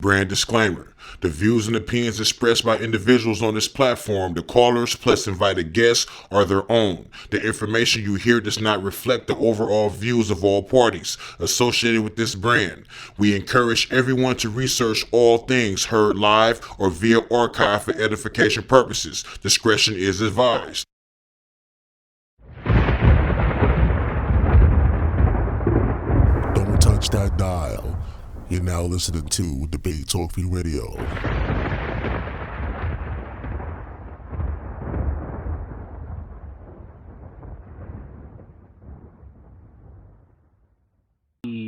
Brand disclaimer. The views and opinions expressed by individuals on this platform, the callers plus invited guests, are their own. The information you hear does not reflect the overall views of all parties associated with this brand. We encourage everyone to research all things heard live or via archive for edification purposes. Discretion is advised. Don't touch that dial. You're now listening to Debate Talk Free Radio.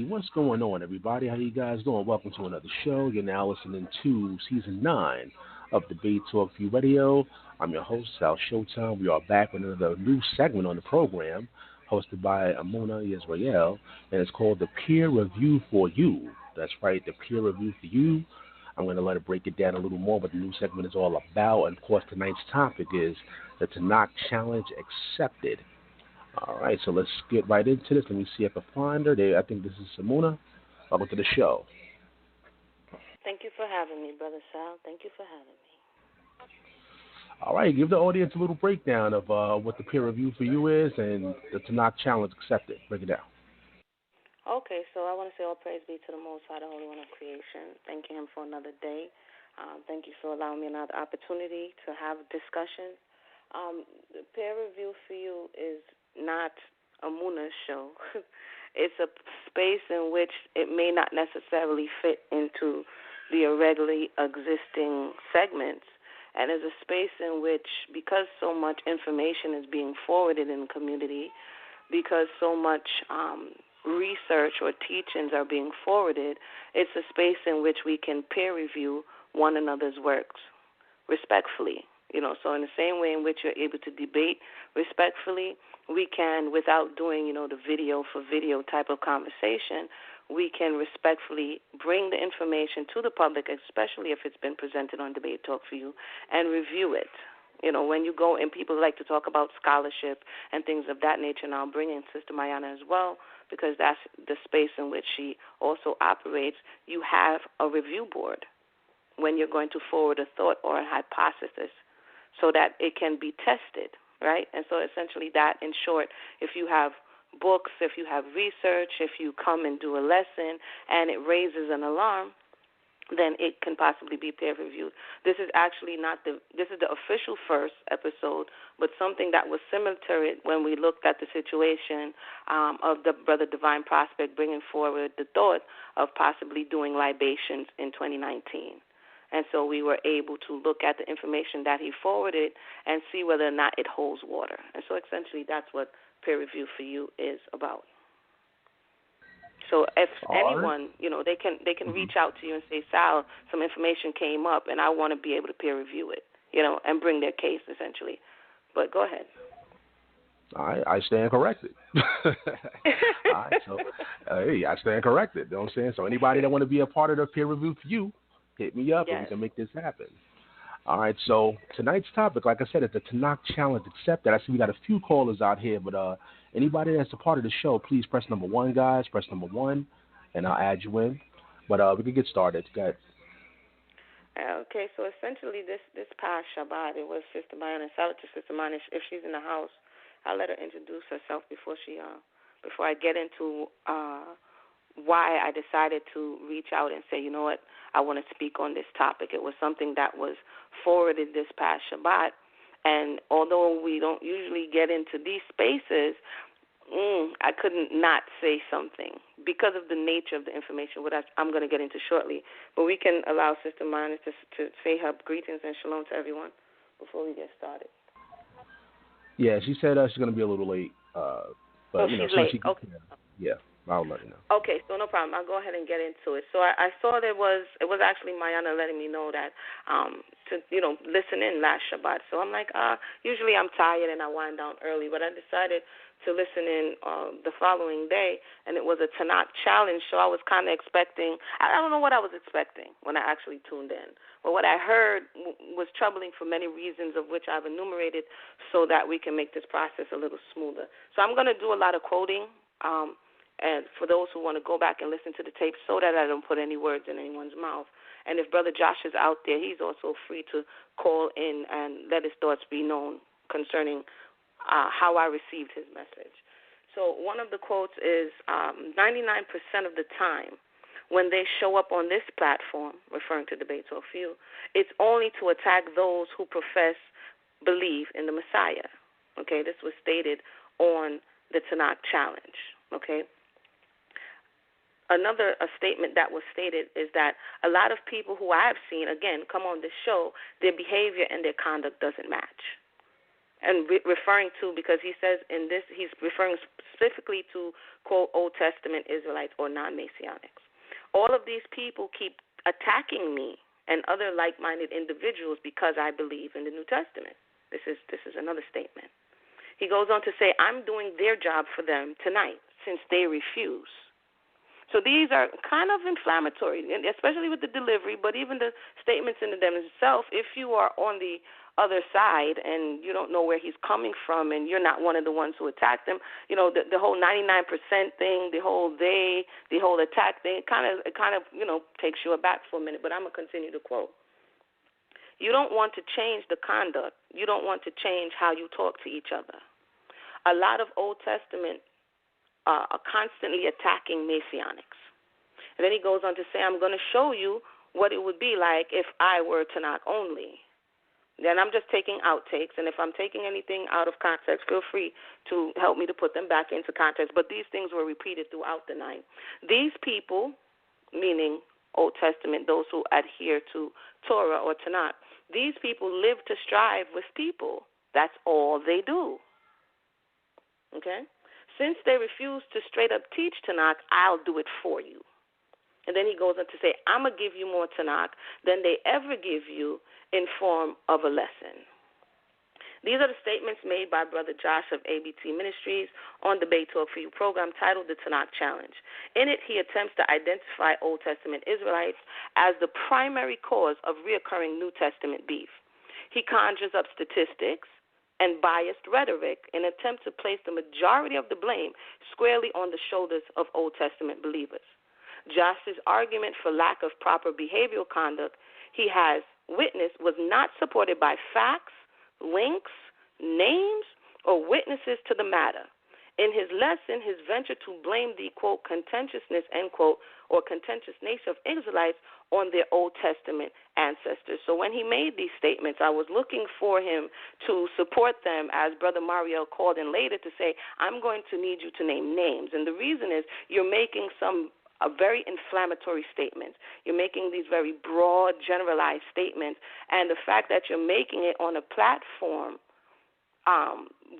What's going on, everybody? How you guys doing? Welcome to another show. You're now listening to Season 9 of Debate Talk Free Radio. I'm your host, Sal Showtime. We are back with another new segment on the program, hosted by Emunah Israel, and it's called The Peer Review for You. That's right, The Peer Review for You. I'm going to let it break it down a little more what the new segment is all about. And, of course, tonight's topic is the TANAKH Challenge Accepted. All right, so let's get right into this. Let me see if I find her. I think this is Emunah. Welcome to the show. Thank you for having me, Brother Sal. Thank you for having me. All right, give the audience a little breakdown of what the peer review for you is and the TANAKH Challenge Accepted. Break it down. Okay, so I want to say all praise be to the Most High, the Holy One of creation. Thanking Him for another day. Thank you for allowing me another opportunity to have a discussion. The peer review for you is not Emunah's show. It's a space in which it may not necessarily fit into the irregularly existing segments, and is a space in which, because so much information is being forwarded in the community, because so much research or teachings are being forwarded, it's a space in which we can peer review one another's works respectfully. So in the same way in which you're able to debate respectfully, we can, without doing, the video for video type of conversation, we can respectfully bring the information to the public, especially if it's been presented on Debate Talk for You, and review it. When you go and people like to talk about scholarship and things of that nature, and I'll bring in Sister Mayanah as well, because that's the space in which she also operates. You have a review board when you're going to forward a thought or a hypothesis so that it can be tested, right? And so essentially that, in short, if you have books, if you have research, if you come and do a lesson and it raises an alarm, then it can possibly be peer reviewed. This is actually this is the official first episode, but something that was similar to it when we looked at the situation of the Brother Divine Prospect bringing forward the thought of possibly doing libations in 2019. And so we were able to look at the information that he forwarded and see whether or not it holds water. And so essentially that's what peer review for you is about. So if anyone, they can reach out to you and say, Sal, some information came up, and I want to be able to peer review it, and bring their case, essentially. But go ahead. I stand corrected. All right, so, I stand corrected. You know what I'm saying? So anybody that want to be a part of the peer review for you, hit me up, and we can make this happen. All right, so tonight's topic, like I said, is the TANAKH Challenge Accepted. I see we got a few callers out here, but anybody that's a part of the show, please press number 1, guys. Press number 1, and I'll add you in. But we can get started. Go ahead. Okay, so essentially this past Shabbat, it was Sister Mayanah. Shout out to Sister Mayanah. If she's in the house, I'll let her introduce herself before I get into why I decided to reach out and say, you know what, I want to speak on this topic. It was something that was forwarded this past Shabbat, and although we don't usually get into these spaces, I couldn't not say something because of the nature of the information, which I'm going to get into shortly. But we can allow Sister Mayanah to say her greetings and shalom to everyone before we get started. Yeah, she said she's going to be a little late. But she's late. Okay. Yeah. I'll let you know. Okay, so no problem. I'll go ahead and get into it. So I saw it was actually Mayanah letting me know that to listen in last Shabbat. So I'm like, usually I'm tired and I wind down early, but I decided to listen in the following day, and it was a TANAKH challenge. So I was kind of expecting. I don't know what I was expecting when I actually tuned in, but what I heard was troubling for many reasons, of which I've enumerated, so that we can make this process a little smoother. So I'm going to do a lot of quoting. And for those who want to go back and listen to the tape so that I don't put any words in anyone's mouth. And if Brother Josh is out there, he's also free to call in and let his thoughts be known concerning how I received his message. So one of the quotes is 99% of the time when they show up on this platform, referring to Debate Talk for You, it's only to attack those who believe in the Messiah. Okay, this was stated on the TANAKH challenge. Okay. Another statement that was stated is that a lot of people who I have seen, again, come on this show, their behavior and their conduct doesn't match. And referring to, because he says in this, he's referring specifically to, quote, Old Testament Israelites or non-Messianics. All of these people keep attacking me and other like-minded individuals because I believe in the New Testament. This is another statement. He goes on to say, I'm doing their job for them tonight since they refuse. So these are kind of inflammatory, especially with the delivery, but even the statements in them itself, if you are on the other side and you don't know where he's coming from and you're not one of the ones who attacked him, you know, the whole 99% thing, the whole attack thing, it kind of takes you aback for a minute, but I'm going to continue to quote. You don't want to change the conduct. You don't want to change how you talk to each other. A lot of Old Testament are constantly attacking Messianics. And then he goes on to say, I'm going to show you what it would be like if I were TANAKH only. Then I'm just taking outtakes, and if I'm taking anything out of context, feel free to help me to put them back into context. But these things were repeated throughout the night. These people, meaning Old Testament, those who adhere to Torah or TANAKH, these people live to strive with people. That's all they do. Okay? Since they refuse to straight up teach TANAKH, I'll do it for you. And then he goes on to say, I'm going to give you more TANAKH than they ever give you in form of a lesson. These are the statements made by Brother Josh of ABT Ministries on Debate Talk for You program titled the TANAKH Challenge. In it, he attempts to identify Old Testament Israelites as the primary cause of reoccurring New Testament beef. He conjures up statistics and biased rhetoric in an attempt to place the majority of the blame squarely on the shoulders of Old Testament believers. Josh's argument for lack of proper behavioral conduct he has witnessed was not supported by facts, links, names, or witnesses to the matter. In his lesson, his venture to blame the, quote, contentiousness, end quote, or contentious nature of Israelites on their Old Testament ancestors. So when he made these statements, I was looking for him to support them, as Brother Mario called in later to say, I'm going to need you to name names. And the reason is you're making a very inflammatory statements. You're making these very broad, generalized statements. And the fact that you're making it on a platform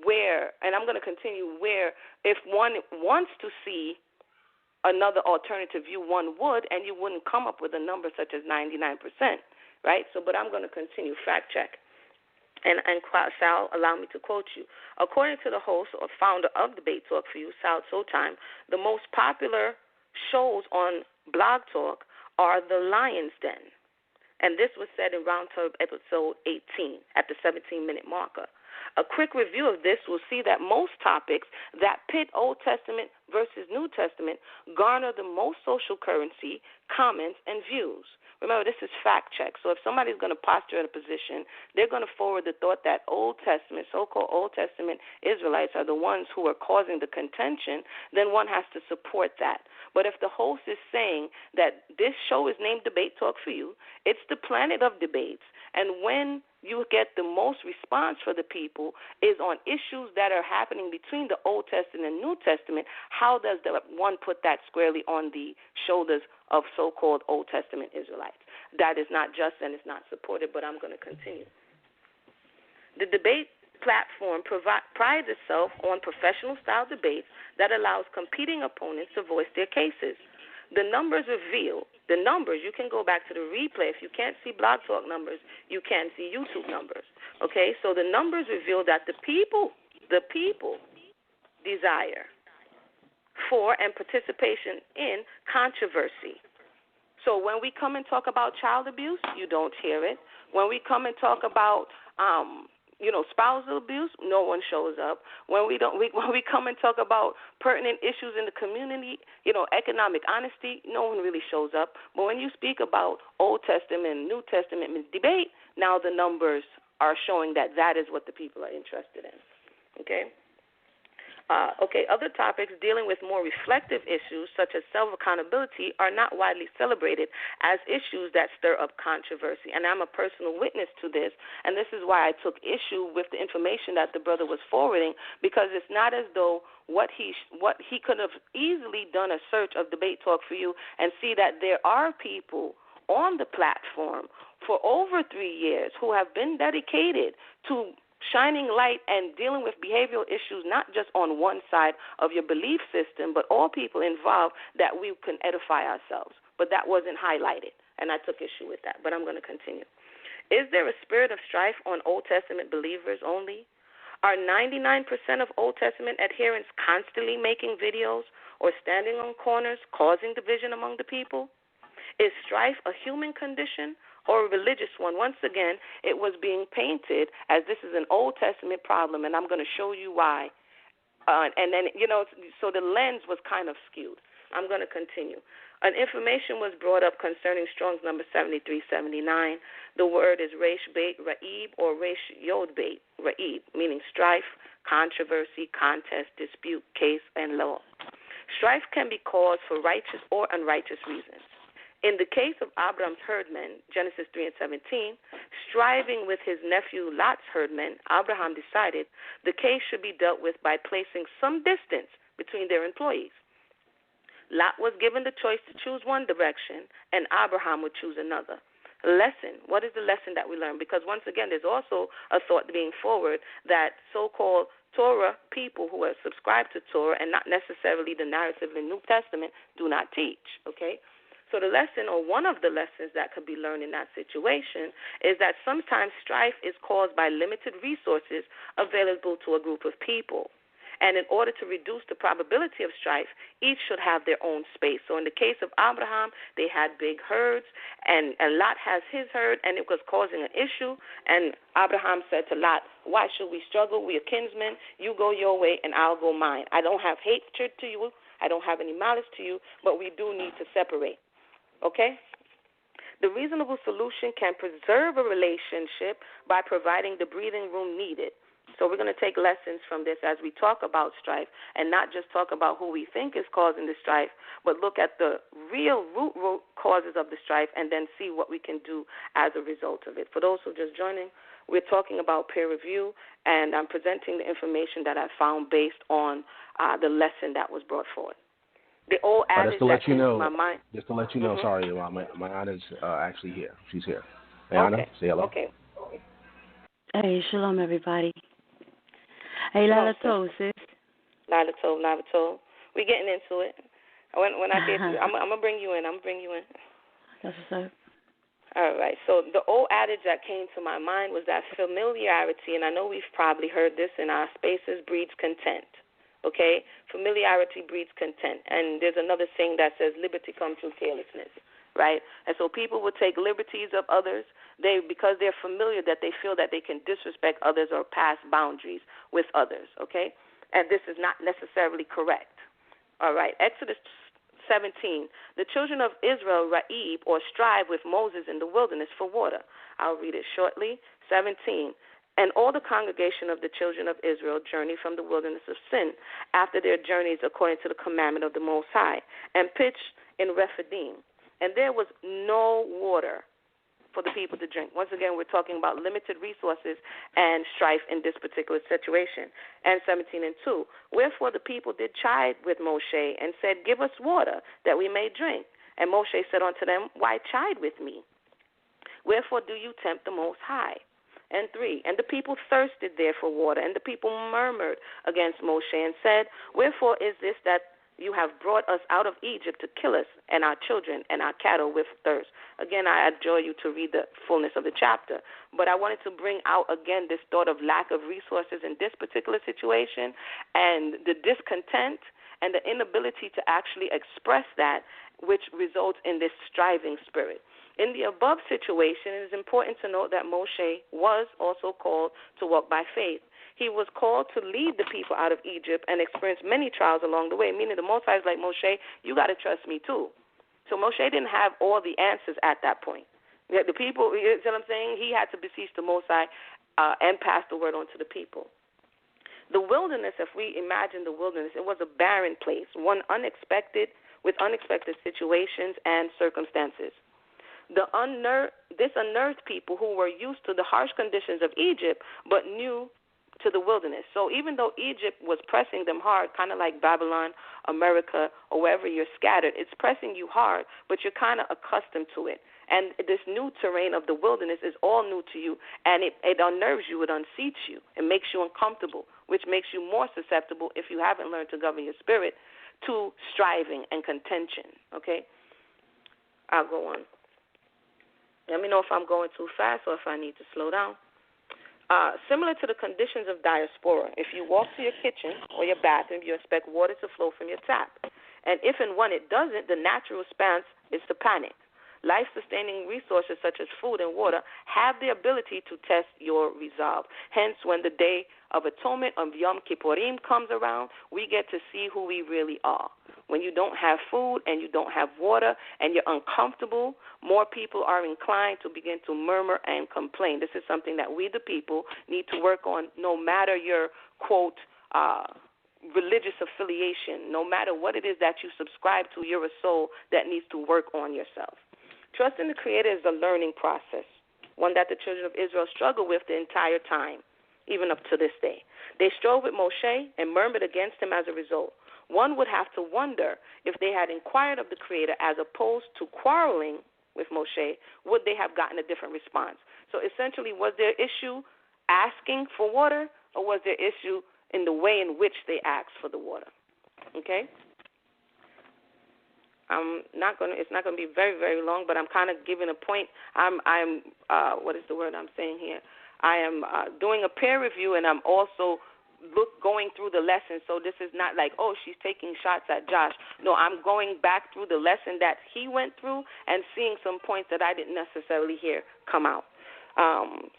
where, and I'm going to continue, where if one wants to see another alternative view, one would, and you wouldn't come up with a number such as 99%, right? So, but I'm going to continue, fact check. And Sal, allow me to quote you. According to the host or founder of Debate Talk for You, Sal Showtime, the most popular shows on Blog Talk are The Lion's Den. And this was said in Roundtable episode 18 at the 17-minute marker. A quick review of this will see that most topics that pit Old Testament versus New Testament garner the most social currency, comments, and views. Remember, this is fact check. So if somebody's going to posture in a position, they're going to forward the thought that Old Testament, so-called Old Testament Israelites are the ones who are causing the contention, then one has to support that. But if the host is saying that this show is named Debate Talk for You, it's the planet of debates, and when you get the most response for the people is on issues that are happening between the Old Testament and New Testament, how does the one put that squarely on the shoulders of so-called Old Testament Israelites? That is not just and is not supported, but I'm going to continue. The debate platform prides itself on professional-style debates that allows competing opponents to voice their cases. The numbers reveal, you can go back to the replay. If you can't see Blog Talk numbers, you can see YouTube numbers. Okay, so the numbers reveal that the people desire for and participation in controversy. So when we come and talk about child abuse, you don't hear it. When we come and talk about spousal abuse, no one shows up. When we come and talk about pertinent issues in the community, economic honesty, no one really shows up. But when you speak about Old Testament, New Testament debate, now the numbers are showing that is what the people are interested in. Okay? Other topics dealing with more reflective issues, such as self-accountability, are not widely celebrated as issues that stir up controversy. And I'm a personal witness to this, and this is why I took issue with the information that the brother was forwarding, because it's not as though what he could have easily done a search of Debate Talk for You and see that there are people on the platform for over 3 years who have been dedicated to shining light and dealing with behavioral issues, not just on one side of your belief system, but all people involved, that we can edify ourselves. But that wasn't highlighted, and I took issue with that. But I'm going to continue. Is there a spirit of strife on Old Testament believers only? Are 99% of Old Testament adherents constantly making videos or standing on corners, causing division among the people? Is strife a human condition or a religious one? Once again, it was being painted as this is an Old Testament problem, and I'm going to show you why. And then, so the lens was kind of skewed. I'm going to continue. An information was brought up concerning Strong's number 7379. The word is resh beit ra'ib or resh yod beit ra'ib, meaning strife, controversy, contest, dispute, case, and law. Strife can be caused for righteous or unrighteous reasons. In the case of Abram's herdmen, Genesis 3:17, striving with his nephew Lot's herdmen, Abraham decided the case should be dealt with by placing some distance between their employees. Lot was given the choice to choose one direction, and Abraham would choose another. Lesson. What is the lesson that we learn? Because once again, there's also a thought being forward that so-called Torah people who are subscribed to Torah and not necessarily the narrative in the New Testament do not teach, okay? So the lesson, or one of the lessons that could be learned in that situation, is that sometimes strife is caused by limited resources available to a group of people. And in order to reduce the probability of strife, each should have their own space. So in the case of Abraham, they had big herds, and Lot has his herd, and it was causing an issue. And Abraham said to Lot, why should we struggle? We are kinsmen. You go your way, and I'll go mine. I don't have hatred to you. I don't have any malice to you, but we do need to separate. Okay? The reasonable solution can preserve a relationship by providing the breathing room needed. So we're going to take lessons from this as we talk about strife, and not just talk about who we think is causing the strife, but look at the real root causes of the strife and then see what we can do as a result of it. For those who are just joining, we're talking about peer review, and I'm presenting the information that I found based on the lesson that was brought forward. The old adage that came to my mind. Just to let you know, sorry, Mayanah's actually here. She's here. Mayanah, say hello. Okay. Hey, shalom, everybody. Hey, Lala Tov, sis. Lala Tov. We're getting into it. When I get to, I'm going to bring you in. That's what's up. All right. So the old adage that came to my mind was that familiarity, and I know we've probably heard this in our spaces, breeds content. Okay? Familiarity breeds content. And there's another saying that says liberty comes through carelessness, right? And so people will take liberties of others because they're familiar, that they feel that they can disrespect others or pass boundaries with others, okay? And this is not necessarily correct. All right. Exodus 17. The children of Israel, Ra'ib, or strive with Moses in the wilderness for water. I'll read it shortly. 17. And all the congregation of the children of Israel journeyed from the wilderness of Sin after their journeys according to the commandment of the Most High, and pitched in Rephidim. And there was no water for the people to drink. Once again, we're talking about limited resources and strife in this particular situation. And 17:2. Wherefore the people did chide with Moshe and said, give us water that we may drink. And Moshe said unto them, why chide with me? Wherefore do you tempt the Most High? And 3, and the people thirsted there for water, and the people murmured against Moshe and said, wherefore is this that you have brought us out of Egypt to kill us and our children and our cattle with thirst? Again, I adjure you to read the fullness of the chapter. But I wanted to bring out again this thought of lack of resources in this particular situation, and the discontent and the inability to actually express that, which results in this striving spirit. In the above situation, it is important to note that Moshe was also called to walk by faith. He was called to lead the people out of Egypt and experienced many trials along the way, meaning the Most High is like, Moshe, you got to trust me too. So Moshe didn't have all the answers at that point. The people, you know what I'm saying? He had to beseech the Most High and pass the word on to the people. The wilderness, if we imagine the wilderness, it was a barren place, one with unexpected situations and circumstances. This unnerved people who were used to the harsh conditions of Egypt but new to the wilderness. So even though Egypt was pressing them hard, kind of like Babylon, America, or wherever you're scattered, it's pressing you hard, but you're kind of accustomed to it. And this new terrain of the wilderness is all new to you, and it unnerves you, it unseats you, it makes you uncomfortable, which makes you more susceptible, if you haven't learned to govern your spirit, to striving and contention, okay? I'll go on. Let me know if I'm going too fast or if I need to slow down. Similar to the conditions of diaspora, if you walk to your kitchen or your bathroom, you expect water to flow from your tap. And if and when it doesn't, the natural response is to panic. Life-sustaining resources such as food and water have the ability to test your resolve. Hence, when the Day of Atonement of Yom Kippurim comes around, we get to see who we really are. When you don't have food and you don't have water and you're uncomfortable, more people are inclined to begin to murmur and complain. This is something that we, the people, need to work on, no matter your, quote, religious affiliation. No matter what it is that you subscribe to, you're a soul that needs to work on yourself. Trust in the Creator is a learning process, one that the children of Israel struggle with the entire time, even up to this day. They strove with Moshe and murmured against him as a result. One would have to wonder if they had inquired of the Creator as opposed to quarreling with Moshe, would they have gotten a different response? So essentially, was their issue asking for water, or was their issue in the way in which they asked for the water? Okay? It's not going to be very, very long, but I'm kind of giving a point. What is the word I'm saying here? I am doing a peer review, and I'm also going through the lesson. So this is not like, oh, she's taking shots at Josh. No, I'm going back through the lesson that he went through and seeing some points that I didn't necessarily hear come out.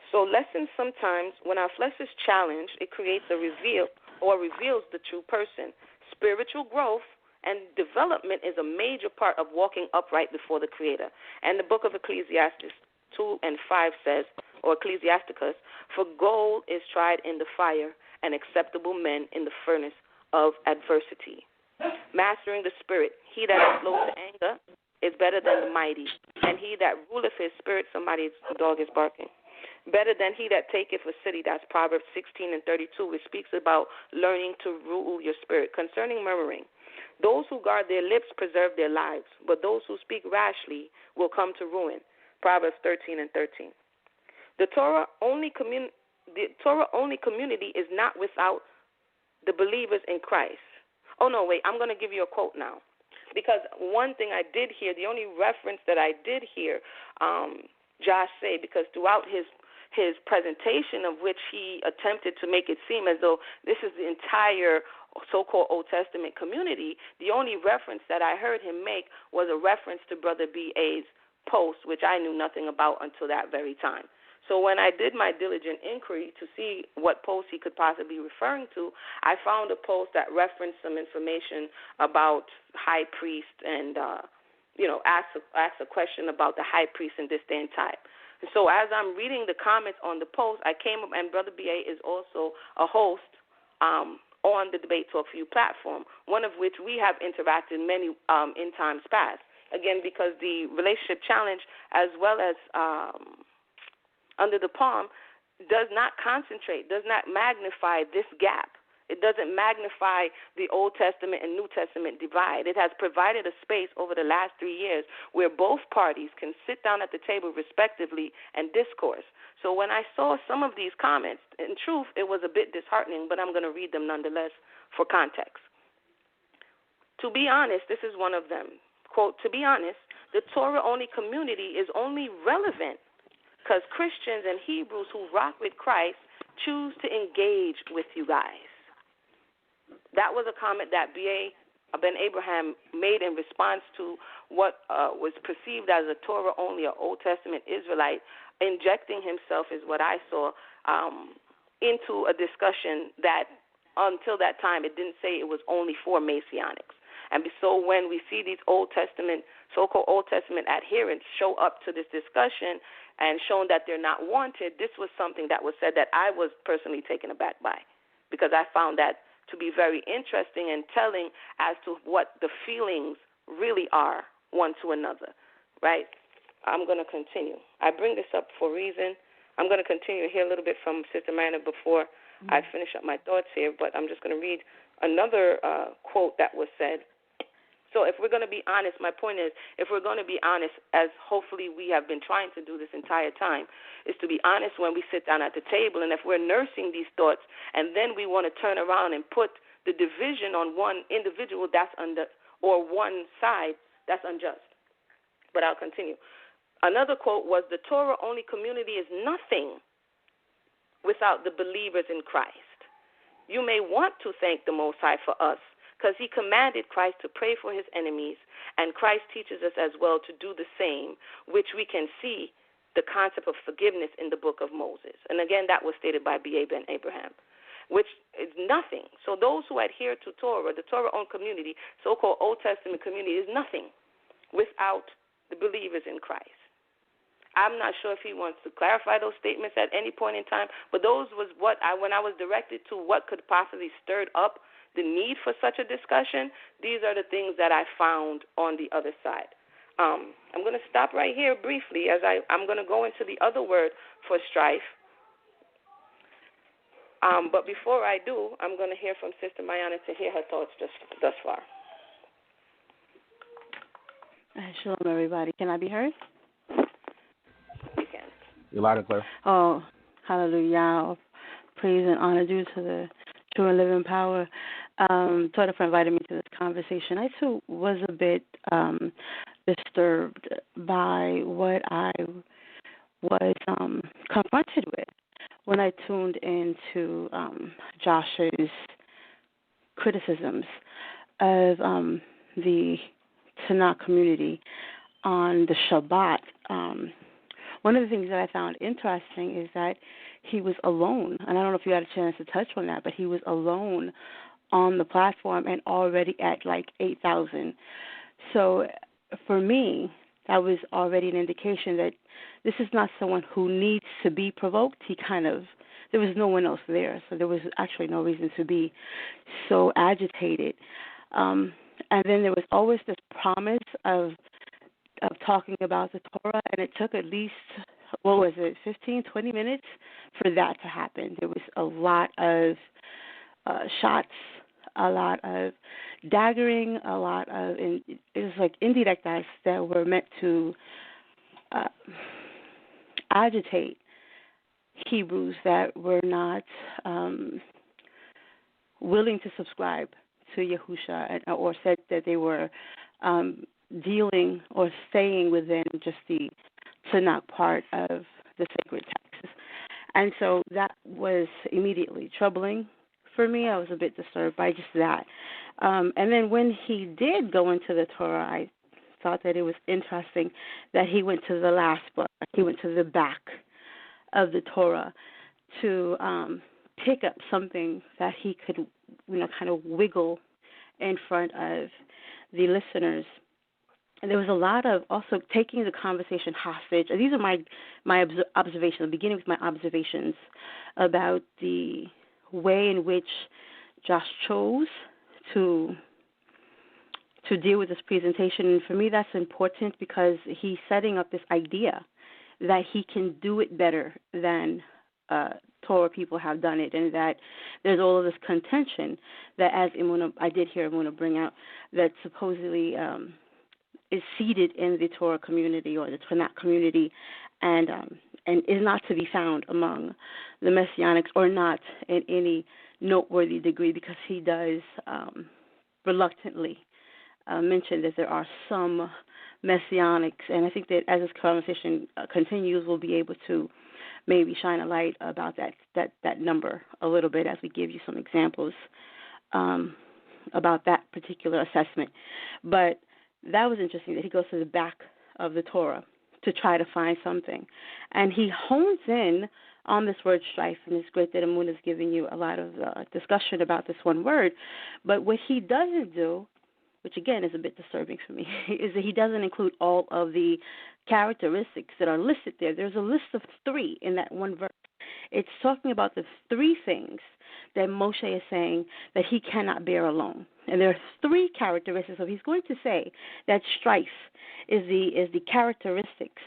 So lessons sometimes, when our flesh is challenged, it creates a reveals the true person. Spiritual growth and development is a major part of walking upright before the Creator. And the book of Ecclesiastes 2:5 says, or Ecclesiasticus, for gold is tried in the fire, and acceptable men in the furnace of adversity. Mastering the spirit, he that is slow to anger is better than the mighty, and he that ruleth his spirit, somebody's dog is barking, better than he that taketh a city. That's Proverbs 16:32, which speaks about learning to rule your spirit. Concerning murmuring, those who guard their lips preserve their lives, but those who speak rashly will come to ruin. Proverbs 13:13. The Torah-only community is not without the believers in Christ. Oh, no, wait, I'm going to give you a quote now. Because one thing I did hear, the only reference that I did hear Josh say, because throughout his presentation, of which he attempted to make it seem as though this is the entire so-called Old Testament community, the only reference that I heard him make was a reference to Brother B.A.'s post, which I knew nothing about until that very time. So when I did my diligent inquiry to see what post he could possibly be referring to, I found a post that referenced some information about high priest and, asked a question about the high priest in this day and time. And so as I'm reading the comments on the post, I came up, and Brother B.A. is also a host on the Debate Talk For You platform, one of which we have interacted many in times past. Again, because the relationship challenge, as well as Under the Palm, does not concentrate, does not magnify this gap. It doesn't magnify the Old Testament and New Testament divide. It has provided a space over the last 3 years where both parties can sit down at the table respectively and discourse. So when I saw some of these comments, in truth, it was a bit disheartening, but I'm going to read them nonetheless for context. To be honest, this is one of them. Quote, to be honest, the Torah-only community is only relevant because Christians and Hebrews who rock with Christ choose to engage with you guys. That was a comment that B.A. Ben Abraham made in response to what was perceived as a Torah-only or Old Testament Israelite, injecting himself is what I saw into a discussion that until that time it didn't say it was only for Messianics. And so when we see these Old Testament, so-called Old Testament adherents show up to this discussion and shown that they're not wanted, this was something that was said that I was personally taken aback by, because I found that to be very interesting and telling as to what the feelings really are one to another, right? I'm going to continue. I bring this up for a reason. I'm going to continue here a little bit from Sister Mayanah before I finish up my thoughts here, but I'm just going to read another quote that was said. So if we're going to be honest, my point is, if we're going to be honest, as hopefully we have been trying to do this entire time, is to be honest when we sit down at the table. And if we're nursing these thoughts and then we want to turn around and put the division on one individual that's or one side, that's unjust. But I'll continue. Another quote was, the Torah-only community is nothing without the believers in Christ. You may want to thank the Most High for us, because he commanded Christ to pray for his enemies, and Christ teaches us as well to do the same, which we can see the concept of forgiveness in the book of Moses. And again, that was stated by B.A. Ben Abraham, which is nothing. So those who adhere to Torah, the Torah-owned community, so-called Old Testament community, is nothing without the believers in Christ. I'm not sure if he wants to clarify those statements at any point in time, but those was what when I was directed to what could possibly stir up the need for such a discussion, these are the things that I found on the other side. I'm going to stop right here briefly as I'm going to go into the other word for strife. But before I do, I'm going to hear from Sister Mayanah to hear her thoughts thus far. Shalom, everybody. Can I be heard? You can. You're loud and clear. Oh, hallelujah. Praise and honor due to the true and living power. Toda for inviting me to this conversation. I, too, was a bit disturbed by what I was confronted with when I tuned into Josh's criticisms of the TANAKH community on the Shabbat. One of the things that I found interesting is that he was alone, and I don't know if you had a chance to touch on that, but he was alone on the platform and already at like 8,000. So for me, that was already an indication that this is not someone who needs to be provoked. There was no one else there, so there was actually no reason to be so agitated. And then there was always this promise of talking about the Torah, and it took at least, 15, 20 minutes for that to happen. There was a lot of shots, a lot of daggering, a lot of, it was like indirectas that were meant to agitate Hebrews that were not willing to subscribe to Yahusha or said that they were dealing or staying within just the Tanakh part of the sacred texts. And so that was immediately troubling for me. I was a bit disturbed by just that. And then when he did go into the Torah, I thought that it was interesting that he went to the last book. He went to the back of the Torah to pick up something that he could, kind of wiggle in front of the listeners. And there was a lot of also taking the conversation hostage. And these are my observations. The beginning was my observations about the way in which Josh chose to deal with this presentation. And for me, that's important because he's setting up this idea that he can do it better than Torah people have done it, and that there's all of this contention that, as Emunah, I did hear Emunah bring out, that supposedly is seated in the Torah community or the Tanakh community, and is not to be found among the Messianics, or not in any noteworthy degree, because he does reluctantly mention that there are some Messianics, and I think that as this conversation continues, we'll be able to maybe shine a light about that number a little bit as we give you some examples. about that particular assessment. But that was interesting that he goes to the back of the Torah to try to find something. And he hones in on this word strife, and it's great that Emunah is giving you a lot of discussion about this one word. But what he doesn't do, which again is a bit disturbing for me, is that he doesn't include all of the characteristics that are listed there. There's a list of 3 in that one verse. It's talking about the 3 things that Moshe is saying that he cannot bear alone. And there are 3 characteristics. So he's going to say that strife is the characteristics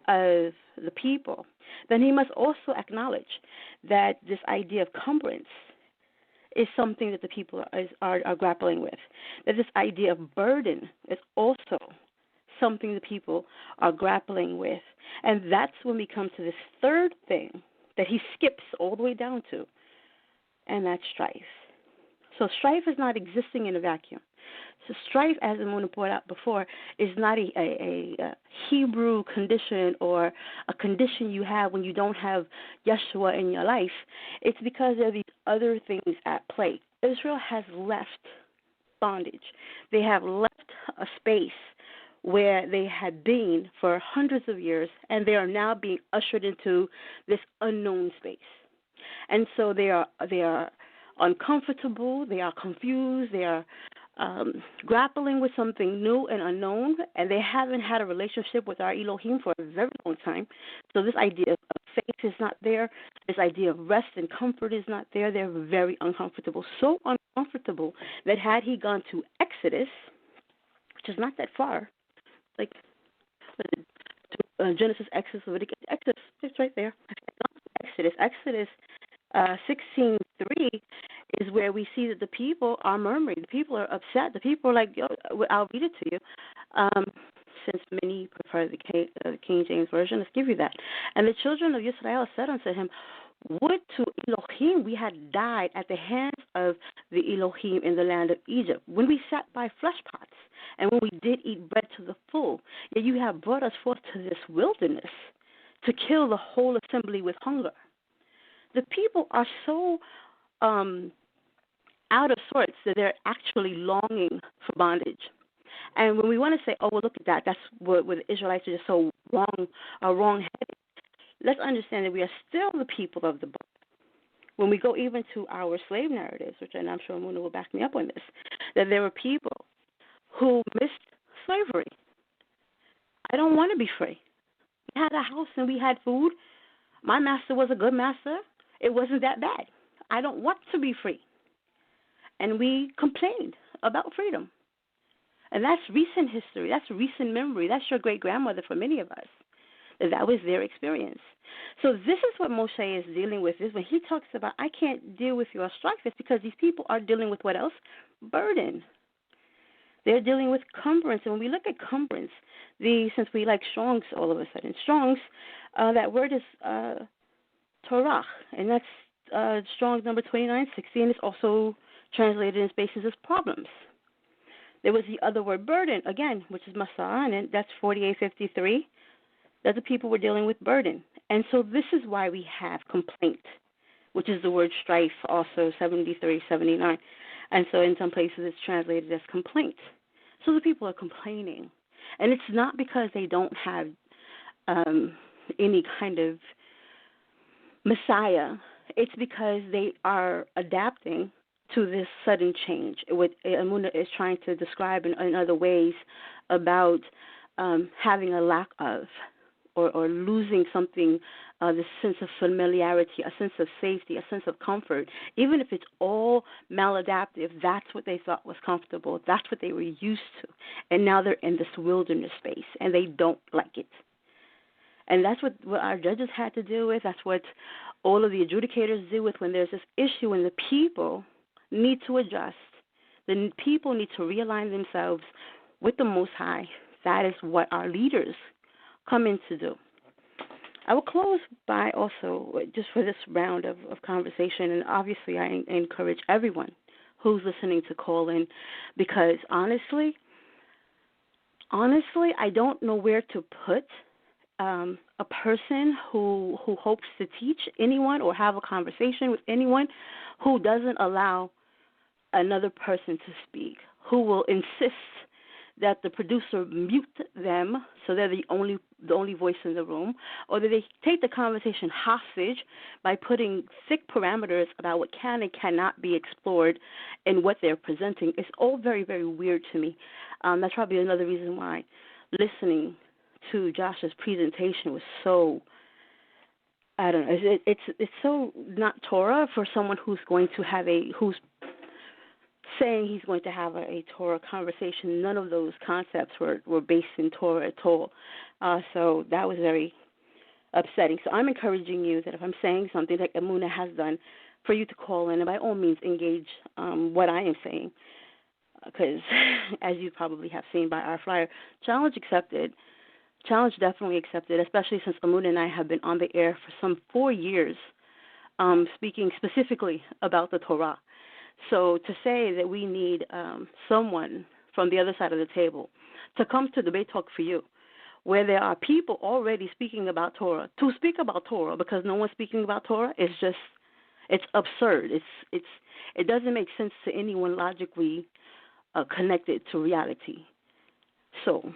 of the people. Then he must also acknowledge that this idea of cumbrance is something that the people are grappling with. That this idea of burden is also something the people are grappling with. And that's when we come to this 3rd thing that he skips all the way down to, and that's strife. So strife is not existing in a vacuum. So strife, as Emunah pointed out before, is not a Hebrew condition or a condition you have when you don't have Yeshua in your life. It's because there are these other things at play. Israel has left bondage. They have left a space where they had been for hundreds of years, and they are now being ushered into this unknown space. And so they are uncomfortable, they are confused, they are grappling with something new and unknown, and they haven't had a relationship with our Elohim for a very long time. So this idea of faith is not there. This idea of rest and comfort is not there. They're very uncomfortable, so uncomfortable that had he gone to Exodus, which is not that far, like Genesis, Exodus, Leviticus, Exodus, it's right there. Exodus 16:3 is where we see that the people are murmuring. The people are upset. The people are like, yo, I'll read it to you. Since many prefer the King James Version, let's give you that. And the children of Israel said unto him, would to Elohim we had died at the hands of the Elohim in the land of Egypt, when we sat by flesh pots, and when we did eat bread to the full. Yet you have brought us forth to this wilderness to kill the whole assembly with hunger. The people are so out of sorts that they're actually longing for bondage. And when we want to say, oh, well, look at that, that's what the Israelites are just so wrong-headed, let's understand that we are still the people of the book. When we go even to our slave narratives, which I'm sure Emunah will back me up on this, that there were people who missed slavery. I don't want to be free. We had a house and we had food. My master was a good master. It wasn't that bad. I don't want to be free. And we complained about freedom. And that's recent history. That's recent memory. That's your great-grandmother for many of us. That was their experience. So this is what Moshe is dealing with. Is when he talks about, I can't deal with your strife, it's because these people are dealing with what else? Burden. They're dealing with cumbrance. And when we look at cumbrance, since we like Strong's all of a sudden, Strong's, that word is Torah, and that's Strong's number 2960, and it's also translated in spaces as problems. There was the other word burden, again, which is Masah, and that's 4853. That the people were dealing with burden. And so this is why we have complaint, which is the word strife, also 7379. And so in some places it's translated as complaint. So the people are complaining. And it's not because they don't have any kind of Messiah. It's because they are adapting to this sudden change. What Emunah is trying to describe in other ways about having a lack of or losing something, this sense of familiarity, a sense of safety, a sense of comfort. Even if it's all maladaptive, that's what they thought was comfortable. That's what they were used to. And now they're in this wilderness space, and they don't like it. And that's what our judges had to deal with. That's what all of the adjudicators deal with when there's this issue and the people need to adjust. The people need to realign themselves with the Most High. That is what our leaders come in to do. I will close by also, just for this round of conversation, and obviously I encourage everyone who's listening to call in, because honestly, I don't know where to put a person who hopes to teach anyone or have a conversation with anyone who doesn't allow another person to speak, who will insist that the producer mute them so they're the only voice in the room, or that they take the conversation hostage by putting thick parameters about what can and cannot be explored in what they're presenting. It's all very, very weird to me. That's probably another reason why listening to Josh's presentation was so, I don't know, it's so not Torah for someone who's going to have who's saying he's going to have a Torah conversation. None of those concepts were based in Torah at all. So that was very upsetting. So I'm encouraging you that if I'm saying something like Emunah has done, for you to call in and by all means engage what I am saying. Because as you probably have seen by our flyer, challenge accepted. Challenge definitely accepted, especially since Emunah and I have been on the air for some 4 years speaking specifically about the Torah. So to say that we need someone from the other side of the table to come to Debate Talk for You, where there are people already speaking about Torah, to speak about Torah because no one's speaking about Torah, is just, it's absurd. It doesn't make sense to anyone logically connected to reality. So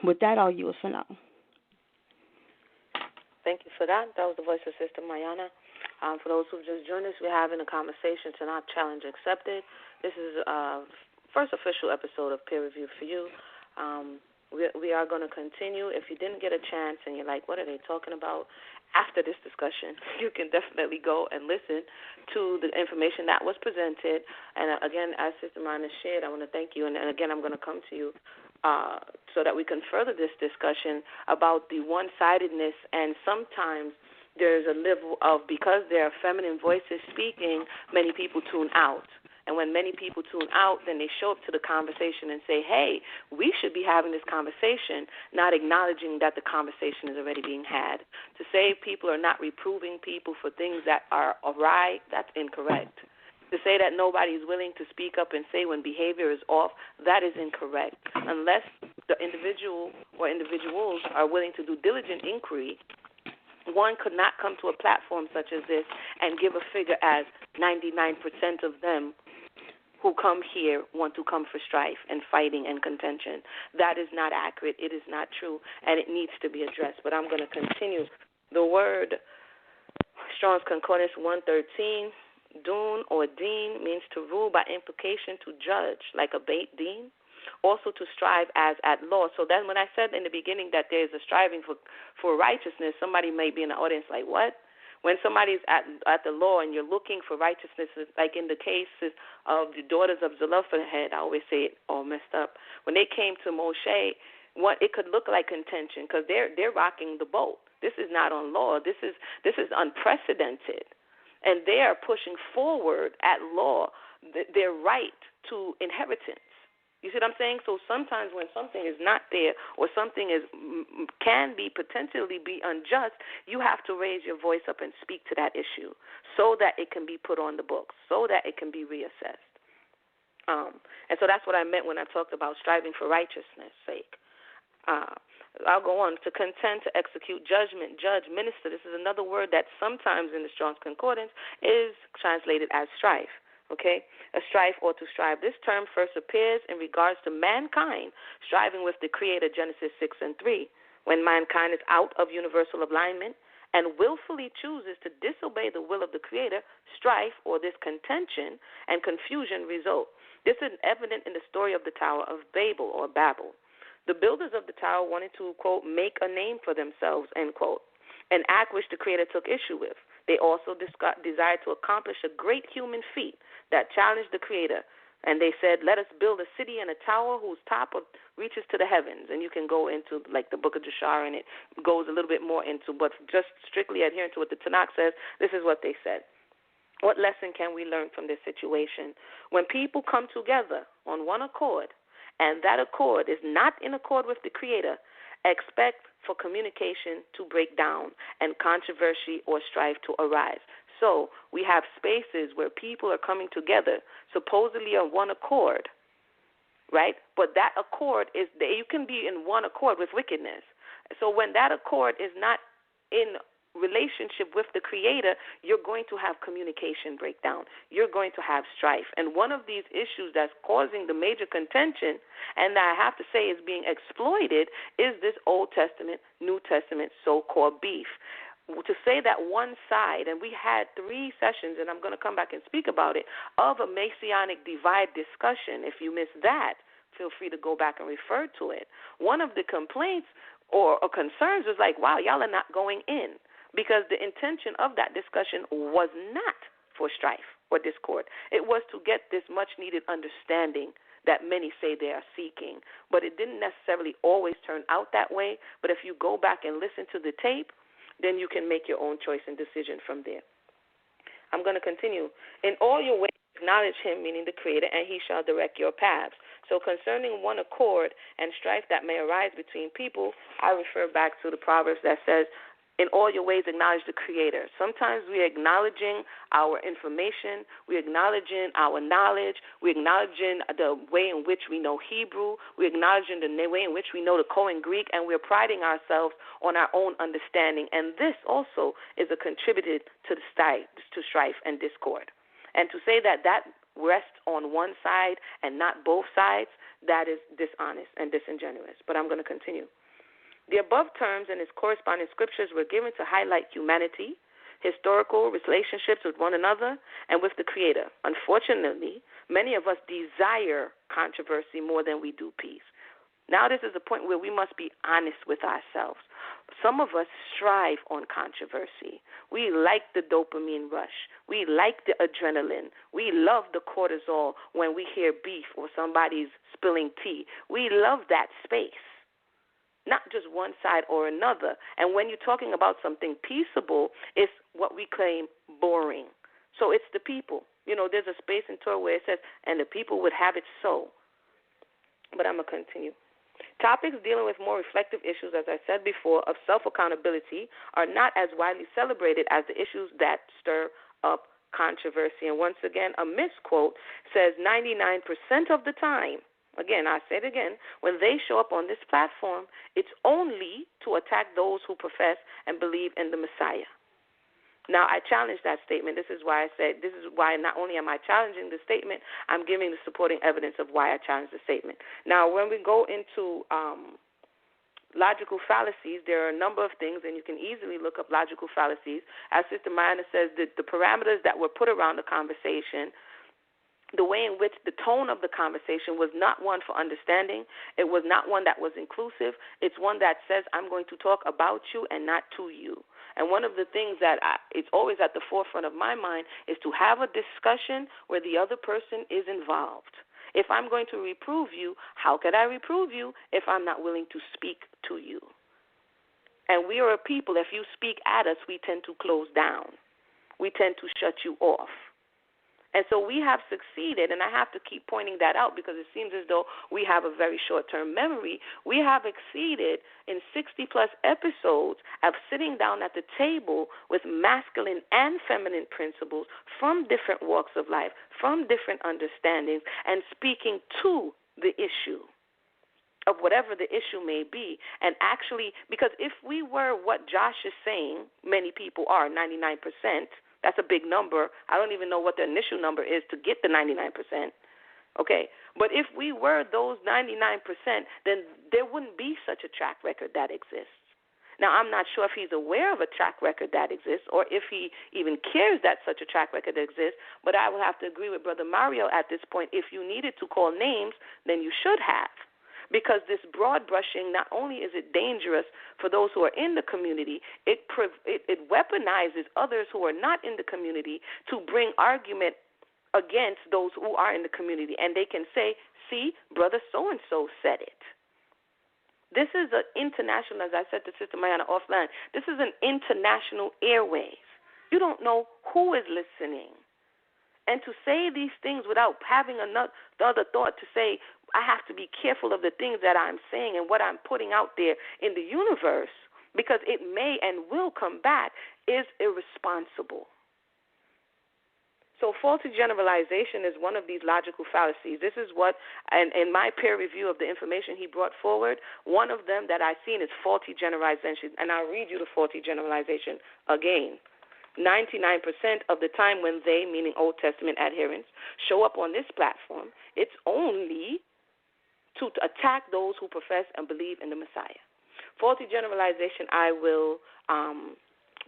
with that, I'll yield for now. Thank you for that. That was the voice of Sister Mayanah. For those who've just joined us, we're having a conversation TANAKH Challenge Accepted. This is first official episode of Peer Review for You. We are going to continue. If you didn't get a chance and you're like, what are they talking about? After this discussion, you can definitely go and listen to the information that was presented. And again, as Sister Mayanah shared, I want to thank you. And again, I'm going to come to you so that we can further this discussion about the one-sidedness, and sometimes there's a level of, because there are feminine voices speaking, many people tune out. And when many people tune out, then they show up to the conversation and say, hey, we should be having this conversation, not acknowledging that the conversation is already being had. To say people are not reproving people for things that are awry, that's incorrect. To say that nobody is willing to speak up and say when behavior is off, that is incorrect. Unless the individual or individuals are willing to do diligent inquiry, one could not come to a platform such as this and give a figure as 99% of them who come here want to come for strife and fighting and contention. That is not accurate. It is not true, and it needs to be addressed. But I'm going to continue. The word Strong's Concordance 113, Dun or Deen means to rule by implication, to judge, like a Beit Din. Also to strive as at law. So then when I said in the beginning that there is a striving for righteousness, somebody may be in the audience like, what? When somebody's at the law and you're looking for righteousness, like in the cases of the daughters of Zelophehad, I always say it all messed up. When they came to Moshe, it could look like contention because they're rocking the boat. This is not on law. This is unprecedented. And they are pushing forward at law their right to inheritance. You see what I'm saying? So sometimes when something is not there or something can potentially be unjust, you have to raise your voice up and speak to that issue so that it can be put on the books, so that it can be reassessed. And so that's what I meant when I talked about striving for righteousness' sake. I'll go on. To contend, to execute, judgment, judge, minister. This is another word that sometimes in the Strong's Concordance is translated as strife. Okay, a strife or to strive. This term first appears in regards to mankind striving with the Creator, Genesis 6:3, when mankind is out of universal alignment and willfully chooses to disobey the will of the Creator. Strife or this contention and confusion result. This is evident in the story of the Tower of Babel or Babel. The builders of the tower wanted to, quote, make a name for themselves, end quote, an act which the Creator took issue with. They also desired to accomplish a great human feat that challenged the Creator. And they said, let us build a city and a tower whose top reaches to the heavens. And you can go into, like, the book of Jashar, and it goes a little bit more into, but just strictly adhering to what the Tanakh says, this is what they said. What lesson can we learn from this situation? When people come together on one accord, and that accord is not in accord with the Creator, expect for communication to break down and controversy or strife to arise. So we have spaces where people are coming together, supposedly on one accord, right? But that accord is, you can be in one accord with wickedness. So when that accord is not in relationship with the Creator, you're going to have communication breakdown. You're going to have strife. And one of these issues that's causing the major contention, and that I have to say is being exploited, is this Old Testament, New Testament so-called beef. To say that one side, and we had 3 sessions, and I'm going to come back and speak about it, of a Messianic divide discussion. If you missed that, feel free to go back and refer to it. One of the complaints or concerns was like, wow, y'all are not going in. Because the intention of that discussion was not for strife or discord. It was to get this much-needed understanding that many say they are seeking. But it didn't necessarily always turn out that way. But if you go back and listen to the tape, then you can make your own choice and decision from there. I'm going to continue. In all your ways, acknowledge him, meaning the Creator, and he shall direct your paths. So concerning one accord and strife that may arise between people, I refer back to the Proverbs that says, in all your ways, acknowledge the Creator. Sometimes we're acknowledging our information, we're acknowledging our knowledge, we're acknowledging the way in which we know Hebrew, we're acknowledging the way in which we know the Koine Greek, and we're priding ourselves on our own understanding. And this also is a contributor to strife and discord. And to say that rests on one side and not both sides, that is dishonest and disingenuous. But I'm going to continue. The above terms and its corresponding scriptures were given to highlight humanity, historical relationships with one another, and with the Creator. Unfortunately, many of us desire controversy more than we do peace. Now this is a point where we must be honest with ourselves. Some of us strive on controversy. We like the dopamine rush. We like the adrenaline. We love the cortisol when we hear beef or somebody's spilling tea. We love that space. Not just one side or another. And when you're talking about something peaceable, it's what we claim boring. So it's the people. You know, there's a space in Torah where it says, and the people would have it so. But I'm going to continue. Topics dealing with more reflective issues, as I said before, of self-accountability are not as widely celebrated as the issues that stir up controversy. And once again, a misquote says 99% of the time, again, I say it again, when they show up on this platform, it's only to attack those who profess and believe in the Messiah. Now, I challenge that statement. This is why not only am I challenging the statement, I'm giving the supporting evidence of why I challenge the statement. Now, when we go into logical fallacies, there are a number of things, and you can easily look up logical fallacies. As Sister Mayanah says, the parameters that were put around the conversation, the way in which the tone of the conversation was not one for understanding. It was not one that was inclusive. It's one that says, I'm going to talk about you and not to you. And one of the things that it's always at the forefront of my mind is to have a discussion where the other person is involved. If I'm going to reprove you, how could I reprove you if I'm not willing to speak to you? And we are a people, if you speak at us, we tend to close down. We tend to shut you off. And so we have succeeded, and I have to keep pointing that out because it seems as though we have a very short-term memory. We have exceeded in 60-plus episodes of sitting down at the table with masculine and feminine principles from different walks of life, from different understandings, and speaking to the issue of whatever the issue may be. And actually, because if we were what Josh is saying, many people are, 99%, that's a big number. I don't even know what the initial number is to get the 99%. Okay? But if we were those 99%, then there wouldn't be such a track record that exists. Now, I'm not sure if he's aware of a track record that exists or if he even cares that such a track record exists, but I will have to agree with Brother Mario at this point. If you needed to call names, then you should have. Because this broad brushing, not only is it dangerous for those who are in the community, it weaponizes others who are not in the community to bring argument against those who are in the community. And they can say, see, Brother so-and-so said it. This is an international, as I said to Sister Mayanah offline, this is an international airways. You don't know who is listening. And to say these things without having another thought to say, I have to be careful of the things that I'm saying and what I'm putting out there in the universe, because it may and will come back, is irresponsible. So faulty generalization is one of these logical fallacies. This is what, and in my peer review of the information he brought forward, one of them that I've seen is faulty generalization. And I'll read you the faulty generalization again. 99% of the time when they, meaning Old Testament adherents, show up on this platform, it's only to attack those who profess and believe in the Messiah. Faulty generalization, I will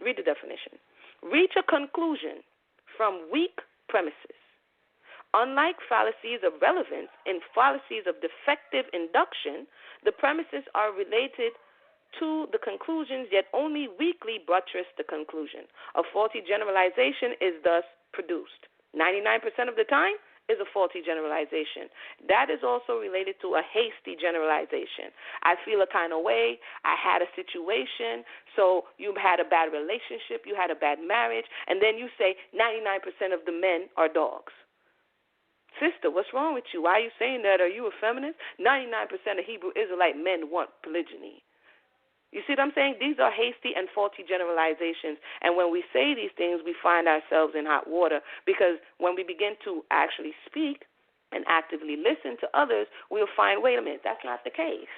read the definition. Reach a conclusion from weak premises. Unlike fallacies of relevance and fallacies of defective induction, the premises are related to the conclusions, yet only weakly buttress the conclusion. A faulty generalization is thus produced. 99% of the time is a faulty generalization. That is also related to a hasty generalization. I feel a kind of way. I had a situation. So you had a bad relationship. You had a bad marriage. And then you say 99% of the men are dogs. Sister, what's wrong with you? Why are you saying that? Are you a feminist? 99% of Hebrew Israelite men want polygyny. You see what I'm saying? These are hasty and faulty generalizations. And when we say these things, we find ourselves in hot water, because when we begin to actually speak and actively listen to others, we'll find, wait a minute, that's not the case.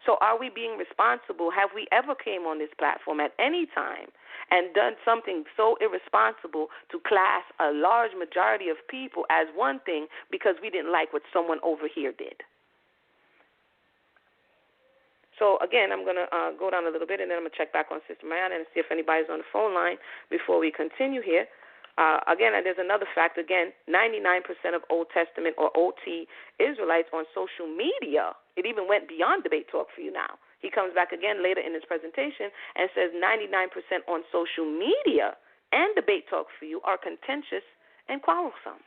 So are we being responsible? Have we ever came on this platform at any time and done something so irresponsible to class a large majority of people as one thing because we didn't like what someone over here did? So, again, I'm going to go down a little bit, and then I'm going to check back on Sister Mayanah and see if anybody's on the phone line before we continue here. Again, there's another fact. Again, 99% of Old Testament or OT Israelites on social media, it even went beyond Debate Talk for You now. He comes back again later in his presentation and says 99% on social media and Debate Talk for You are contentious and quarrelsome.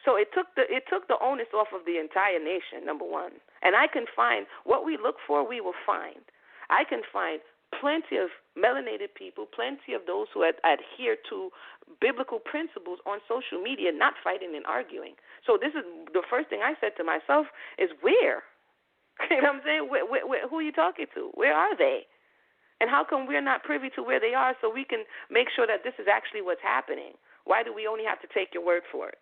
So it took the onus off of the entire nation, number one. And I can find what we look for, we will find. I can find plenty of melanated people, plenty of those who adhere to biblical principles on social media, not fighting and arguing. So this is the first thing I said to myself is where? You know what I'm saying? Who are you talking to? Where are they? And how come we're not privy to where they are so we can make sure that this is actually what's happening? Why do we only have to take your word for it?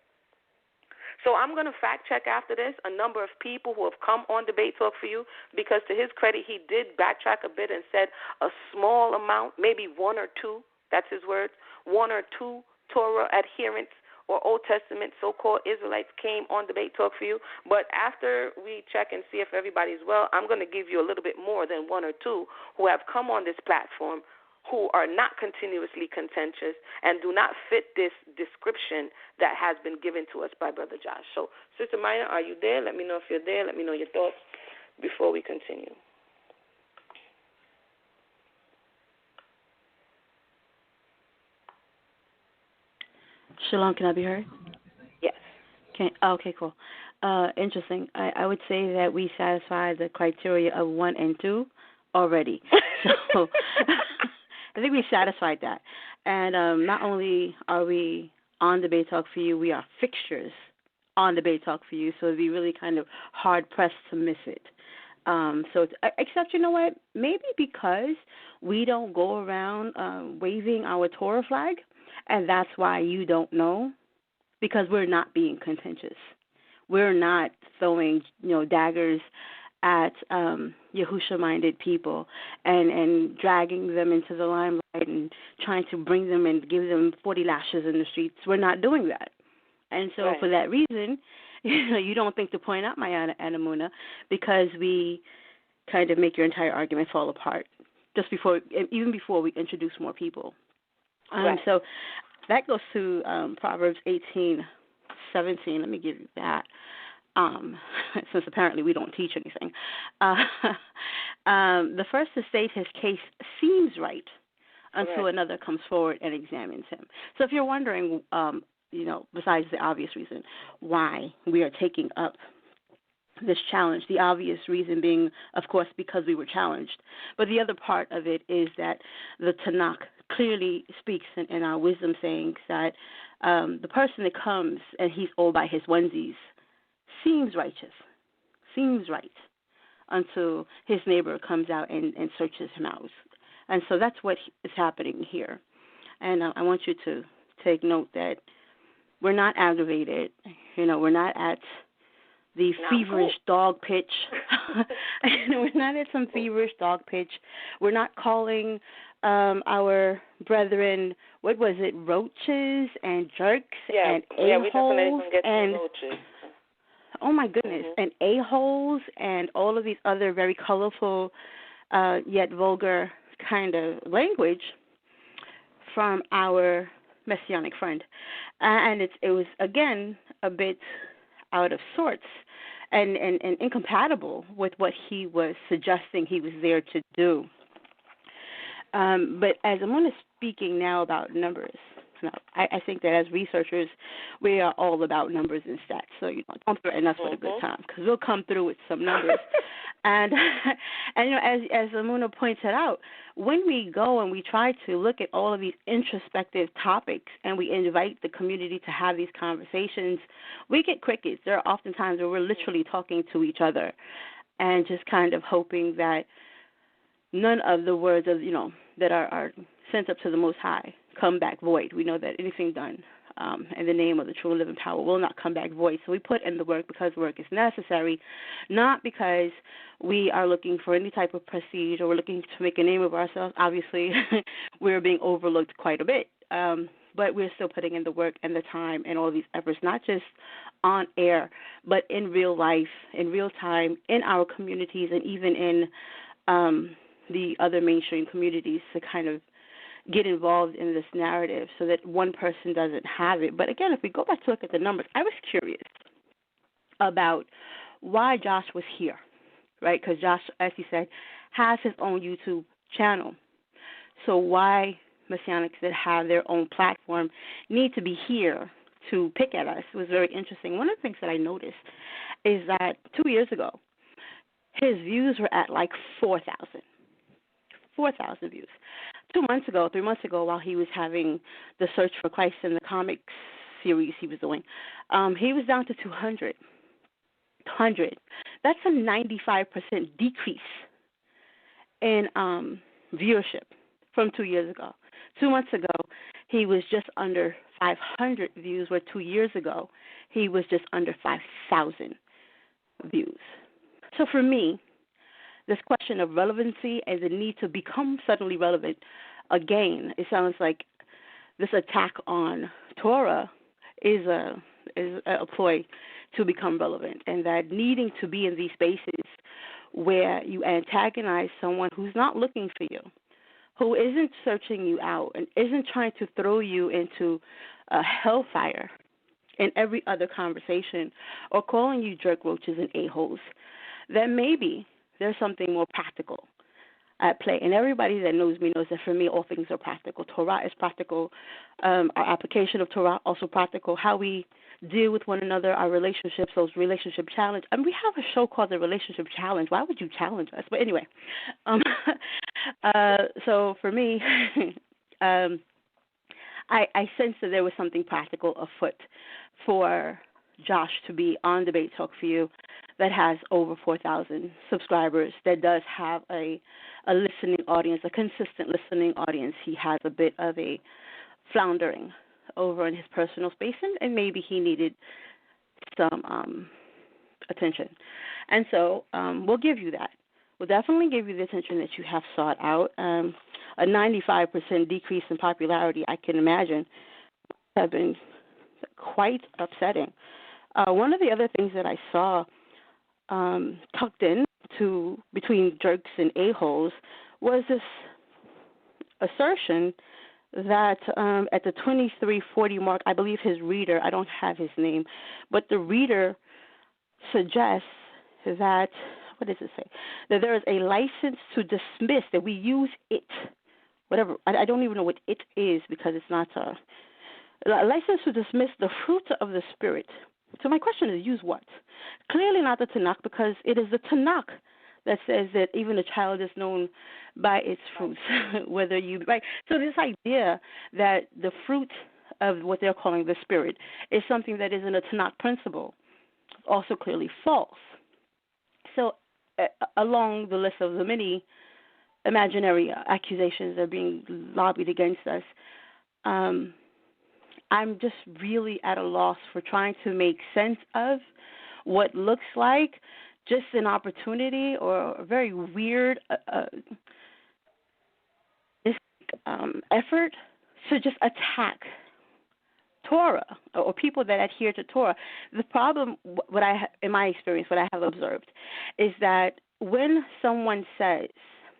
So I'm going to fact check after this a number of people who have come on Debate Talk for You, because to his credit, he did backtrack a bit and said a small amount, maybe one or two, that's his words, one or two Torah adherents or Old Testament so-called Israelites came on Debate Talk for You. But after we check and see if everybody's well, I'm going to give you a little bit more than one or two who have come on this platform who are not continuously contentious and do not fit this description that has been given to us by Brother Josh. So, Sister Maya, are you there? Let me know if you're there. Let me know your thoughts before we continue. Shalom, can I be heard? Yes. Okay, cool. Interesting. I would say that we satisfy the criteria of 1 and 2 already. So I think we satisfied that. And not only are we on Debate Talk for You, we are fixtures on Debate Talk for You, so it'd be really kind of hard-pressed to miss it. Except, you know what, maybe because we don't go around waving our Torah flag, and that's why you don't know, because we're not being contentious. We're not throwing, daggers at Yahusha-minded people and dragging them into the limelight and trying to bring them and give them 40 lashes in the streets. We're not doing that. And so for that reason, you don't think to point out Mayanah and Emunah, because we kind of make your entire argument fall apart even before we introduce more people. So that goes to Proverbs 18:17. Let me give you that. Since apparently we don't teach anything. The first to state his case seems right until another comes forward and examines him. So if you're wondering, besides the obvious reason why we are taking up this challenge, the obvious reason being, of course, because we were challenged. But the other part of it is that the Tanakh clearly speaks in our wisdom sayings that the person that comes and he's all by his onesies seems righteous, seems right, until his neighbor comes out and searches him out. And so that's what is happening here. And I want you to take note that we're not aggravated. We're not at the feverish dog pitch. We're not at some feverish dog pitch. We're not calling our brethren, what was it, roaches and jerks and a-holes and roaches. Oh my goodness, and a-holes and all of these other very colorful yet vulgar kind of language from our Messianic friend. And it was, again, a bit out of sorts and incompatible with what he was suggesting he was there to do. But as Emunah is speaking now about numbers, I think that as researchers, we are all about numbers and stats. So, don't threaten us with a good time, because we'll come through with some numbers. and as Emunah pointed out, when we go and we try to look at all of these introspective topics and we invite the community to have these conversations, we get crickets. There are often times where we're literally talking to each other and just kind of hoping that none of the words of, that are sent up to the Most High come back void. We know that anything done in the name of the true and living power will not come back void. So we put in the work because work is necessary, not because we are looking for any type of prestige or we're looking to make a name of ourselves. Obviously, we're being overlooked quite a bit, but we're still putting in the work and the time and all these efforts, not just on air, but in real life, in real time, in our communities, and even in the other mainstream communities to kind of get involved in this narrative so that one person doesn't have it. But again, if we go back to look at the numbers, I was curious about why Josh was here, right? Because Josh, as he said, has his own YouTube channel. So why Messianics that have their own platform need to be here to pick at us was very interesting. One of the things that I noticed is that 2 years ago, his views were at like 4,000 views. 3 months ago, while he was having the Search for Christ in the comics series he was doing, he was down to 200. That's a 95% decrease in viewership from 2 years ago. 2 months ago, he was just under 500 views, where 2 years ago, he was just under 5,000 views. So for me, this question of relevancy and the need to become suddenly relevant, again, it sounds like this attack on Torah is a ploy to become relevant, and that needing to be in these spaces where you antagonize someone who's not looking for you, who isn't searching you out and isn't trying to throw you into a hellfire in every other conversation or calling you jerk roaches and a-holes, then maybe there's something more practical at play. And everybody that knows me knows that for me, all things are practical. Torah is practical. Our application of Torah also practical. How we deal with one another, our relationships, those relationship challenge. And we have a show called The Relationship Challenge. Why would you challenge us? But anyway, so for me, I sensed that there was something practical afoot for Josh to be on Debate Talk for You that has over 4,000 subscribers, that does have a listening audience, a consistent listening audience. He has a bit of a floundering over in his personal space, and maybe he needed some attention. And so we'll give you that. We'll definitely give you the attention that you have sought out. A 95% decrease in popularity, I can imagine, have been quite upsetting. One of the other things that I saw tucked in to between jerks and a-holes was this assertion that at the 2340 mark, I believe his reader, I don't have his name, but the reader suggests that, what does it say? That there is a license to dismiss, that we use it, whatever, I don't even know what it is because it's not a license to dismiss the fruit of the Spirit. So my question is, use what? Clearly not the TANAKH, because it is the TANAKH that says that even a child is known by its fruits, whether you, right? So this idea that the fruit of what they're calling the Spirit is something that isn't a TANAKH principle, also clearly false. So along the list of the many imaginary accusations that are being lobbied against us, I'm just really at a loss for trying to make sense of what looks like just an opportunity or a very weird effort to just attack Torah or people that adhere to Torah. The problem, in my experience, what I have observed, is that when someone says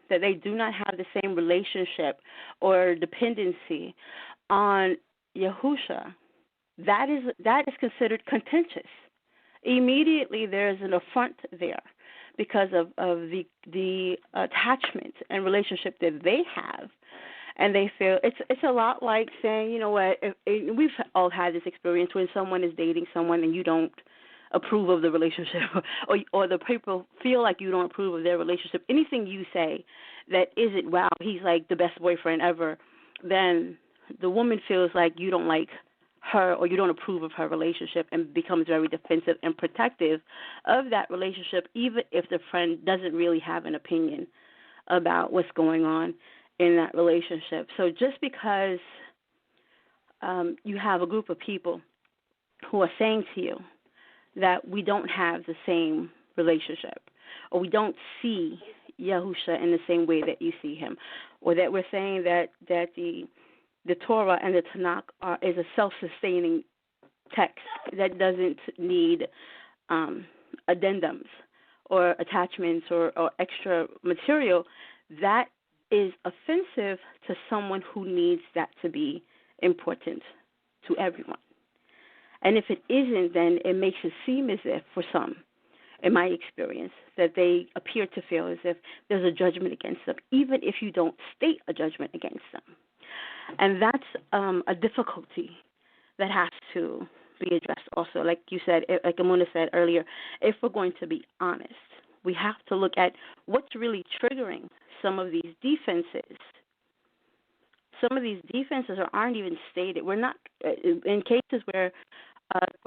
that they do not have the same relationship or dependency on Yahusha, that is considered contentious. Immediately there is an affront there because of the attachment and relationship that they have. And they feel it's a lot like saying, you know what, we've all had this experience when someone is dating someone and you don't approve of the relationship, or the people feel like you don't approve of their relationship. Anything you say that isn't, wow, he's like the best boyfriend ever, then the woman feels like you don't like her or you don't approve of her relationship and becomes very defensive and protective of that relationship, even if the friend doesn't really have an opinion about what's going on in that relationship. So just because you have a group of people who are saying to you that we don't have the same relationship, or we don't see Yahusha in the same way that you see him, or that we're saying that the Torah and the Tanakh is a self-sustaining text that doesn't need addendums or attachments or extra material, that is offensive to someone who needs that to be important to everyone. And if it isn't, then it makes it seem as if, for some, in my experience, that they appear to feel as if there's a judgment against them, even if you don't state a judgment against them. And that's a difficulty that has to be addressed also. Like you said, like Emunah said earlier, if we're going to be honest, we have to look at what's really triggering some of these defenses. Some of these defenses aren't even stated. We're not, in cases where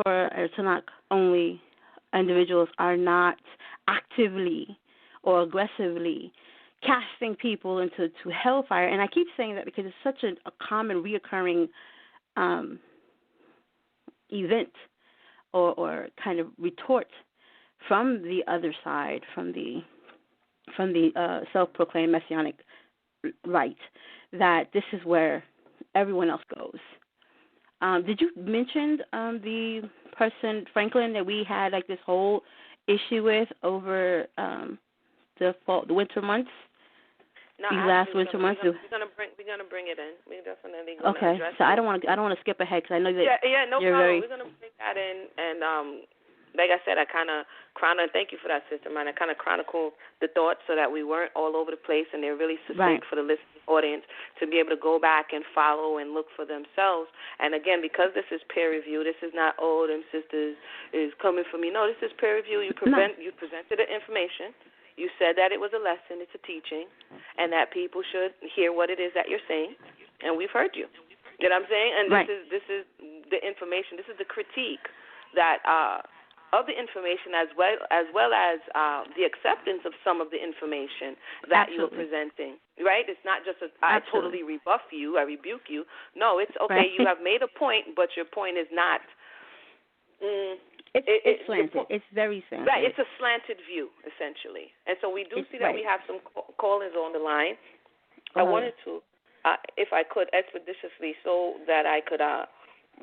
for Tanakh only individuals are not actively or aggressively casting people into hellfire. And I keep saying that because it's such a common reoccurring event or kind of retort from the other side, from the self-proclaimed messianic right, that this is where everyone else goes. Did you mention the person, Franklin, that we had like this whole issue with over the winter months? No, these last winter months. We're gonna bring it in. We're definitely gonna address so it. I don't want to skip ahead because I know that no you're problem. We're gonna bring that in, and like I said, I kind of thank you for that, Sister Man. I kind of chronicled the thoughts so that we weren't all over the place, and they're really succinct for the listening audience to be able to go back and follow and look for themselves. And again, because this is peer review, this is not, them sisters is coming for me. No, this is peer review. You presented the information. You said that it was a lesson, it's a teaching, and that people should hear what it is that you're saying, and we've heard you. You know what I'm saying? And this is the information. This is the critique that of the information as well as the acceptance of some of the information that you are presenting. Right? It's not just I totally rebuff you, I rebuke you. No, it's okay. You have made a point, but your point is not. It's slanted. It's very slanted. Right, it's a slanted view, essentially. And so we do see that we have some callers on the line. I wanted to, if I could, expeditiously, so that I could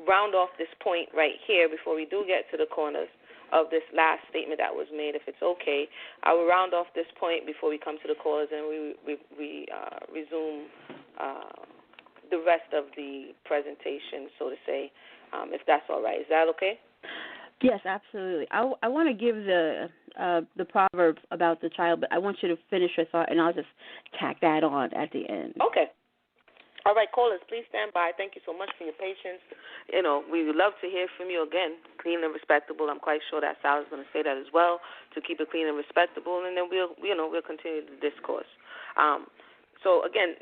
round off this point right here before we do get to the corners of this last statement that was made, if it's okay. I will round off this point before we come to the callers and we resume the rest of the presentation, so to say, if that's all right. Is that okay? Yes, absolutely. I want to give the proverb about the child, but I want you to finish your thought, and I'll just tack that on at the end. Okay. All right, callers, please stand by. Thank you so much for your patience. You know, we would love to hear from you again, clean and respectable. I'm quite sure that Sal is going to say that as well, to keep it clean and respectable, and then we'll continue the discourse. So again,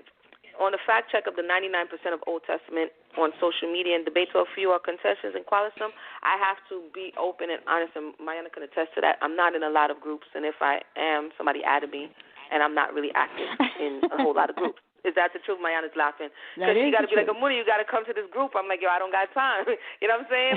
on the fact check of the 99% of Old Testament on social media and debates of few or concessions and qualism, I have to be open and honest, and Mayanah can attest to that. I'm not in a lot of groups, and if I am, somebody added me, and I'm not really active in a whole lot of groups. Is that the truth? Mayanah's laughing. That Because she is got to the be like, truth. Emunah, you got to come to this group. I'm like, yo, I don't got time. You know what I'm saying?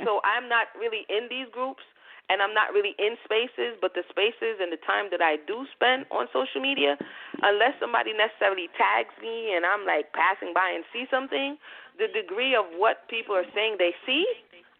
So I'm not really in these groups, and I'm not really in spaces, but the spaces and the time that I do spend on social media, unless somebody necessarily tags me and I'm like passing by and see something, the degree of what people are saying they see,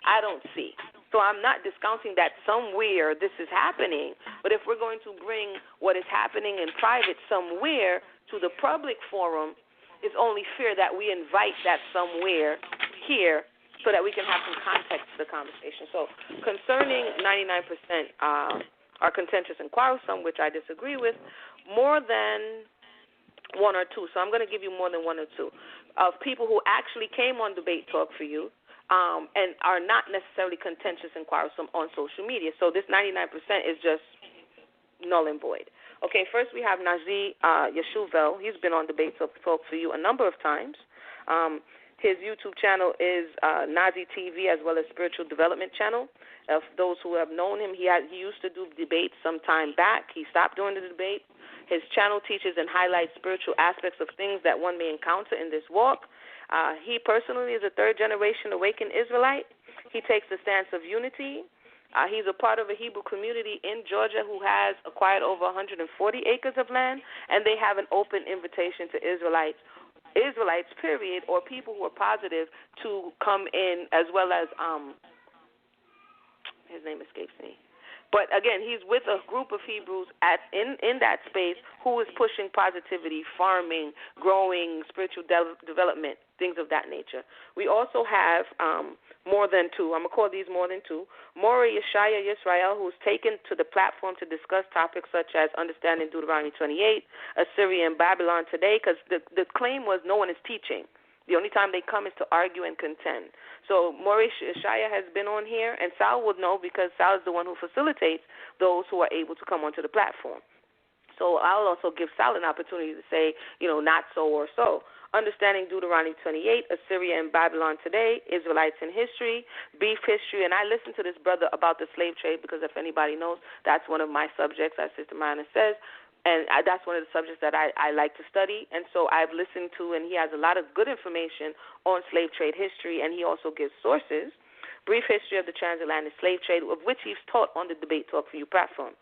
I don't see. So I'm not discounting that somewhere this is happening, but if we're going to bring what is happening in private somewhere to the public forum, it's only fair that we invite that somewhere here so that we can have some context to the conversation. So concerning 99% are contentious and quarrelsome, which I disagree with, more than one or two, so I'm going to give you more than one or two, of people who actually came on Debate Talk for You, and are not necessarily contentious and quarrelsome on social media. So this 99% is just null and void. Okay, first we have Nazi Yeshuvel. He's been on Debate Talk for You a number of times. His YouTube channel is Nazi TV as well as Spiritual Development Channel. Of those who have known him, he used to do debates some time back. He stopped doing the debate. His channel teaches and highlights spiritual aspects of things that one may encounter in this walk. He personally is a third-generation awakened Israelite. He takes the stance of unity. He's a part of a Hebrew community in Georgia who has acquired over 140 acres of land, and they have an open invitation to Israelites, period, or people who are positive to come in, as well as, his name escapes me. But, again, he's with a group of Hebrews in that space who is pushing positivity, farming, growing, spiritual development, things of that nature. We also have more than two. I'm going to call these more than two. Moreh Yeshaya Yisrael, who's taken to the platform to discuss topics such as understanding Deuteronomy 28, Assyria and Babylon today, because the claim was no one is teaching. The only time they come is to argue and contend. So Moreh Yeshaya has been on here, and Sal would know because Sal is the one who facilitates those who are able to come onto the platform. So I'll also give Sal an opportunity to say, not so or so. Understanding Deuteronomy 28, Assyria and Babylon today, Israelites in history, beef history, and I listened to this brother about the slave trade because if anybody knows, that's one of my subjects, as Sister Mayanah says. And that's one of the subjects that I like to study. And so I've listened to, and he has a lot of good information on slave trade history, and he also gives sources. Brief history of the transatlantic slave trade, of which he's taught on the Debate Talk for You platform.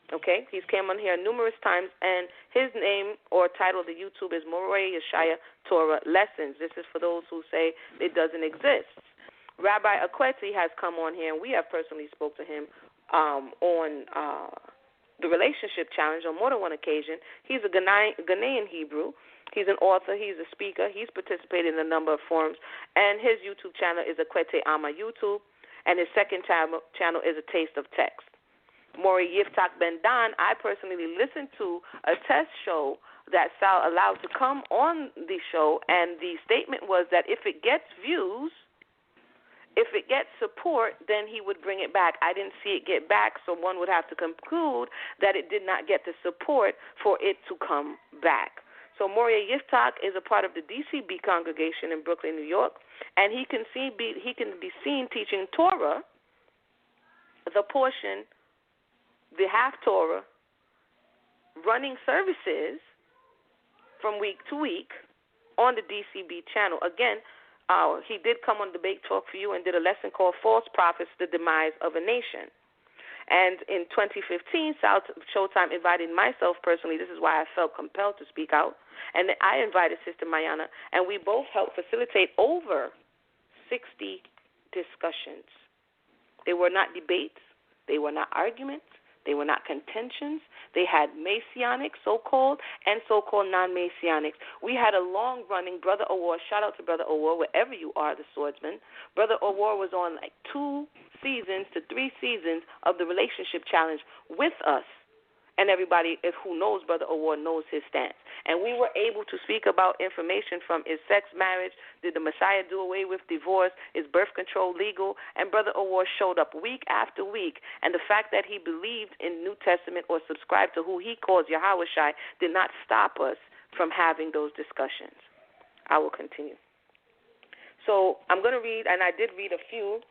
Okay? He's came on here numerous times, and his name or title of the YouTube is Moreh Yeshaya Torah Lessons. This is for those who say it doesn't exist. Rabbi Akweti has come on here, and we have personally spoke to him on the Relationship Challenge on more than one occasion. He's a Ghanaian Hebrew. He's an author. He's a speaker. He's participated in a number of forums. And his YouTube channel is Akwete Ama YouTube. And his second channel is A Taste of Text. Moreh Yiftach Ben Dan, I personally listened to a test show that Sal allowed to come on the show, and the statement was that if it gets views, if it gets support, then he would bring it back. I didn't see it get back, so one would have to conclude that it did not get the support for it to come back. So Moreh Yiftach is a part of the DCB congregation in Brooklyn, New York, and he can be seen teaching Torah, the portion, the half Torah, running services from week to week on the DCB channel. Again, he did come on Debate Talk for You and did a lesson called False Prophets, The Demise of a Nation. And in 2015, Showtime invited myself personally. This is why I felt compelled to speak out. And I invited Sister Mayanah, and we both helped facilitate over 60 discussions. They were not debates. They were not arguments. They were not contentions. They had Messianic, so-called, and so-called non-Messianics. We had a long-running Brother Awar. Shout out to Brother Awar, wherever you are, the swordsman. Brother Awar was on like 2 seasons to 3 seasons of the Relationship Challenge with us. And everybody who knows Brother Awar knows his stance. And we were able to speak about information from is sex marriage, did the Messiah do away with divorce, is birth control legal, and Brother Awar showed up week after week. And the fact that he believed in New Testament or subscribed to who he calls Yahweh Shai did not stop us from having those discussions. I will continue. So I'm going to read, and I did read a few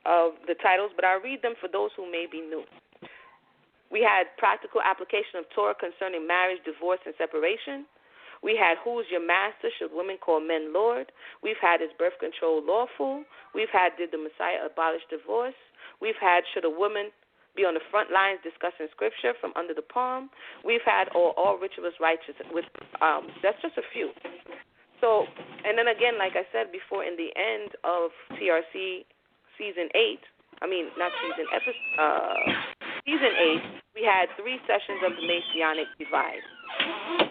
of the titles, but I'll read them for those who may be new. We had practical application of Torah concerning marriage, divorce, and separation. We had who's your master? Should women call men Lord? We've had is birth control lawful? We've had did the Messiah abolish divorce? We've had should a woman be on the front lines discussing scripture from under the palm? We've had all rituals righteous. With that's just a few. So, and then again, like I said before, in the end of TRC season 8, season 8, we had 3 sessions of the Messianic divide.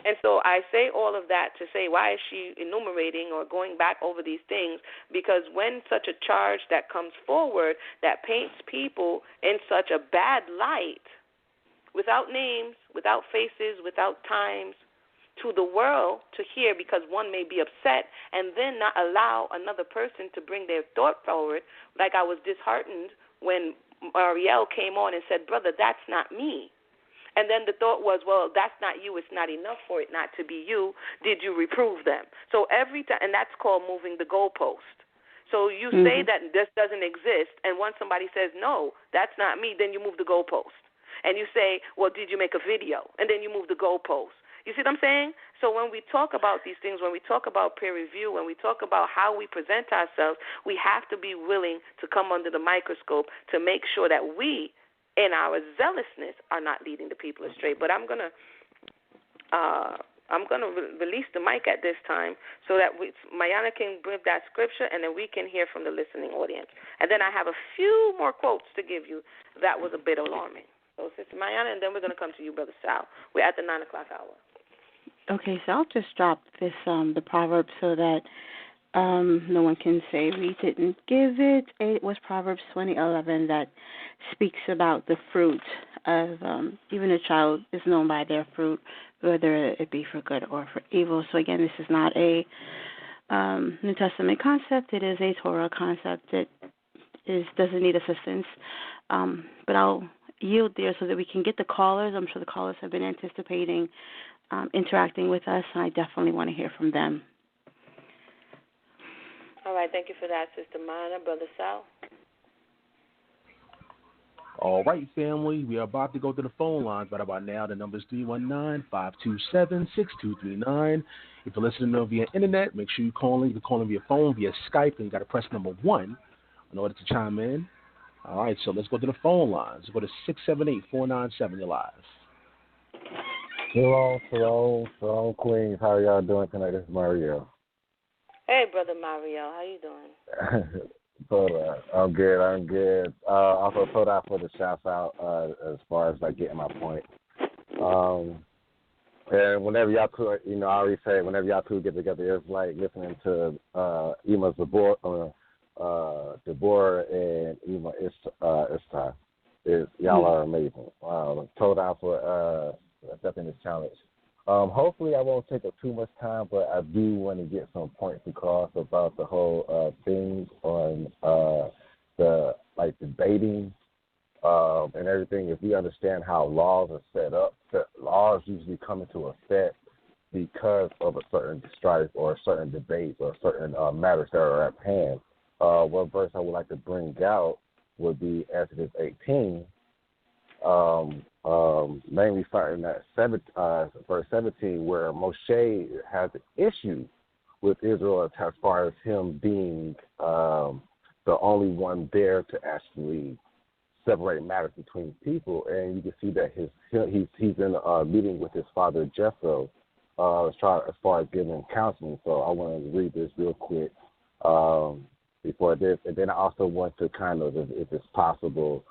And so I say all of that to say, why is she enumerating or going back over these things? Because when such a charge that comes forward that paints people in such a bad light, without names, without faces, without times, to the world to hear, because one may be upset, and then not allow another person to bring their thought forward, like I was disheartened when Marielle came on and said, brother, that's not me. And then the thought was, well, that's not you. It's not enough for it not to be you. Did you reprove them? So every time, and that's called moving the goalpost. So you say that this doesn't exist, and once somebody says, no, that's not me, then you move the goalpost. And you say, well, did you make a video? And then you move the goalpost. You see what I'm saying? So when we talk about these things, when we talk about peer review, when we talk about how we present ourselves, we have to be willing to come under the microscope to make sure that we, in our zealousness, are not leading the people astray. But I'm gonna release the mic at this time so that Mayanah can bring that scripture, and then we can hear from the listening audience. And then I have a few more quotes to give you that was a bit alarming. So, Sister Mayanah, and then we're going to come to you, Brother Sal. We're at the 9 o'clock hour. Okay, so I'll just drop this, the proverb, so that no one can say we didn't give it. It was Proverbs 20:11 that speaks about the fruit of even a child is known by their fruit, whether it be for good or for evil. So again, this is not a New Testament concept. It is a Torah concept. It doesn't need assistance. But I'll yield there so that we can get the callers. I'm sure the callers have been anticipating interacting with us, and I definitely want to hear from them. All right, thank you for that, Sister Mayanah. Brother Sal. All right, family, we are about to go to the phone lines, but about now the number is 319-527-6239. If you're listening via internet, make sure you call in. You can call in via phone, via Skype, and you got to press number 1 in order to chime in. All right, so let's go to the phone lines. Go to 678-497. You're live. Shalom, Queens. How are y'all doing tonight? This is Mario. Hey, Brother Mario. How you doing? I'm good. Also, throw out for the shouts out as far as like getting my point. And whenever y'all two, I already say whenever y'all two get together, it's like listening to Emunah Deborah and Emunah Ishtar. Y'all are amazing. Told out for accepting this challenge. Hopefully I won't take up too much time, but I do want to get some points across about the whole things on the debating and everything. If we understand how laws are set up, laws usually come into effect because of a certain strife or certain debates or certain matters that are at hand. One verse I would like to bring out would be Exodus 18. Mainly starting at verse 17, where Moshe has an issue with Israel as far as him being the only one there to actually separate matters between people, and you can see that he's in a meeting with his father Jethro as far as giving counseling. So I want to read this real quick before this, and then I also want to kind of, if it's possible,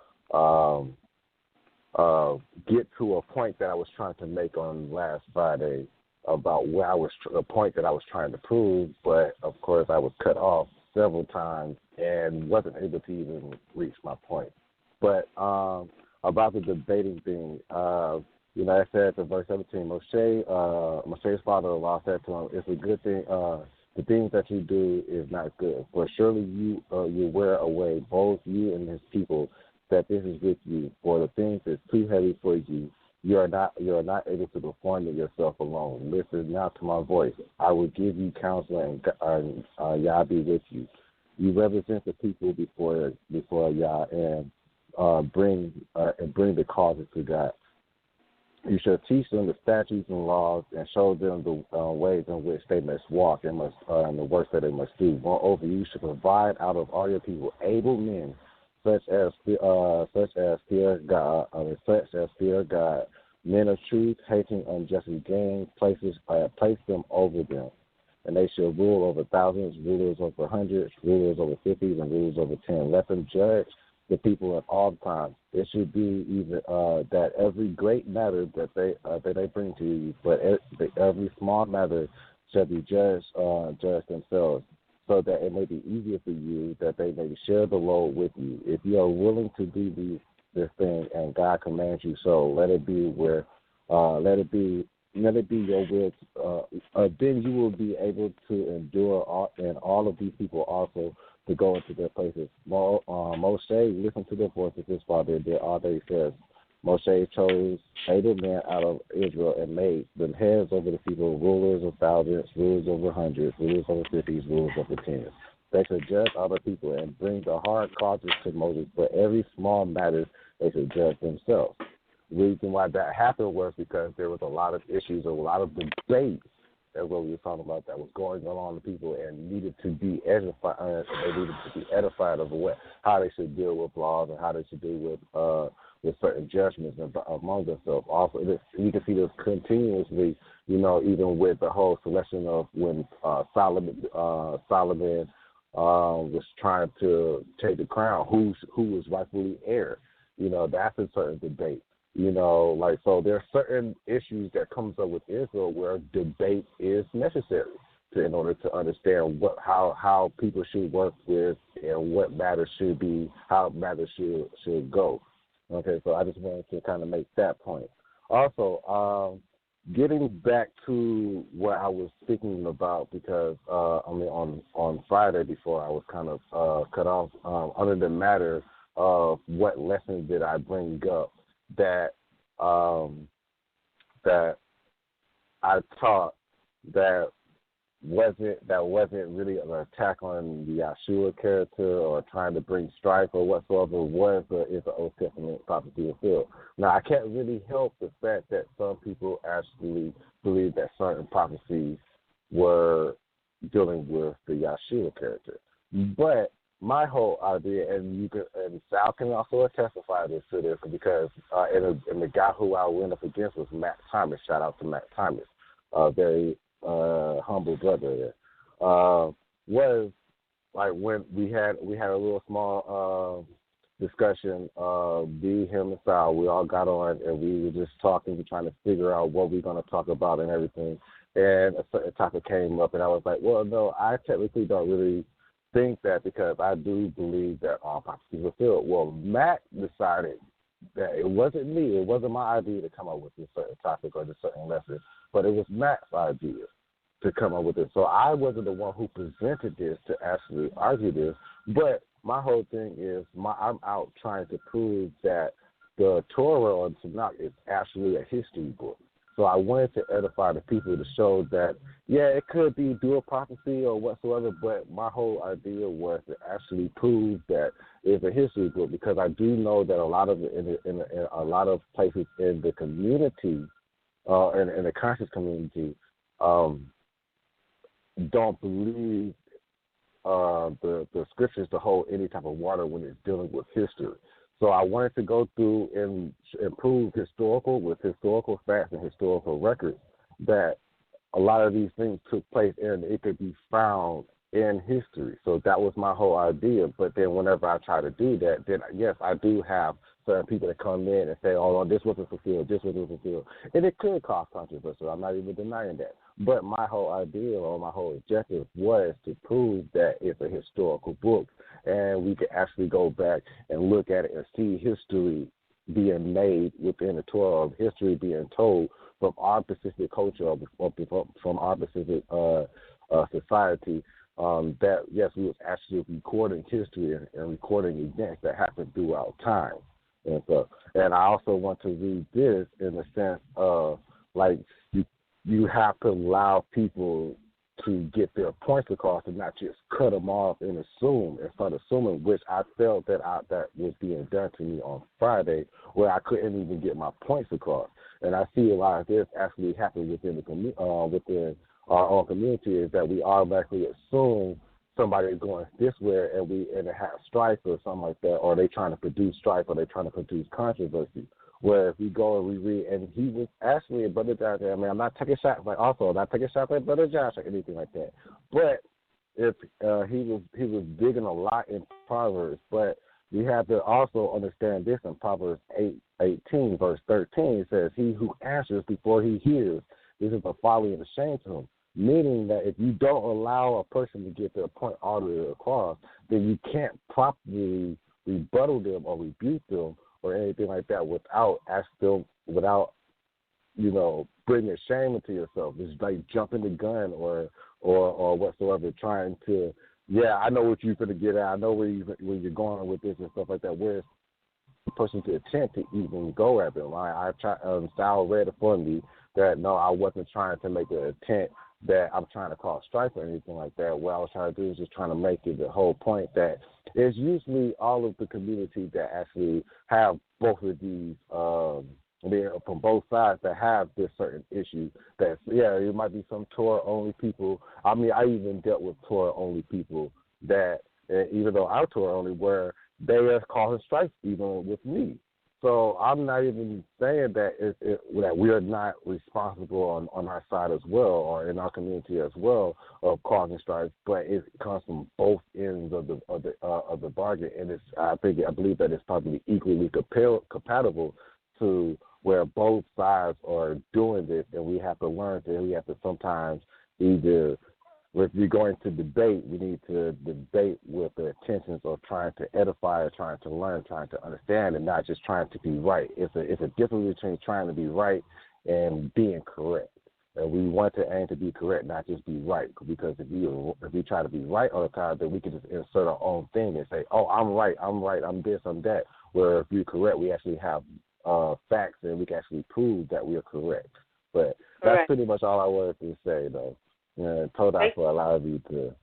get to a point that I was trying to make on last Friday about where a point that I was trying to prove, but of course I was cut off several times and wasn't able to even reach my point. But about the debating thing, I said in verse 17, Moshe's father-in-law said to him, "It's a good thing. The things that you do is not good, for surely you wear away both you and his people, that this is with you. For the things is too heavy for you. You are not able to perform it yourself alone. Listen now to my voice. I will give you counsel, and Yah be with you. You represent the people before Yah, and bring the causes to God. You shall teach them the statutes and laws, and show them the ways in which they must walk and the works that they must do. Moreover, you shall provide out of all your people able men, such as fear God, men of truth, hating unjust gain, place them over them. And they shall rule over thousands, rulers over hundreds, rulers over 50s, and rulers over 10. Let them judge the people at all times. It should be even that every great matter that they bring to you, but every small matter shall be judged themselves, so that it may be easier for you, that they may share the load with you. If you are willing to do this thing, and God commands you so, let it be your will. Then you will be able to endure, and all of these people also to go into their places. Moshe listened to the voice of his father and did all that he says. Moshe chose able men out of Israel and made them heads over the people, rulers of thousands, rulers over hundreds, rulers over 50s, rulers over 10s. They should judge other people and bring the hard causes to Moses, but every small matter they should judge themselves. The reason why that happened was because there was a lot of issues, a lot of debate. That's what we were talking about, that was going on to people and needed to be edified. They needed to be edified of how they should deal with laws and how they should deal with certain judgments among themselves. Also, you can see this continuously, even with the whole selection of when Solomon was trying to take the crown, who was rightfully heir. That's a certain debate. So there are certain issues that comes up with Israel where debate is necessary in order to understand how people should work with and what matters should be, how matters should go. Okay, so I just wanted to kind of make that point. Also, getting back to what I was speaking about, because on Friday before I was kind of cut off under the matter of what lessons did I bring up that I taught that wasn't really an attack on the Yahshua character or trying to bring strife or whatsoever. Is an Old Testament prophecy fulfilled. Now, I can't really help the fact that some people actually believe that certain prophecies were dealing with the Yahshua character, but my whole idea, and Sal can also testify to this, because and the guy who I went up against was Matt Thomas. Shout out to Matt Thomas, a very humble brother there. Was like when we had a little small discussion. Him, and Sal, we all got on and we were just talking, trying to figure out what we're going to talk about and everything. And a certain topic came up, and I was like, well, no, I technically don't really think that, because I do believe that all prophecies were fulfilled. Well, Matt decided that it wasn't me. It wasn't my idea to come up with this certain topic or this certain lesson, but it was Matt's idea to come up with it. So I wasn't the one who presented this to actually argue this, but my whole thing is I'm out trying to prove that the Torah or Tanakh is actually a history book. So I wanted to edify the people to show that, yeah, it could be dual prophecy or whatsoever, but my whole idea was to actually prove that it's a history book, because I do know that a lot of in a lot of places in the community, in the conscious community, don't believe the scriptures to hold any type of water when it's dealing with history. So I wanted to go through and prove with historical facts and historical records that a lot of these things took place and it could be found in history. So that was my whole idea. But then whenever I try to do that, then yes, I do have certain people that come in and say, oh, this wasn't fulfilled, this wasn't fulfilled. And it could cause controversy. I'm not even denying that. But my whole idea or my whole objective was to prove that it's a historical book, and we can actually go back and look at it and see history being made within the Torah, of history being told from our specific culture or from our specific society, that, yes, we was actually recording history and recording events that happened throughout time. And I also want to read this in the sense of, like, you have to allow people to get their points across and not just cut them off and start assuming, which I felt that was being done to me on Friday, where I couldn't even get my points across. And I see a lot of this actually happen within within our own community, is that we automatically assume somebody is going this way and it has strife or something like that, or they trying to produce strife, or they trying to produce controversy. Where if we go and we read, and he was actually a Brother Josh, I mean, I'm not taking shots, like also not taking shots at Brother Josh or anything like that. But if he was digging a lot in Proverbs, but we have to also understand this in Proverbs 8:18, verse 13. It says, "He who answers before he hears, this is a folly and a shame to him." Meaning that if you don't allow a person to get their point all the way across, then you can't properly rebuttal them or rebuke them or anything like that without bringing shame into yourself. It's like jumping the gun or whatsoever, trying to, I know what you're going to get at. I know where you're going with this and stuff like that. Whereas the person to attempt to even go at them. I tried. Sal read it for me that no, I wasn't trying to make an attempt that I'm trying to cause strife or anything like that. What I was trying to do is just trying to make it the whole point that it's usually all of the community that actually have both of these, they're from both sides that have this certain issue. That, it might be some Torah-only people. I mean, I even dealt with Torah-only people that, even though I'm Torah-only, where they are causing strife even with me. So I'm not even saying that that we are not responsible on our side as well, or in our community as well, of causing strife, but it comes from both ends of the bargain, and I believe that it's probably equally compatible to where both sides are doing this, and we have to learn we have to sometimes either. If we're going to debate, we need to debate with the intentions of trying to edify, or trying to learn, trying to understand, and not just trying to be right. It's a difference between trying to be right and being correct. And we want to aim to be correct, not just be right. Because if we try to be right all the time, then we can just insert our own thing and say, "Oh, I'm right, I'm this, I'm that." Where if you're correct, we actually have facts, and we can actually prove that we are correct. But that's pretty much all I wanted to say, though. Toda for allowing me to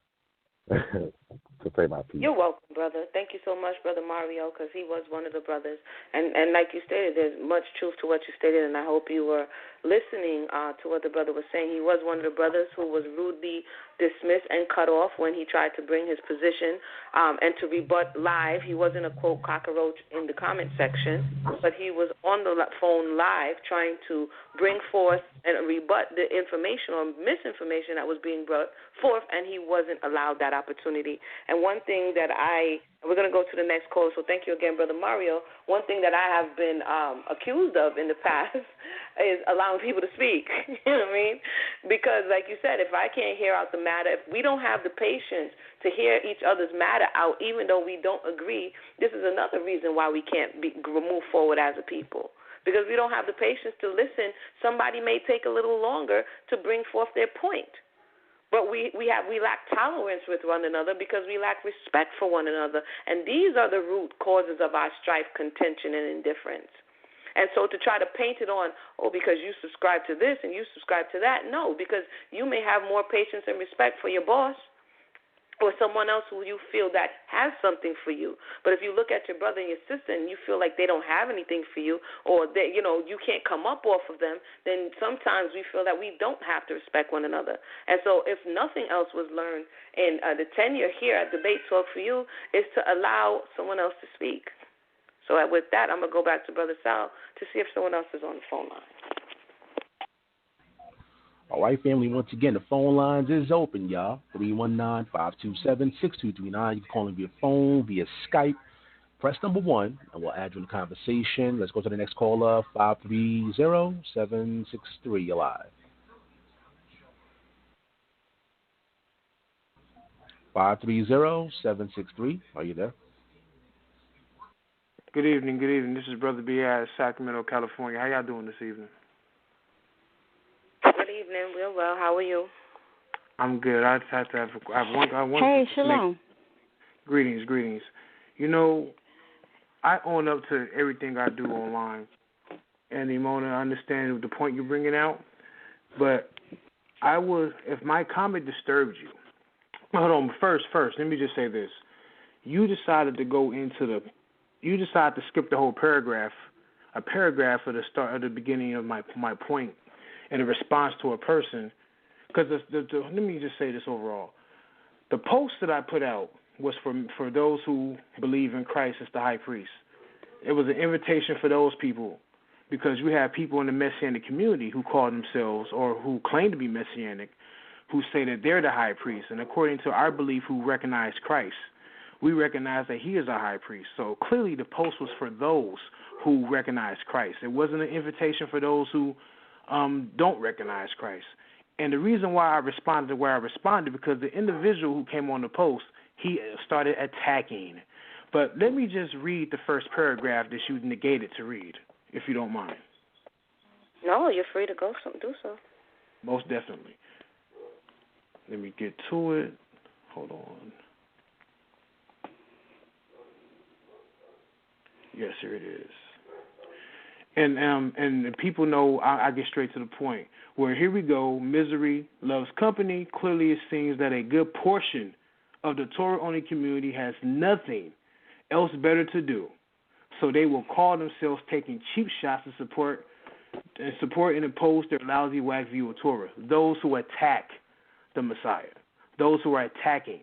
say my piece. You're welcome, brother. Thank you so much, Brother Mario, because he was one of the brothers. And like you stated, there's much truth to what you stated, and I hope you were listening to what the brother was saying. He was one of the brothers who was rudely dismissed and cut off when he tried to bring his position and to rebut live. He wasn't a, quote, cockroach in the comment section, but he was on the phone live trying to bring forth and rebut the information or misinformation that was being brought forth, and he wasn't allowed that opportunity. And one thing that we're going to go to the next call, so thank you again, Brother Mario. One thing that I have been accused of in the past is allowing people to speak, you know what I mean? Because like you said, if I can't hear out the matter, if we don't have the patience to hear each other's matter out, even though we don't agree, this is another reason why we can't move forward as a people. Because we don't have the patience to listen. Somebody may take a little longer to bring forth their point. But we lack tolerance with one another because we lack respect for one another. And these are the root causes of our strife, contention, and indifference. And so to try to paint it on, because you subscribe to this and you subscribe to that, no, because you may have more patience and respect for your boss or someone else who you feel that has something for you. But if you look at your brother and your sister and you feel like they don't have anything for you, or that you can't come up off of them, then sometimes we feel that we don't have to respect one another. And so if nothing else was learned in the tenure here at Debate Talk for You is to allow someone else to speak. So with that, I'm going to go back to Brother Sal to see if someone else is on the phone line. All right, family, once again, the phone lines is open, y'all. 319-527-6239. You can call in via phone, via Skype. Press number 1, and we'll add you in the conversation. Let's go to the next caller, 530-763. You're live. 530-763. Are you there? Good evening. This is Brother B. out of Sacramento, California. How y'all doing this evening? Good evening. We're well. How are you? I'm good. I have one. Hey, shalom. Greetings. I own up to everything I do online. And Emunah, I understand the point you're bringing out. But if my comment disturbed you, hold on, first, let me just say this. You decided to skip the whole paragraph, a paragraph at the start, at the beginning of my point, in a response to a person, because let me just say this overall. The post that I put out was for those who believe in Christ as the high priest. It was an invitation for those people, because we have people in the Messianic community who call themselves, or who claim to be Messianic, who say that they're the high priest, and according to our belief, who recognize Christ, we recognize that he is our high priest. So clearly the post was for those who recognize Christ. It wasn't an invitation for those who don't recognize Christ. And the reason why I responded the way I responded, because the individual who came on the post, he started attacking. But let me just read the first paragraph that you negated to read, if you don't mind. No, you're free to do so. Most definitely. Let me get to it. Hold on. Yes, here it is. And people know I get straight to the point. Where here we go, misery loves company. Clearly it seems that a good portion of the Torah-only community has nothing else better to do. So they will call themselves taking cheap shots to support and oppose their lousy, whack view of Torah. Those who attack the Messiah. Those who are attacking.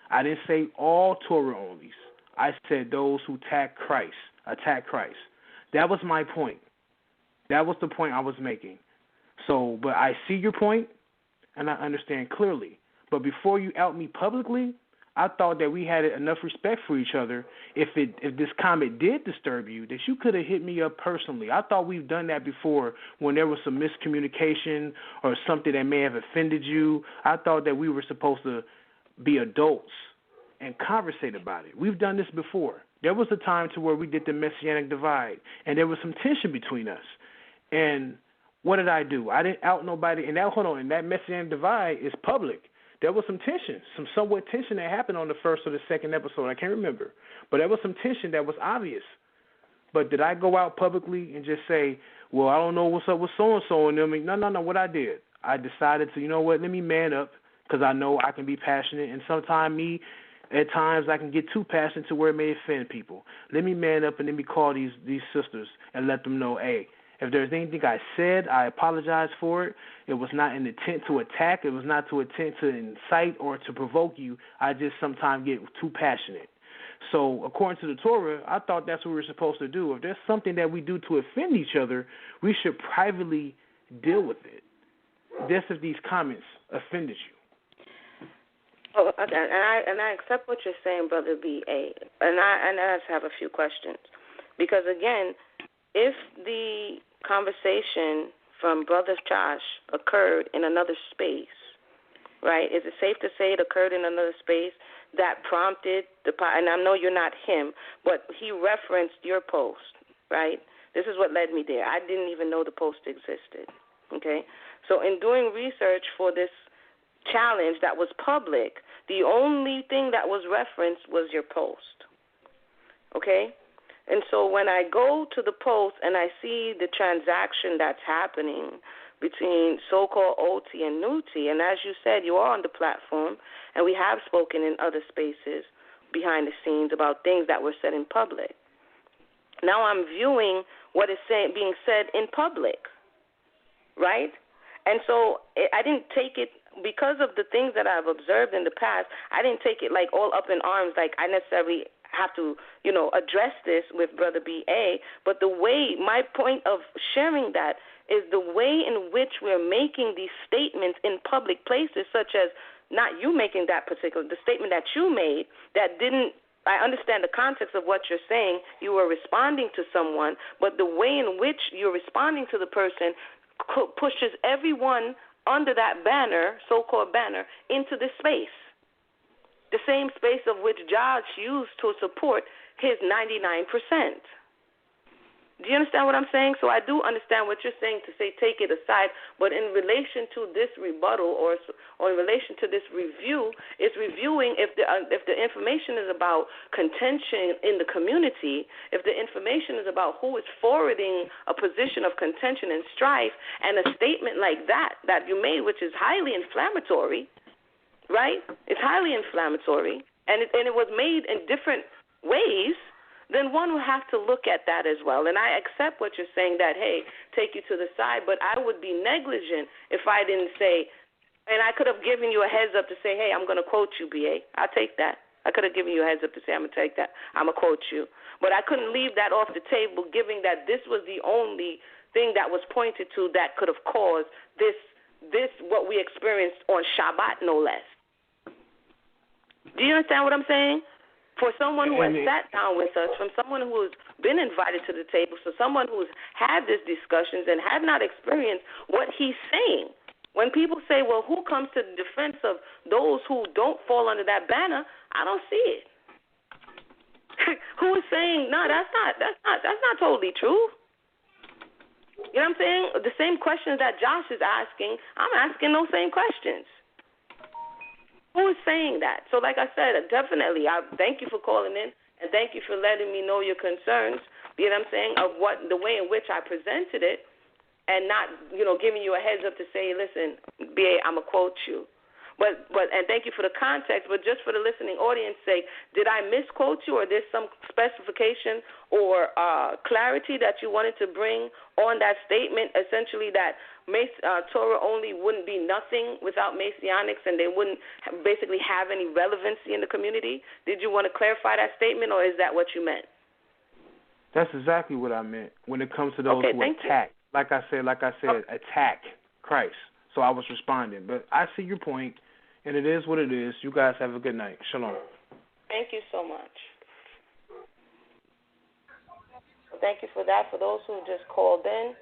I didn't say all Torah-onlys. I said those who attack Christ. That was my point. That was the point I was making. So, but I see your point, and I understand clearly. But before you out me publicly, I thought that we had enough respect for each other. If this comment did disturb you, that you could have hit me up personally. I thought we've done that before when there was some miscommunication or something that may have offended you. I thought that we were supposed to be adults and conversate about it. We've done this before. There was a time to where we did the Messianic divide, and there was some tension between us. And what did I do? I didn't out nobody. And that Messianic divide is public. There was some tension, some somewhat tension that happened on the first or the second episode. I can't remember. But there was some tension that was obvious. But did I go out publicly and just say, well, I don't know what's up with so-and-so and them? No. What I did, I decided to, you know what, let me man up, because I know I can be passionate. And sometimes at times I can get too passionate to where it may offend people. Let me man up and let me call these sisters and let them know, hey, if there's anything I said, I apologize for it. It was not an intent to attack. It was not to intent to incite or to provoke you. I just sometimes get too passionate. So according to the Torah, I thought that's what we were supposed to do. If there's something that we do to offend each other, we should privately deal with it. That's if these comments offended you. Oh, okay. And I accept what you're saying, Brother B.A. And I just have a few questions. Because, again, if the conversation from Brother Josh occurred in another space, right, is it safe to say it occurred in another space that prompted and I know you're not him, but he referenced your post, right? This is what led me there. I didn't even know the post existed, okay? So in doing research for this challenge that was public, the only thing that was referenced was your post, okay? And so when I go to the post and I see the transaction that's happening between so-called OT and NUT, and as you said, you are on the platform, and we have spoken in other spaces behind the scenes about things that were said in public. Now I'm viewing what is being said in public, right? And so I didn't take it, because of the things that I've observed in the past, I didn't take it like all up in arms, like I necessarily have to, address this with Brother B.A., but the way, my point of sharing that is the way in which we're making these statements in public places, such as not you making that particular, the statement that you made that didn't, I understand the context of what you're saying, you were responding to someone, but the way in which you're responding to the person pushes everyone under that banner, so-called banner, into this space. The same space of which Josh used to support his 99%. Do you understand what I'm saying? So I do understand what you're saying to say take it aside, but in relation to this rebuttal or in relation to this review, it's reviewing if the information is about contention in the community, if the information is about who is forwarding a position of contention and strife, and a statement like that you made, which is highly inflammatory, right? It's highly inflammatory, and it was made in different ways, then one will have to look at that as well. And I accept what you're saying that, hey, take you to the side, but I would be negligent if I didn't say, and I could have given you a heads up to say, hey, I'm going to quote you, BA. I'll take that. I could have given you a heads up to say, I'm going to take that. I'm going to quote you. But I couldn't leave that off the table, given that this was the only thing that was pointed to that could have caused this what we experienced on Shabbat, no less. Do you understand what I'm saying? For someone who has sat down with us, from someone who has been invited to the table, so someone who's had these discussions and had not experienced what he's saying. When people say, well, who comes to the defense of those who don't fall under that banner, I don't see it. Who is saying, no, that's not totally true. You know what I'm saying? The same questions that Josh is asking, I'm asking those same questions. Who is saying that? So like I said, definitely, I thank you for calling in, and thank you for letting me know your concerns, you know what I'm saying, of the way in which I presented it, and not, giving you a heads up to say, listen, BA, I'm going to quote you. But and thank you for the context, but just for the listening audience sake, did I misquote you, or there's some specification or clarity that you wanted to bring on that statement, essentially that Torah only wouldn't be nothing without Messianics, and they wouldn't basically have any relevancy in the community? Did you want to clarify that statement, or is that what you meant? That's exactly what I meant when it comes to those who attack. Like I said, attack Christ. So I was responding. But I see your point, and it is what it is. You guys have a good night. Shalom. Thank you so much. Thank you for that. For those who just called in,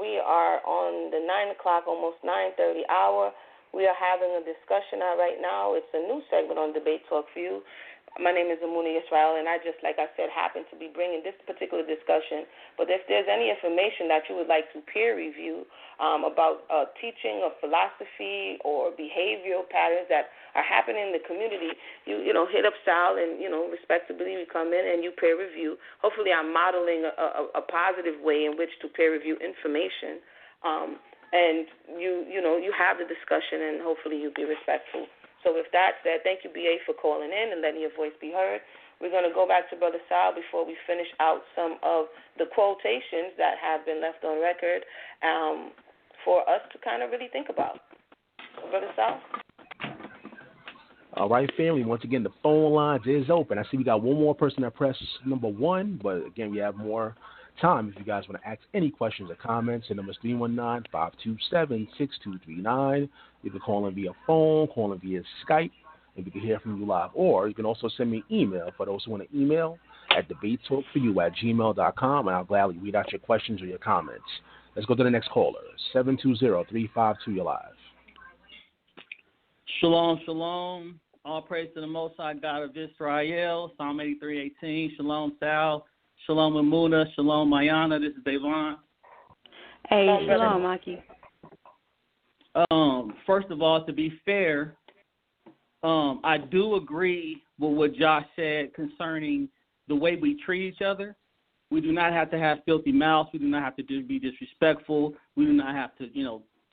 we are on the 9 o'clock, almost 9:30 hour. We are having a discussion right now. It's a new segment on Debate Talk for You. My name is Emunah Yisrael, and I just, like I said, happen to be bringing this particular discussion. But if there's any information that you would like to peer review about teaching of philosophy or behavioral patterns that are happening in the community, you hit up Sal, and, respectably, you come in and you peer review. Hopefully I'm modeling a positive way in which to peer review information. And you have the discussion, and hopefully you'll be respectful. So with that said, thank you, BA, for calling in and letting your voice be heard. We're going to go back to Brother Sal before we finish out some of the quotations that have been left on record for us to kind of really think about. So, Brother Sal? All right, family. Once again, the phone lines is open. I see we got one more person that pressed number 1, but again, we have more time if you guys want to ask any questions or comments. The number is 319-527-6239. You can call in via phone, call in via Skype, and we can hear from you live. Or you can also send me an email for those who want to email at debatetalkforyou@gmail.com, and I'll gladly read out your questions or your comments. Let's go to the next caller, 720-352. You're live. Shalom, shalom. All praise to the Most High God of Israel. Psalm 83:18. Shalom, Sal. Shalom, Emunah. Shalom, Mayanah. This is Devon. Hey, shalom, Maki. First of all, to be fair, I do agree with what Josh said concerning the way we treat each other. We do not have to have filthy mouths. We do not have to be disrespectful. We do not have to,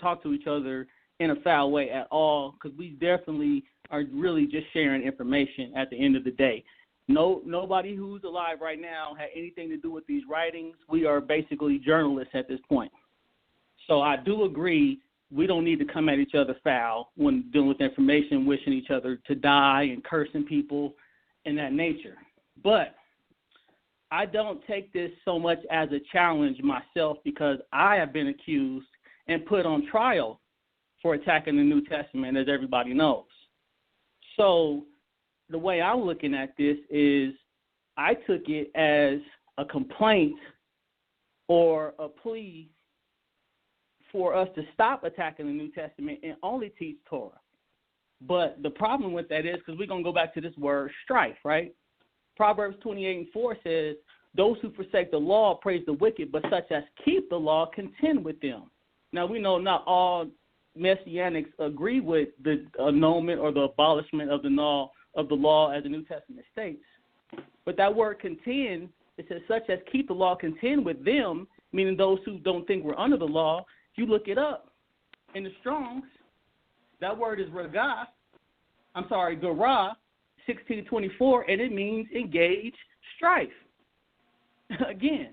talk to each other in a foul way at all, because we definitely are really just sharing information at the end of the day. Nobody who's alive right now had anything to do with these writings. We are basically journalists at this point. So I do agree we don't need to come at each other foul when dealing with information, wishing each other to die and cursing people and that nature. But I don't take this so much as a challenge myself, because I have been accused and put on trial for attacking the New Testament, as everybody knows. So the way I'm looking at this is I took it as a complaint or a plea for us to stop attacking the New Testament and only teach Torah. But the problem with that is, because we're going to go back to this word strife, right? Proverbs 28:4 says, those who forsake the law praise the wicked, but such as keep the law contend with them. Now, we know not all Messianics agree with the annulment or the abolishment of the law as the New Testament states. But that word contend, it says such as keep the law contend with them, meaning those who don't think we're under the law. If you look it up in the Strong's, that word is garah, 1624, and it means engage, strife. Again,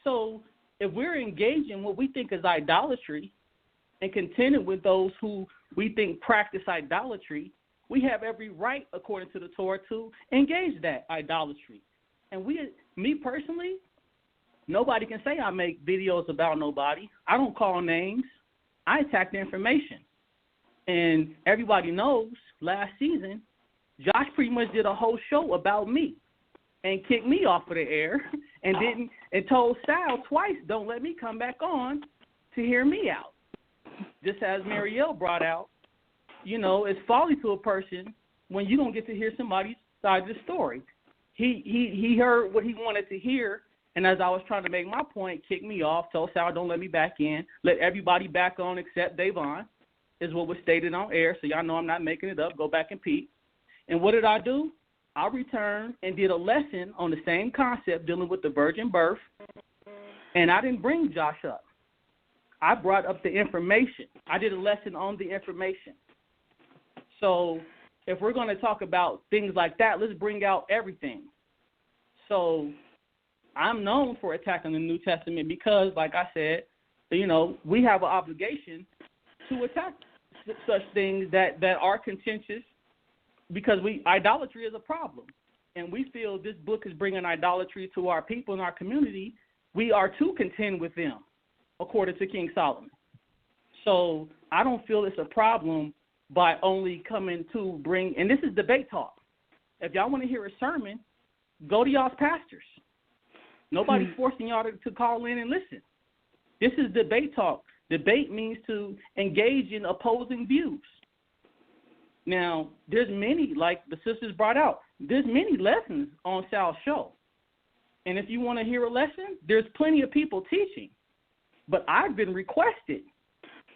so if we're engaging what we think is idolatry and contending with those who we think practice idolatry, we have every right, according to the Torah, to engage that idolatry. And me personally, nobody can say I make videos about nobody. I don't call names. I attack the information. And everybody knows last season, Josh pretty much did a whole show about me and kicked me off of the air and told Sal twice, don't let me come back on to hear me out. Just as Marielle brought out, it's folly to a person when you don't get to hear somebody's side of the story. He heard what he wanted to hear, and as I was trying to make my point, kicked me off, told Sal don't let me back in, let everybody back on except Davon, is what was stated on air, so y'all know I'm not making it up. Go back and peep. And what did I do? I returned and did a lesson on the same concept dealing with the virgin birth, and I didn't bring Josh up. I brought up the information. I did a lesson on the information. So if we're going to talk about things like that, let's bring out everything. So I'm known for attacking the New Testament because, like I said, we have an obligation to attack such things that are contentious, because idolatry is a problem, and we feel this book is bringing idolatry to our people in our community. We are to contend with them, according to King Solomon. So I don't feel it's a problem by only coming to bring, and this is debate talk. If y'all want to hear a sermon, go to y'all's pastors. Nobody's forcing y'all to call in and listen. This is debate talk. Debate means to engage in opposing views. Now, there's many, like the sisters brought out, there's many lessons on Sal's show. And if you want to hear a lesson, there's plenty of people teaching. But I've been requested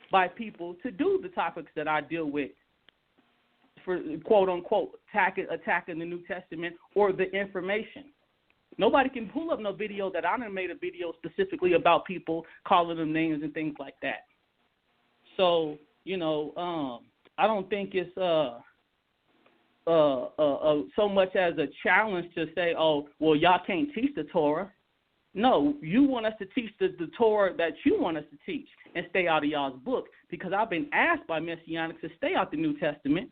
by people to do the topics that I deal with for, quote, unquote, attacking the New Testament or the information. Nobody can pull up no video that I done made a video specifically about people calling them names and things like that. So, I don't think it's so much as a challenge to say, oh, well, y'all can't teach the Torah. No, you want us to teach the Torah that you want us to teach and stay out of y'all's book, because I've been asked by Messianics to stay out the New Testament,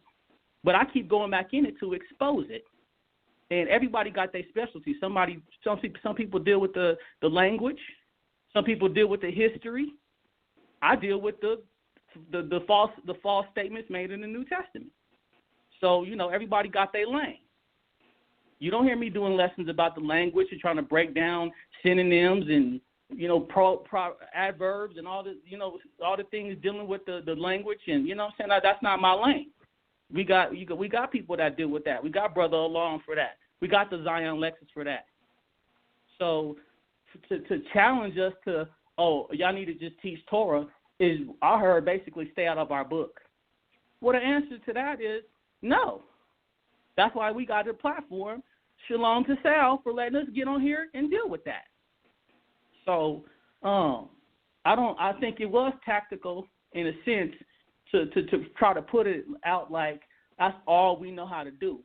but I keep going back in it to expose it. And everybody got their specialty. Some people deal with the language. Some people deal with the history. I deal with the false statements made in the New Testament. So, everybody got their lane. You don't hear me doing lessons about the language and trying to break down synonyms and, adverbs and all the things dealing with the language, and, I'm saying, that's not my lane. We got people that deal with that. We got Brother Along for that. We got the Zion Lexus for that. So to challenge us to, oh, y'all need to just teach Torah, is, I heard, basically stay out of our book. Well, the answer to that is no. That's why we got a platform. Shalom to Sal for letting us get on here and deal with that. So I think it was tactical in a sense to try to put it out like that's all we know how to do.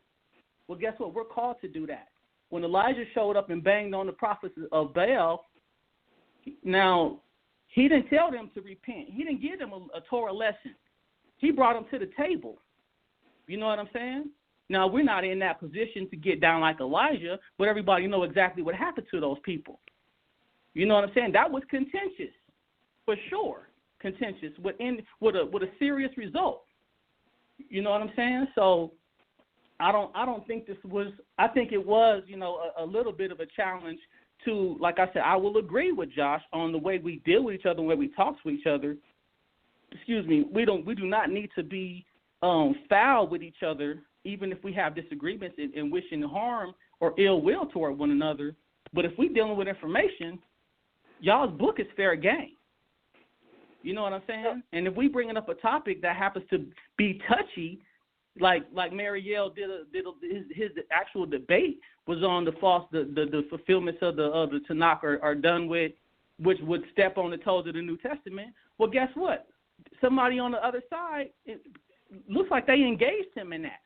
Well, guess what? We're called to do that. When Elijah showed up and banged on the prophets of Baal, now, he didn't tell them to repent. He didn't give them a Torah lesson. He brought them to the table. You know what I'm saying? Now, we're not in that position to get down like Elijah, but everybody know exactly what happened to those people. You know what I'm saying? That was contentious, for sure. Contentious with a serious result. You know what I'm saying? So I don't think this was. I think it was, a little bit of a challenge to, like I said, I will agree with Josh on the way we deal with each other, the way we talk to each other. Excuse me. We do not need to be foul with each other, even if we have disagreements and wishing harm or ill will toward one another. But if we're dealing with information, y'all's book is fair game. You know what I'm saying? And if we bringing up a topic that happens to be touchy, like Marielle did his actual debate was on the fulfillments of the TANAKH are done with, which would step on the toes of the New Testament. Well, guess what? Somebody on the other side, it looks like they engaged him in that.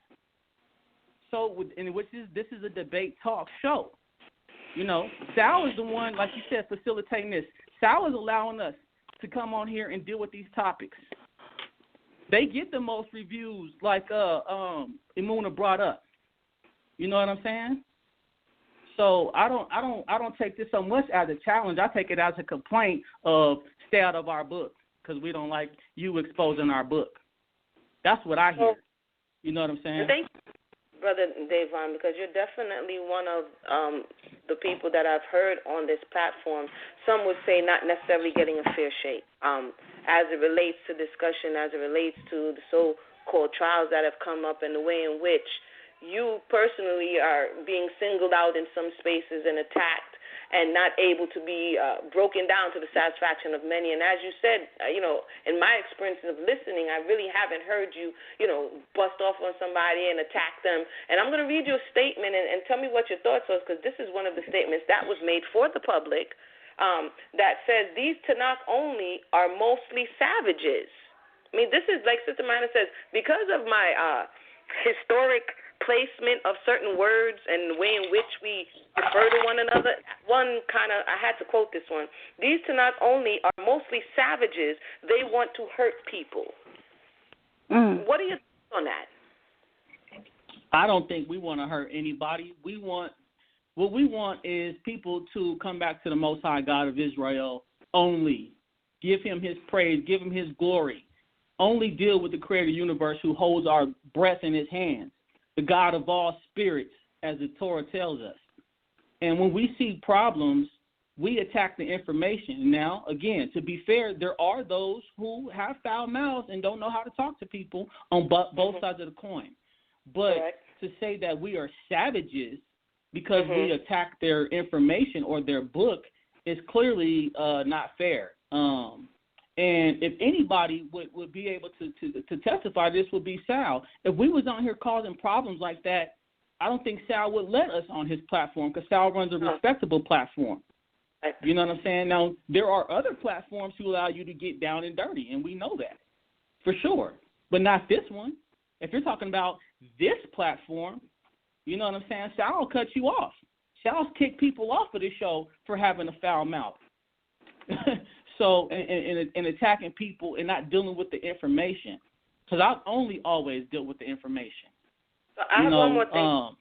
So, this is a debate talk show. You know, Sal is the one, like you said, facilitating this. Sal is allowing us to come on here and deal with these topics. They get the most reviews, like Emunah brought up. You know what I'm saying? So I don't take this so much as a challenge. I take it as a complaint of stay out of our book because we don't like you exposing our book. That's what I hear. You know what I'm saying? Thank you, Brother Davon, because you're definitely one of the people that I've heard on this platform. Some would say not necessarily getting a fair shake as it relates to discussion, as it relates to the so-called trials that have come up and the way in which you personally are being singled out in some spaces and attacked and not able to be broken down to the satisfaction of many. And as you said, in my experience of listening, I really haven't heard you, bust off on somebody and attack them. And I'm going to read you a statement and tell me what your thoughts are, because this is one of the statements that was made for the public that says these TANAKH only are mostly savages. I mean, this is like Sister Mayanah says, because of my historic placement of certain words and the way in which we refer to one another. I had to quote this one. These TANAKH only are mostly savages. They want to hurt people. What are your thoughts on that? I don't think we want to hurt anybody. What we want is people to come back to the Most High God of Israel only. Give him his praise. Give him his glory. Only deal with the creator of the universe who holds our breath in his hands, the God of all spirits, as the Torah tells us. And when we see problems, we attack the information. Now, again, to be fair, there are those who have foul mouths and don't know how to talk to people on both sides of the coin. But to say that we are savages because we attack their information or their book is clearly not fair. And if anybody would be able to testify, this would be Sal. If we was on here causing problems like that, I don't think Sal would let us on his platform because Sal runs a respectable platform. You know what I'm saying? Now, there are other platforms who allow you to get down and dirty, and we know that for sure, but not this one. If you're talking about this platform, you know what I'm saying? Sal will cut you off. Sal's kicked people off of this show for having a foul mouth. So, and attacking people and not dealing with the information. Because I've only always dealt with the information. So I have one more thing.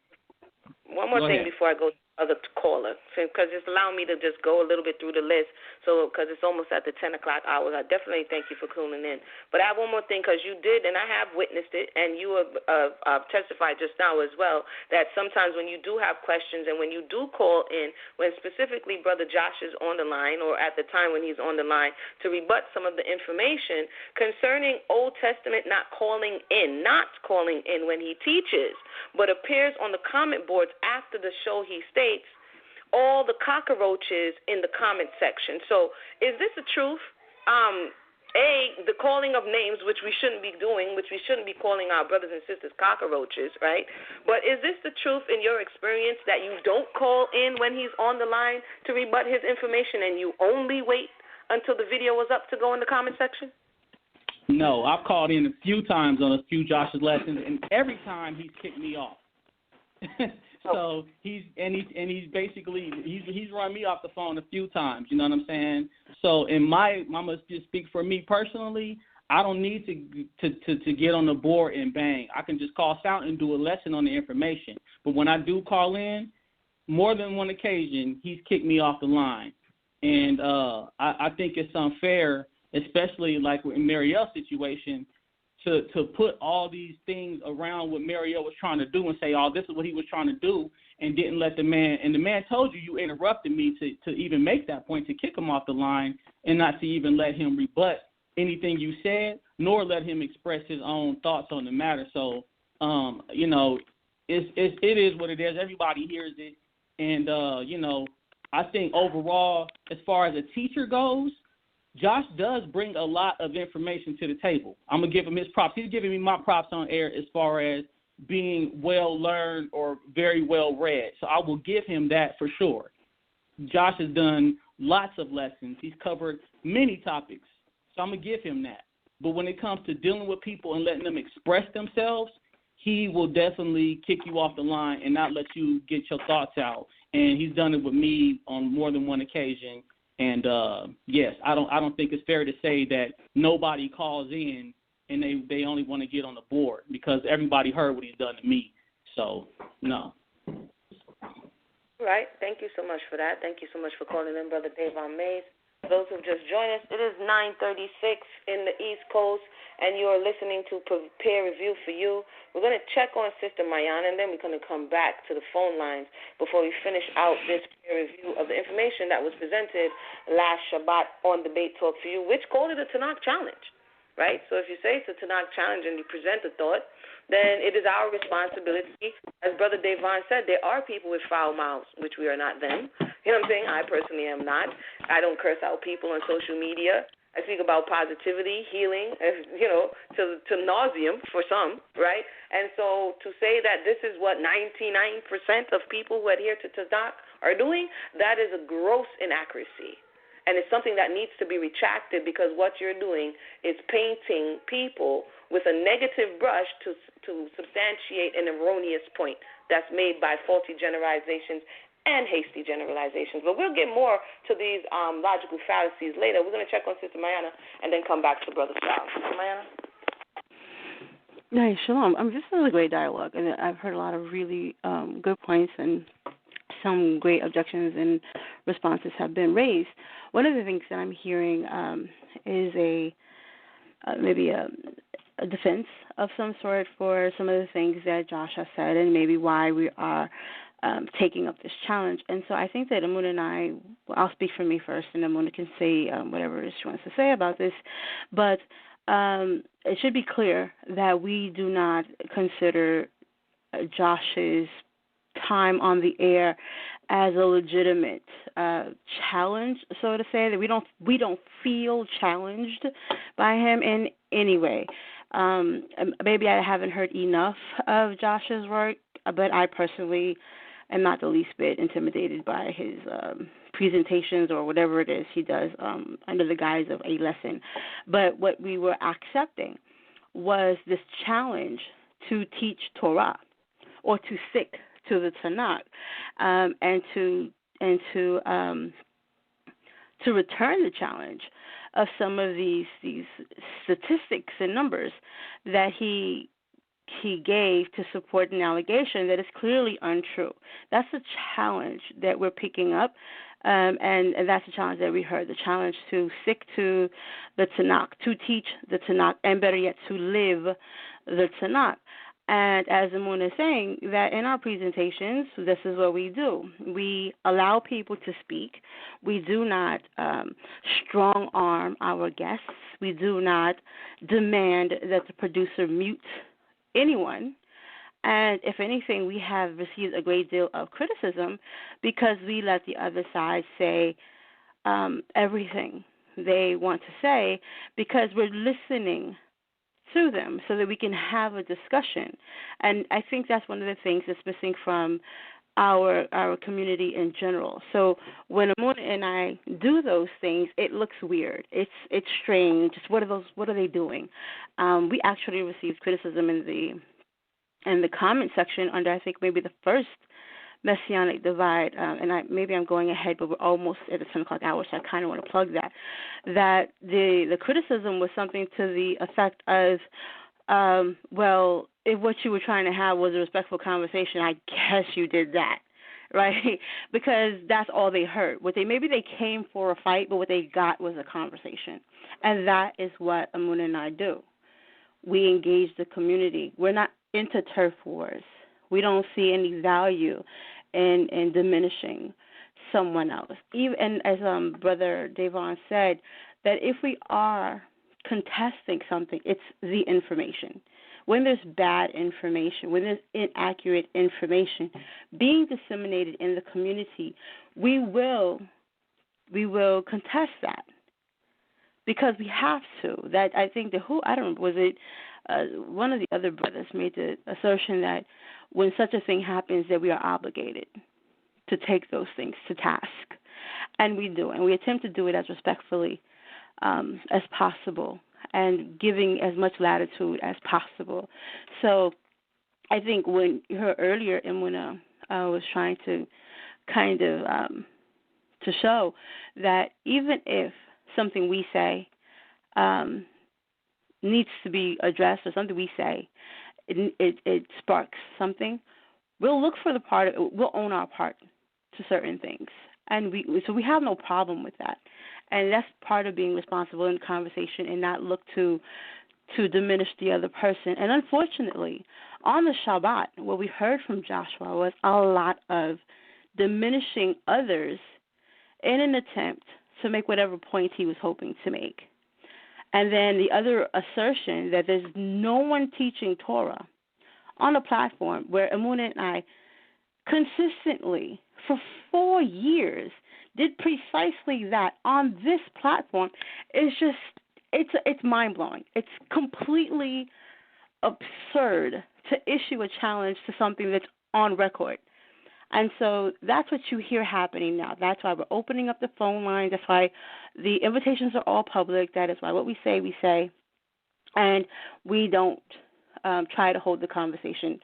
One more thing ahead. Before I go to the other caller, because it's allowing me to just go a little bit through the list. So, because it's almost at the 10 o'clock hour, I definitely thank you for tuning in. But I have one more thing, because you did, and I have witnessed it, and you have testified just now as well, that sometimes when you do have questions and when you do call in, when specifically Brother Josh is on the line, or at the time when he's on the line, to rebut some of the information concerning Old Testament not calling in when he teaches, but appears on the comment boards after the show he states, all the cockroaches in the comment section. So is this the truth? The calling of names, which we shouldn't be doing, which we shouldn't be calling our brothers and sisters cockroaches, right? But is this the truth in your experience that you don't call in when he's on the line to rebut his information and you only wait until the video was up to go in the comment section? No, I've called in a few times on a few Josh's lessons, and every time he's kicked me off. So he's basically run me off the phone a few times. You know what I'm saying? So I'm gonna just speak for me personally. I don't need to get on the board and bang. I can just call out and do a lesson on the information. But when I do call in, more than one occasion, he's kicked me off the line, and I think it's unfair, especially like in Marielle's situation, to put all these things around what Marielle was trying to do and say, oh, this is what he was trying to do, and didn't let the man, and the man told you interrupted me to even make that point, to kick him off the line and not to even let him rebut anything you said, nor let him express his own thoughts on the matter. So, it is what it is. Everybody hears it, and, I think overall, as far as a teacher goes, Josh does bring a lot of information to the table. I'm going to give him his props. He's giving me my props on air as far as being well-learned or very well-read. So I will give him that for sure. Josh has done lots of lessons. He's covered many topics. So I'm going to give him that. But when it comes to dealing with people and letting them express themselves, he will definitely kick you off the line and not let you get your thoughts out. And he's done it with me on more than one occasion. And yes, I don't think it's fair to say that nobody calls in and they only want to get on the board, because everybody heard what he's done to me. So no. Right. Thank you so much for that. Thank you so much for calling in, Brother Davon Mays. For those who've just joined us, it is 9:36 in the East Coast, and you are listening to Prepare Review for You. We're going to check on Sister Mayanah, and then we're going to come back to the phone lines before we finish out this peer review of the information that was presented last Shabbat on Debate Talk for You, which called it a TANAKH challenge, right? So if you say it's a TANAKH challenge and you present a thought, then it is our responsibility. As Brother Davon said, there are people with foul mouths, which we are not them. You know what I'm saying? I personally am not. I don't curse out people on social media. I speak about positivity, healing, to nauseam for some, right? And so to say that this is what 99% of people who adhere to TANAKH are doing, that is a gross inaccuracy. And it's something that needs to be retracted, because what you're doing is painting people with a negative brush to substantiate an erroneous point that's made by faulty generalizations and hasty generalizations. But we'll get more to these logical fallacies later. We're going to check on Sister Mayanah and then come back to Brother Sal. Sister Mayanah? Nice, shalom. This is a great dialogue, and I've heard a lot of really good points, and some great objections and responses have been raised. One of the things that I'm hearing is maybe a defense of some sort for some of the things that Josh has said, and maybe why we are taking up this challenge. And so I think that Emunah and I'll speak for me first, and Emunah can say whatever it is she wants to say about this. But it should be clear that we do not consider Josh's time on the air as a legitimate challenge, so to say, that we don't feel challenged by him in any way. Maybe I haven't heard enough of Josh's work, but I personally am not the least bit intimidated by his presentations or whatever it is he does under the guise of a lesson. But what we were accepting was this challenge to teach Torah or to stick to the Tanakh, and to return the challenge of some of these statistics and numbers that he gave to support an allegation that is clearly untrue. That's a challenge that we're picking up, and that's a challenge that we heard, the challenge to stick to the Tanakh, to teach the Tanakh, and better yet, to live the Tanakh. And as Emunah is saying, that in our presentations, this is what we do. We allow people to speak. We do not strong-arm our guests. We do not demand that the producer mute anyone. And if anything, we have received a great deal of criticism because we let the other side say everything they want to say, because we're listening to them so that we can have a discussion. And I think that's one of the things that's missing from our community in general. So when Emunah and I do those things, it looks weird. It's strange. What are they doing? We actually received criticism in the comment section under, I think, maybe the first Messianic Divide, and maybe I'm going ahead, but we're almost at the 10 o'clock hour, so I kind of want to plug that the criticism was something to the effect of, well, if what you were trying to have was a respectful conversation, I guess you did that, right? Because that's all they heard. Maybe they came for a fight, but what they got was a conversation, and that is what Emunah and I do. We engage the community. We're not into turf wars. We don't see any value in diminishing someone else. Even as Brother Davon said, that if we are contesting something, it's the information. when there's bad information, when there's inaccurate information being disseminated in the community, we will contest that because we have to. That I think was it one of the other brothers made the assertion that when such a thing happens that we are obligated to take those things to task. And we do, and we attempt to do it as respectfully as possible and giving as much latitude as possible. So I think when you heard earlier, Emunah was trying to kind of to show that even if something we say needs to be addressed or something we say, it sparks something, we'll look for we'll own our part to certain things. And so we have no problem with that. And that's part of being responsible in conversation and not look to diminish the other person. And unfortunately, on the Shabbat, what we heard from Joshua was a lot of diminishing others in an attempt to make whatever point he was hoping to make. And then the other assertion that there's no one teaching Torah on a platform where Emunah and I consistently for 4 years did precisely that on this platform is just, it's mind-blowing. It's completely absurd to issue a challenge to something that's on record. And so that's what you hear happening now. That's why we're opening up the phone lines. That's why the invitations are all public. That is why what we say. And we don't try to hold the conversation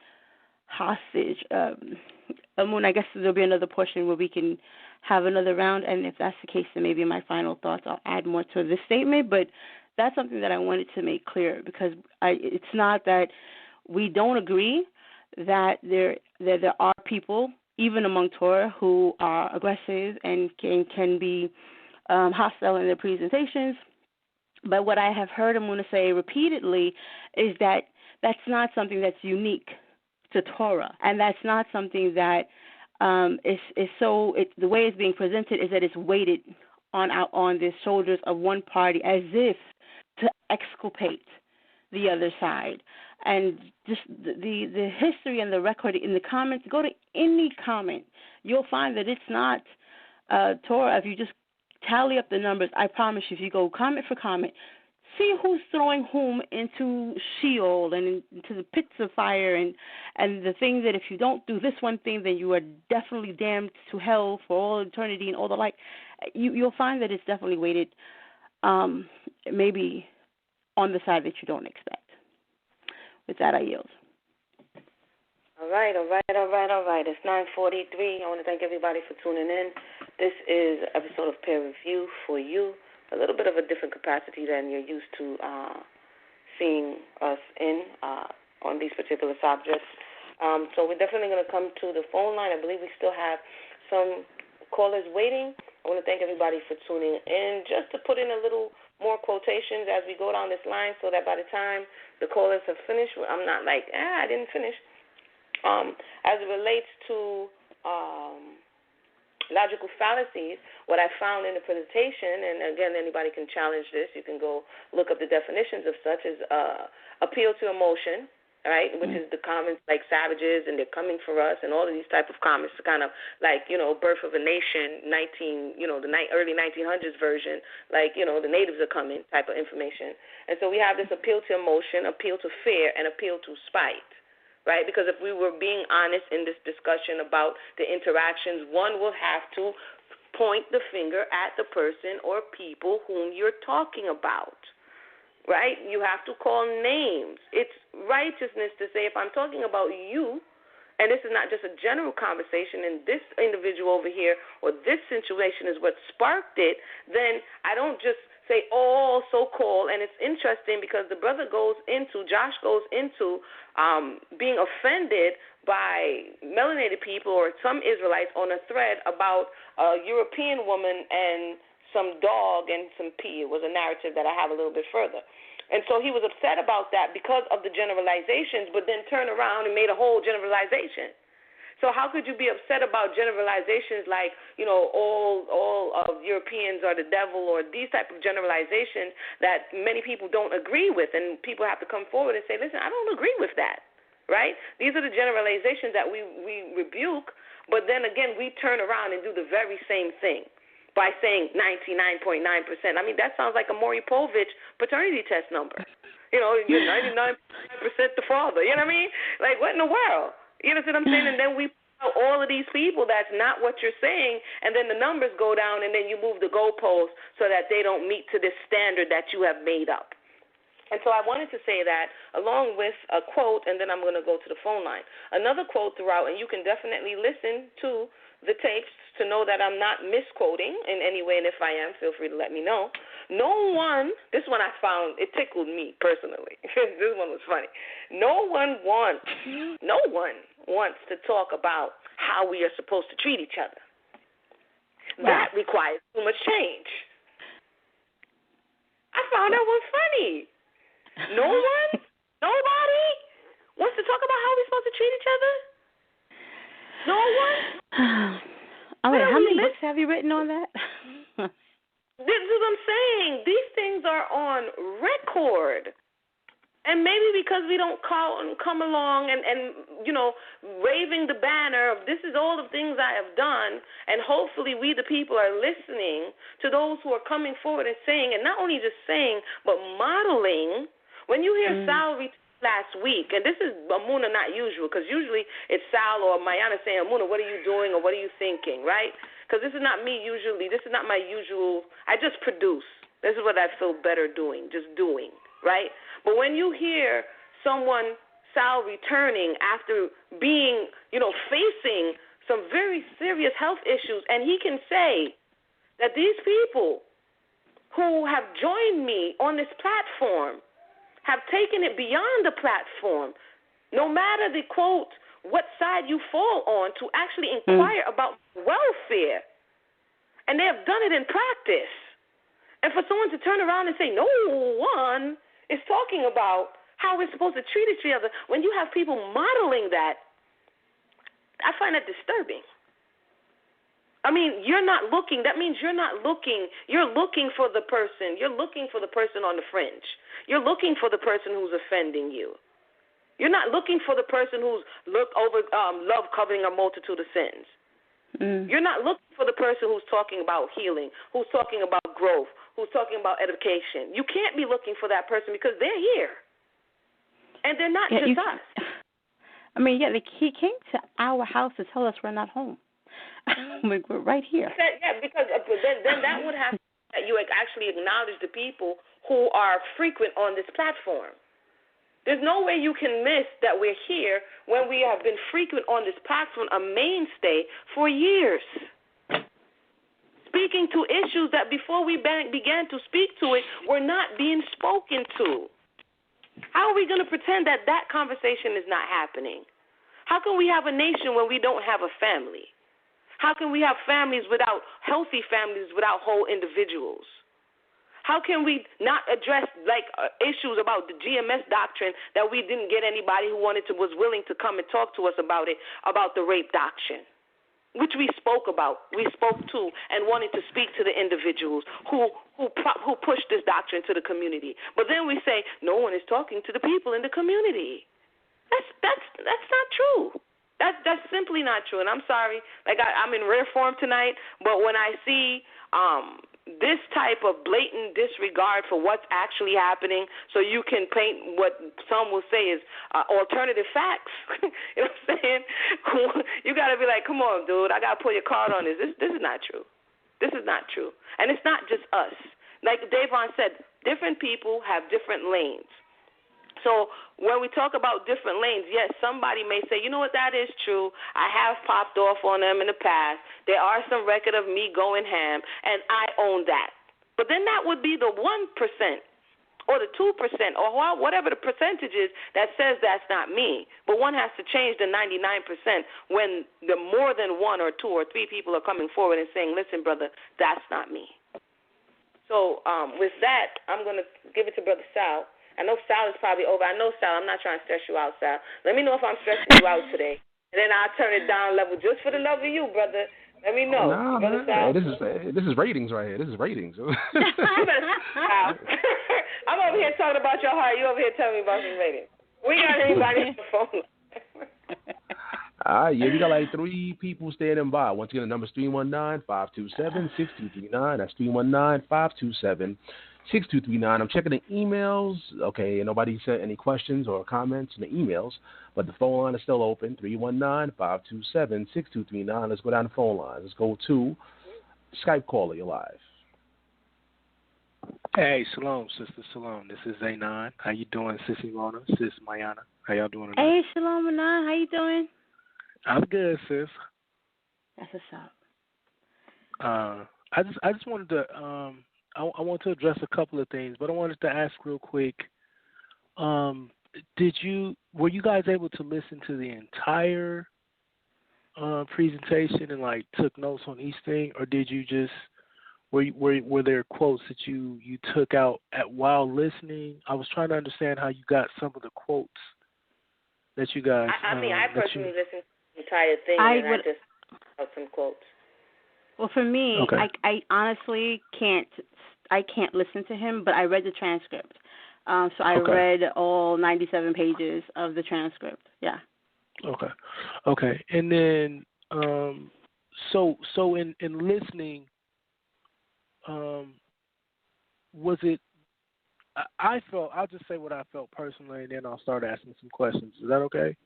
hostage. I guess there'll be another portion where we can have another round, and if that's the case, then maybe in my final thoughts I'll add more to this statement. But that's something that I wanted to make clear because it's not that we don't agree that there are people, even among Torah, who are aggressive and can be hostile in their presentations. But what I have heard Emunah say repeatedly is that that's not something that's unique to Torah, and that's not something that the way it's being presented is that it's weighted on the shoulders of one party as if to exculpate the other side. And just the history and the record in the comments, go to any comment, you'll find that it's not Torah. If you just tally up the numbers, I promise you, if you go comment for comment, see who's throwing whom into Sheol and into the pits of fire and the thing that if you don't do this one thing, then you are definitely damned to hell for all eternity and all the like. You'll find that it's definitely weighted maybe on the side that you don't expect. With that, I yield. All right. It's 9:43. I want to thank everybody for tuning in. This is an episode of Peer Review for you. A little bit of a different capacity than you're used to seeing us in on these particular subjects. So we're definitely going to come to the phone line. I believe we still have some callers waiting. I want to thank everybody for tuning in. Just to put in a little more quotations as we go down this line so that by the time the callers have finished, I'm not like, I didn't finish. As it relates to logical fallacies, what I found in the presentation, and again, anybody can challenge this, you can go look up the definitions of such, is appeal to emotion, right, which is the comments like savages and they're coming for us and all of these type of comments, kind of like, Birth of a Nation, the early 1900s version, like, the natives are coming type of information. And so we have this appeal to emotion, appeal to fear, and appeal to spite. Right, because if we were being honest in this discussion about the interactions, one will have to point the finger at the person or people whom you're talking about, right? You have to call names. It's righteousness to say if I'm talking about you, and this is not just a general conversation, and this individual over here or this situation is what sparked it, then I don't just say, so-called, and it's interesting because the brother Josh goes into being offended by melanated people or some Israelites on a thread about a European woman and some dog and some pee. It was a narrative that I have a little bit further. And so he was upset about that because of the generalizations, but then turned around and made a whole generalization. So how could you be upset about generalizations like, all of Europeans are the devil, or these type of generalizations that many people don't agree with, and people have to come forward and say, listen, I don't agree with that, right? These are the generalizations that we rebuke, but then again, we turn around and do the very same thing by saying 99.9%. I mean, that sounds like a Maury Povich paternity test number. You're 99% the father. You know what I mean? Like, what in the world? You know what I'm saying? And then we tell all of these people that's not what you're saying, and then the numbers go down, and then you move the goalposts so that they don't meet to this standard that you have made up. And so I wanted to say that along with a quote, and then I'm going to go to the phone line. Another quote throughout, and you can definitely listen to the tapes to know that I'm not misquoting in any way, and if I am, feel free to let me know. This one I found, it tickled me personally. This one was funny. No one wants to talk about how we are supposed to treat each other. That requires too much change. I found that one funny. Nobody wants to talk about how we're supposed to treat each other? No one? All right, how many books have you written on that? This is what I'm saying. These things are on record. And maybe because we don't come along and waving the banner of this is all the things I have done, and hopefully we the people are listening to those who are coming forward and saying, and not only just saying, but modeling. When you hear Sal last week, and this is Emunah not usual, because usually it's Sal or Mayanah saying, Emunah, what are you doing or what are you thinking, right? Because this is not me usually. This is not my usual. I just produce. This is what I feel better doing, just doing, right? But when you hear someone, Sal, returning after being, facing some very serious health issues, and he can say that these people who have joined me on this platform have taken it beyond the platform, no matter the quote, what side you fall on, to actually inquire about welfare. And they have done it in practice. And for someone to turn around and say, no one is talking about how we're supposed to treat each other, when you have people modeling that, I find that disturbing. I mean, you're not looking. That means you're not looking. You're looking for the person. You're looking for the person on the fringe. You're looking for the person who's offending you. You're not looking for the person who's love covering a multitude of sins. You're not looking for the person who's talking about healing, who's talking about growth, who's talking about education. You can't be looking for that person because they're here. And they're not just us. I mean, he came to our house to tell us we're not home. We're right here. Because then that would have that you actually acknowledge the people who are frequent on this platform. There's no way you can miss that we're here when we have been frequent on this platform, a mainstay for years, speaking to issues that before we began to speak to it were not being spoken to. How are we going to pretend that conversation is not happening? How can we have a nation when we don't have a family? How can we have families without healthy families, without whole individuals? How can we not address issues about the GMS doctrine that we didn't get anybody who was willing to come and talk to us about it, about the rape doctrine, which we spoke about. We spoke to and wanted to speak to the individuals who pushed this doctrine to the community. But then we say no one is talking to the people in the community. That's not true. That's simply not true. And I'm sorry, I'm in rare form tonight, but when I see this type of blatant disregard for what's actually happening, so you can paint what some will say is alternative facts. You know what I'm saying? You got to be like, come on, dude, I got to pull your card on this. This is not true. This is not true. And it's not just us. Like Davon said, different people have different lanes. So when we talk about different lanes, yes, somebody may say, you know what, that is true. I have popped off on them in the past. There are some record of me going ham, and I own that. But then that would be the 1% or the 2% or whatever the percentage is that says that's not me. But one has to change the 99% when the more than 1 or 2 or 3 people are coming forward and saying, listen, brother, that's not me. So with that, I'm going to give it to Brother Sal. I know Sal is probably over. I know, Sal, I'm not trying to stress you out, Sal. Let me know if I'm stressing you out today. And then I'll turn it down level just for the love of you, brother. Let me know. Nah, man. Hey, this is ratings right here. This is ratings. I'm over here talking about your heart. You over here telling me about some ratings. We got anybody on the phone. Yeah, we got like 3 people standing by. Once again, the number's 319-527-6239. That's 319-527-6239. I'm checking the emails. Okay, nobody sent any questions or comments in the emails, but the phone line is still open, 319-527-6239. Let's go down the phone line. Let's go to Skype caller. You're live. Hey, shalom, sister, shalom. This is Zanon. How you doing, Sissy Mona, Sis Mayanah? How y'all doing tonight? Hey, shalom, Manan. How you doing? I'm good, sis. That's what's up. I just wanted to I want to address a couple of things, but I wanted to ask real quick. Were you guys able to listen to the entire presentation and like took notes on each thing, or did you just were there quotes that you took out while listening? I was trying to understand how you got some of the quotes that you guys. I personally listened to the entire thing and I just out some quotes. Well, for me, okay. I honestly can't listen to him, but I read the transcript. So I read all 97 pages of the transcript. Yeah. Okay. And then, so in listening, was it? I felt. I'll just say what I felt personally, and then I'll start asking some questions. Is that okay?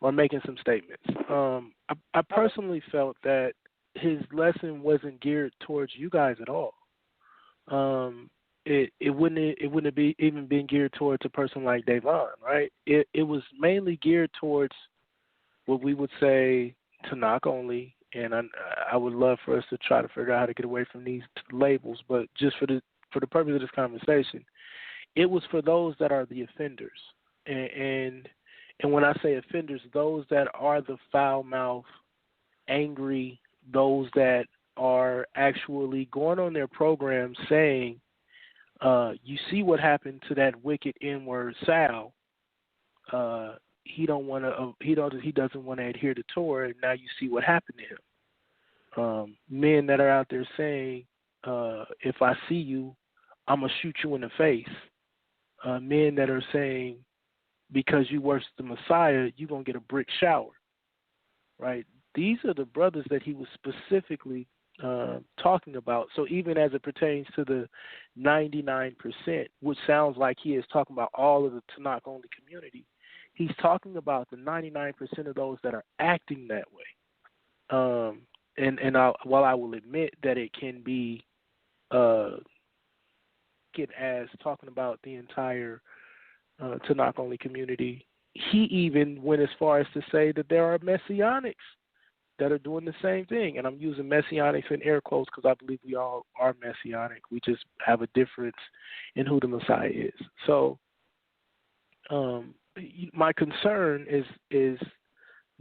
Or making some statements. I personally felt that his lesson wasn't geared towards you guys at all. It wouldn't have even been geared towards a person like Davon, right? It was mainly geared towards what we would say TANAKH only, and I would love for us to try to figure out how to get away from these labels, but just for the purpose of this conversation, it was for those that are the offenders, and when I say offenders, those that are the foul-mouthed, angry, those that are actually going on their program saying, you see what happened to that wicked N-word Sal. He doesn't want to adhere to Torah, and now you see what happened to him. Men that are out there saying, if I see you, I'm gonna shoot you in the face. Men that are saying, because you worship the Messiah, you're gonna get a brick shower. Right? These are the brothers that he was specifically talking about. So even as it pertains to the 99%, which sounds like he is talking about all of the TANAKH only community, he's talking about the 99% of those that are acting that way. While I will admit that it can be as talking about the entire TANAKH only community, he even went as far as to say that there are messianics that are doing the same thing. And I'm using messianics in air quotes because I believe we all are messianic. We just have a difference in who the Messiah is. So my concern is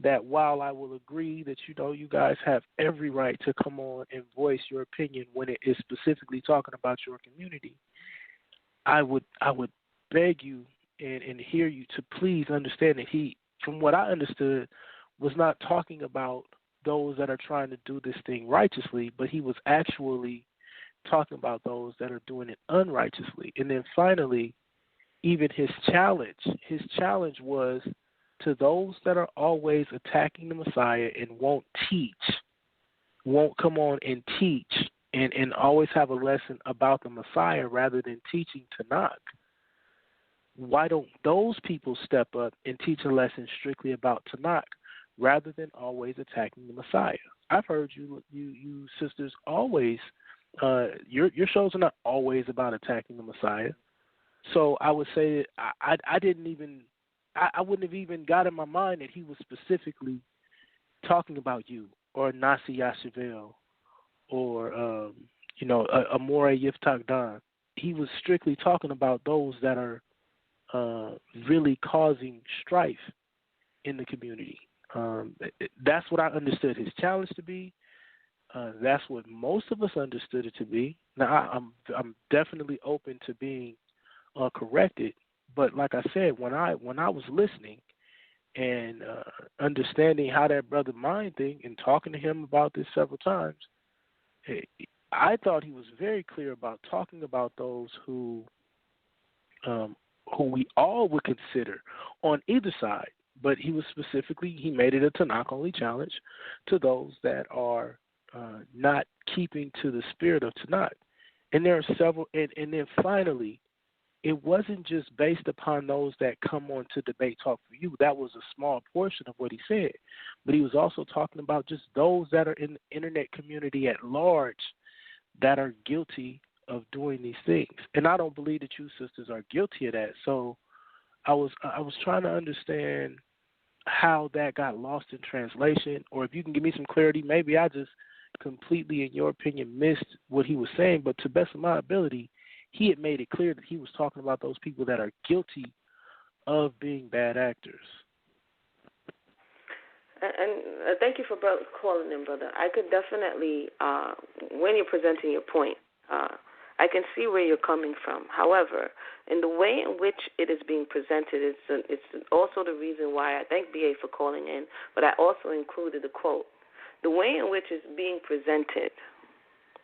that while I will agree that, you guys have every right to come on and voice your opinion when it is specifically talking about your community, I would beg you and hear you to please understand that he, from what I understood, was not talking about those that are trying to do this thing righteously, but he was actually talking about those that are doing it unrighteously. And then finally, even his challenge was to those that are always attacking the Messiah and won't come on and teach and always have a lesson about the Messiah rather than teaching TANAKH. Why don't those people step up and teach a lesson strictly about TANAKH rather than always attacking the Messiah? I've heard you sisters always, your shows are not always about attacking the Messiah. So I would say I wouldn't have even got in my mind that he was specifically talking about you or Nasi Yashavel or Amore Yiftach Dan. He was strictly talking about those that are really causing strife in the community. That's what I understood his challenge to be. That's what most of us understood it to be. Now I'm definitely open to being corrected, but like I said, when I was listening, and understanding how that brother mind thing and talking to him about this several times, I thought he was very clear about talking about those who we all would consider on either side. But he made it a TANAKH only challenge to those that are not keeping to the spirit of TANAKH. And there are several, and then finally, it wasn't just based upon those that come on to Debate Talk for You. That was a small portion of what he said. But he was also talking about just those that are in the internet community at large that are guilty of doing these things. And I don't believe that you sisters are guilty of that. So I was trying to understand how that got lost in translation, or if you can give me some clarity. Maybe I just completely, in your opinion, missed what he was saying, but to the best of my ability, he had made it clear that he was talking about those people that are guilty of being bad actors. And thank you for calling in, brother. I could definitely, when you're presenting your point, I can see where you're coming from. However, in the way in which it is being presented, it's also the reason why I thank BA for calling in, but I also included a quote. The way in which it's being presented,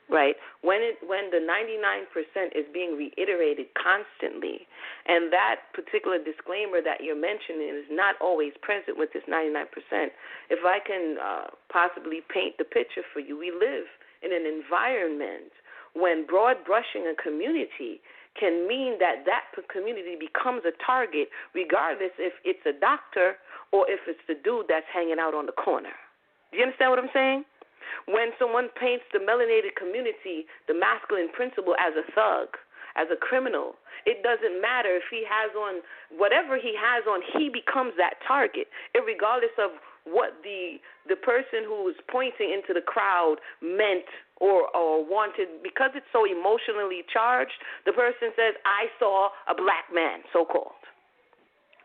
right, when the 99% is being reiterated constantly, and that particular disclaimer that you're mentioning is not always present with this 99%, if I can possibly paint the picture for you, we live in an environment when broad brushing a community can mean that community becomes a target regardless if it's a doctor or if it's the dude that's hanging out on the corner. Do you understand what I'm saying? When someone paints the melanated community, the masculine principle, as a thug, as a criminal, it doesn't matter if he has on whatever he has on, he becomes that target, regardless of what the person who was pointing into the crowd meant or wanted. Because it's so emotionally charged, the person says, I saw a black man, so-called.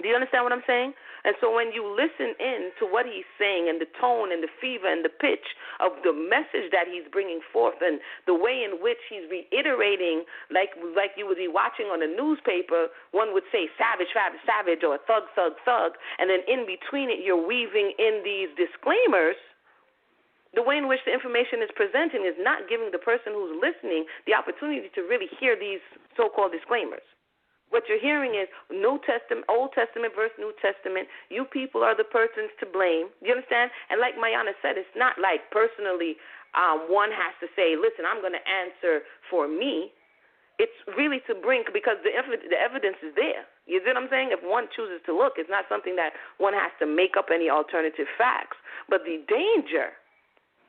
Do you understand what I'm saying? And so when you listen in to what he's saying and the tone and the fever and the pitch of the message that he's bringing forth and the way in which he's reiterating, like you would be watching on a newspaper, one would say savage, savage, savage, or thug, thug, thug, and then in between it you're weaving in these disclaimers. The way in which the information is presenting is not giving the person who's listening the opportunity to really hear these so-called disclaimers. What you're hearing is New Testament, Old Testament versus New Testament. You people are the persons to blame. You understand? And like Mayanah said, it's not like personally one has to say, listen, I'm going to answer for me. It's really to bring, because the evidence is there. You see what I'm saying? If one chooses to look, it's not something that one has to make up any alternative facts. But the danger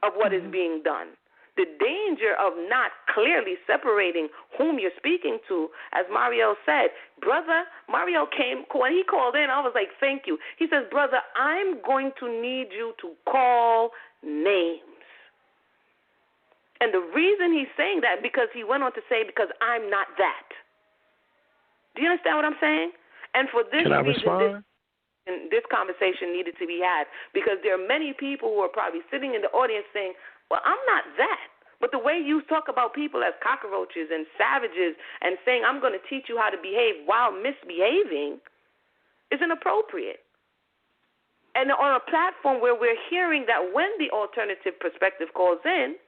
of what is being done, the danger of not clearly separating whom you're speaking to, as Mario said, brother, Mario came, when he called in, I was like, thank you. He says, brother, I'm going to need you to call names. And the reason he's saying that, because he went on to say, because I'm not that. Do you understand what I'm saying? And for this reason, this conversation needed to be had, because there are many people who are probably sitting in the audience saying, well, I'm not that. But the way you talk about people as cockroaches and savages and saying I'm going to teach you how to behave while misbehaving is inappropriate. And on a platform where we're hearing that when the alternative perspective calls in,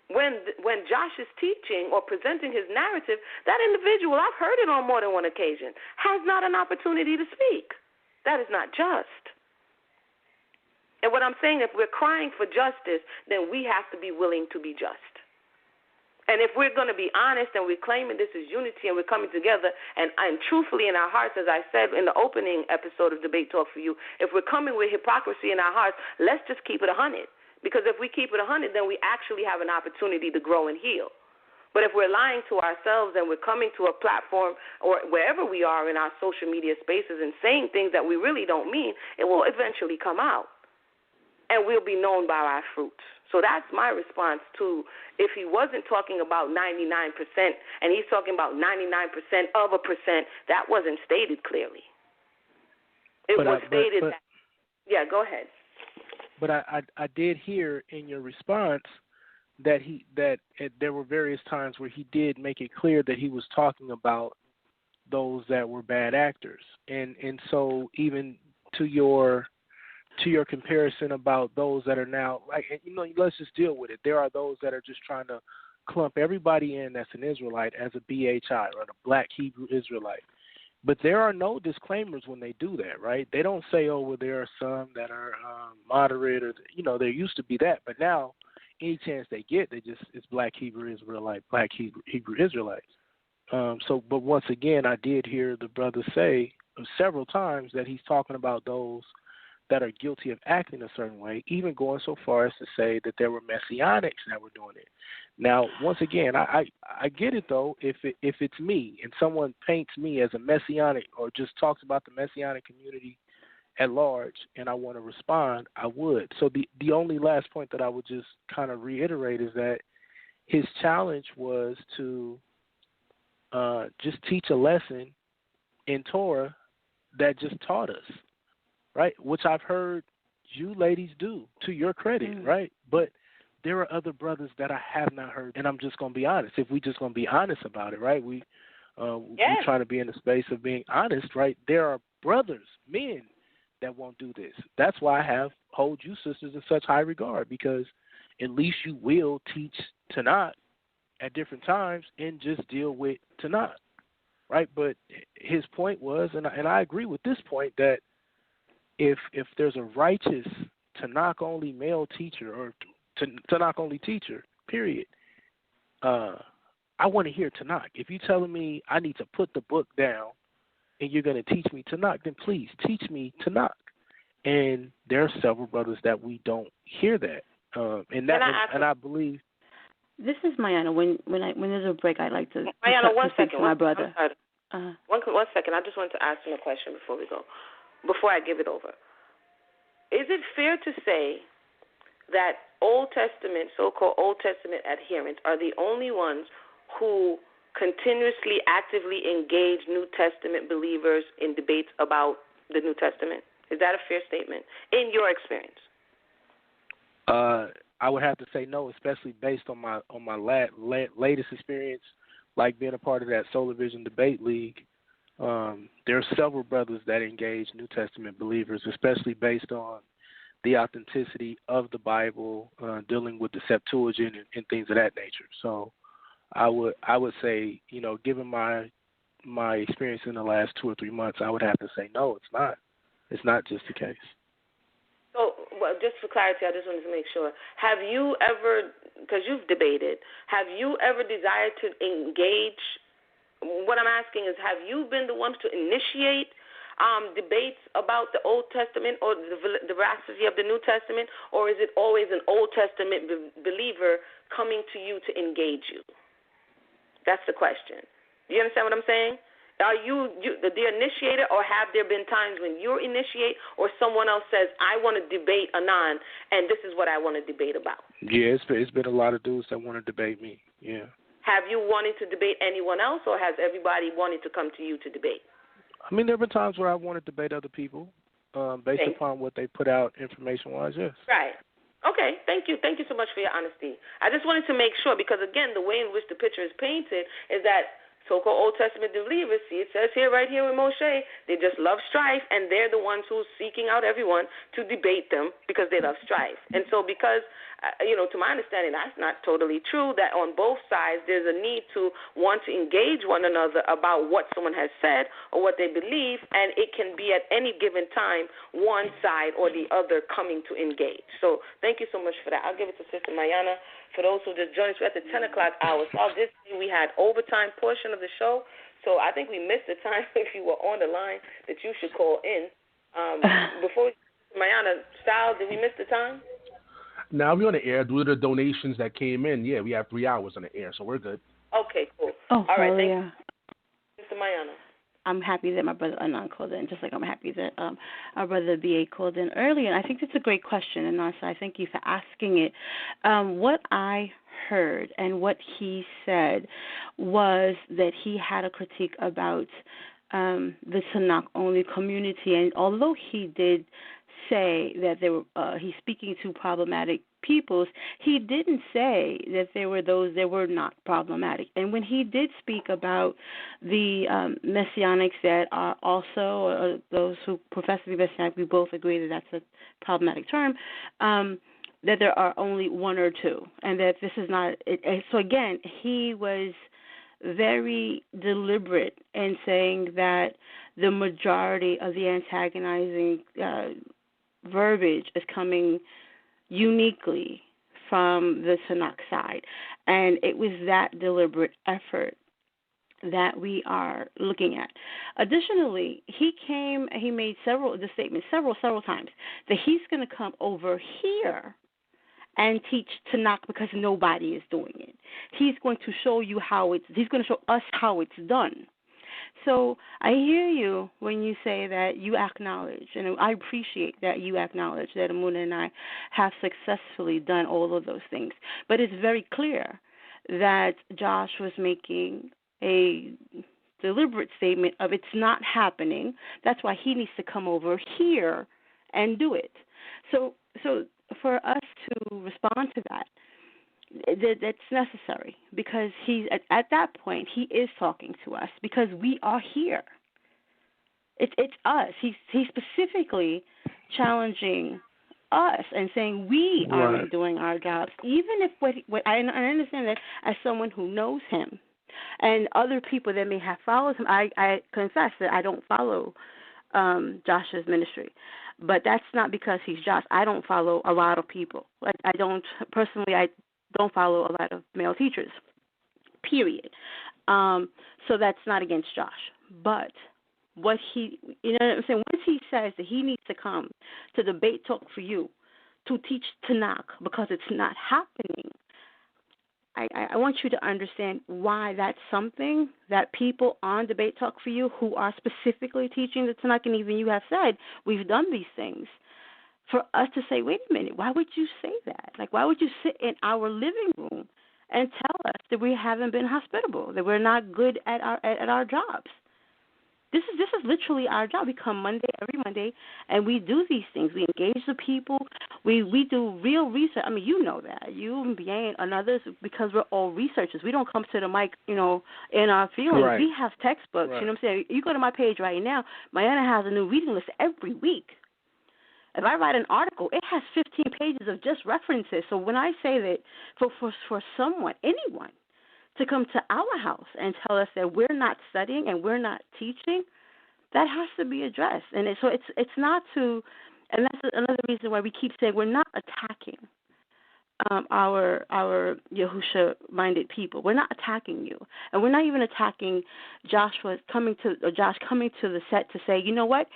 when Josh is teaching or presenting his narrative, that individual, I've heard it on more than one occasion, has not an opportunity to speak. That is not just. And what I'm saying, if we're crying for justice, then we have to be willing to be just. And if we're going to be honest and we're claiming this is unity and we're coming together and truthfully in our hearts, as I said in the opening episode of Debate Talk for You, if we're coming with hypocrisy in our hearts, let's just keep it 100. Because if we keep it 100, then we actually have an opportunity to grow and heal. But if we're lying to ourselves and we're coming to a platform or wherever we are in our social media spaces and saying things that we really don't mean, it will eventually come out. And we'll be known by our fruits. So that's my response to, if he wasn't talking about 99% and he's talking about 99% of a percent, that wasn't stated clearly. It was stated that. Yeah, go ahead. But I did hear in your response that there were various times where he did make it clear that he was talking about those that were bad actors. And so even your comparison about those that are now, like, let's just deal with it. There are those that are just trying to clump everybody in that's an Israelite as a BHI or a black Hebrew Israelite. But there are no disclaimers when they do that, right? They don't say, oh, well, there are some that are moderate, or, there used to be that. But now, any chance they get, it's black Hebrew Israelite, black Hebrew Israelites. But once again, I did hear the brother say several times that he's talking about those that are guilty of acting a certain way, even going so far as to say that there were Messianics that were doing it. Now, once again, I get it, though, if it's me and someone paints me as a Messianic or just talks about the Messianic community at large and I want to respond, I would. So the only last point that I would just kind of reiterate is that his challenge was to just teach a lesson in Torah that just taught us, right, which I've heard you ladies do, to your credit, right? But there are other brothers that I have not heard, and I'm just going to be honest. If we just going to be honest about it, right, we trying to be in the space of being honest, right? There are brothers, men, that won't do this. That's why I hold you sisters in such high regard, because at least you will teach TANAKH at different times and just deal with TANAKH, right? But his point was, and I agree with this point, that if there's a righteous TANAKH only male teacher or TANAKH only teacher, period, I want to hear TANAKH. If you're telling me I need to put the book down and you're going to teach me TANAKH, then please teach me TANAKH. And there are several brothers that we don't hear that, and I believe. This is Mayanah. When there's a break, I'd like to. Mayanah, one speak second. To my brother. One second. I just wanted to ask him a question before we go. Before I give it over, is it fair to say that Old Testament, so-called Old Testament adherents, are the only ones who continuously, actively engage New Testament believers in debates about the New Testament? Is that a fair statement in your experience? I would have to say no, especially based on my latest experience, like being a part of that Solar Vision Debate League. There are several brothers that engage New Testament believers, especially based on the authenticity of the Bible, dealing with the Septuagint and things of that nature. So I would say, given my experience in the last 2 or 3 months, I would have to say no, it's not. It's not just the case. So, just for clarity, I just wanted to make sure. Have you ever, because you've debated, have you ever desired to engage? What I'm asking is, have you been the ones to initiate debates about the Old Testament or the veracity of the New Testament, or is it always an Old Testament believer coming to you to engage you? That's the question. Do you understand what I'm saying? Are you the initiator, or have there been times when you initiate or someone else says, I want to debate Anan, and this is what I want to debate about? Yeah, it's been a lot of dudes that want to debate me, yeah. Have you wanted to debate anyone else, or has everybody wanted to come to you to debate? I mean, there have been times where I want to debate other people based upon what they put out information-wise, yes. Right. Okay, thank you. Thank you so much for your honesty. I just wanted to make sure, because, again, the way in which the picture is painted is that so-called Old Testament believers, see, it says here, right here with Moshe, they just love strife, and they're the ones who's seeking out everyone to debate them because they love strife. And so because, to my understanding, that's not totally true, that on both sides there's a need to want to engage one another about what someone has said or what they believe, and it can be at any given time one side or the other coming to engage. So thank you so much for that. I'll give it to Sister Mayanah. For those who just joined us, we're at the 10 o'clock hour. So this day we had overtime portion of the show. So I think we missed the time. If you were on the line, that you should call in. Before Mayanah, Sal, did we miss the time? Now we're on the air. Due to the donations that came in, yeah, we have 3 hours on the air, so we're good. Okay, cool. Oh, all right, thank you. Sister Mayanah. I'm happy that my brother Anan called in, just like I'm happy that our brother B.A. called in earlier. And I think that's a great question, and so I thank you for asking it. What I heard and what he said was that he had a critique about the TANAKH-only community. And although he did say that he's speaking to problematic peoples, he didn't say that there were those that were not problematic. And when he did speak about the messianics that are also those who profess to be messianic, we both agree that that's a problematic term, that there are only one or two, and that this is not so again, he was very deliberate in saying that the majority of the antagonizing verbiage is coming uniquely from the Tanakh side. And it was that deliberate effort that we are looking at. Additionally, he made the statements several times that he's going to come over here and teach Tanakh because nobody is doing it. He's going to show you he's going to show us how it's done. So I hear you when you say that you acknowledge, and I appreciate that you acknowledge that Emunah and I have successfully done all of those things. But it's very clear that Josh was making a deliberate statement of it's not happening. That's why he needs to come over here and do it. So for us to respond to that's necessary, because he's at that point he is talking to us because we are here. It's us. He's specifically challenging us and saying we aren't doing our jobs, even if what I understand that as someone who knows him and other people that may have followed him. I confess that I don't follow Josh's ministry. But that's not because he's Josh. I don't follow a lot of people. I don't follow a lot of male teachers, period. So that's not against Josh. But what you know what I'm saying? Once he says that he needs to come to Debate Talk for You to teach Tanakh because it's not happening, I want you to understand why that's something that people on Debate Talk for You who are specifically teaching the Tanakh, and even you have said, we've done these things, for us to say, wait a minute, why would you say that? Like, why would you sit in our living room and tell us that we haven't been hospitable, that we're not good at our jobs? This is literally our job. We come every Monday, and we do these things. We engage the people. We do real research. I mean, you know that. You and BA and others, because we're all researchers. We don't come to the mic, in our feelings. Right. We have textbooks. Right. You know what I'm saying? You go to my page right now, Mayanah has a new reading list every week. If I write an article, it has 15 pages of just references. So when I say that for someone, anyone, to come to our house and tell us that we're not studying and we're not teaching, that has to be addressed. And it's not to, and that's another reason why we keep saying we're not attacking our Yahusha-minded people. We're not attacking you, and we're not even attacking Josh coming to the set to say, you know what,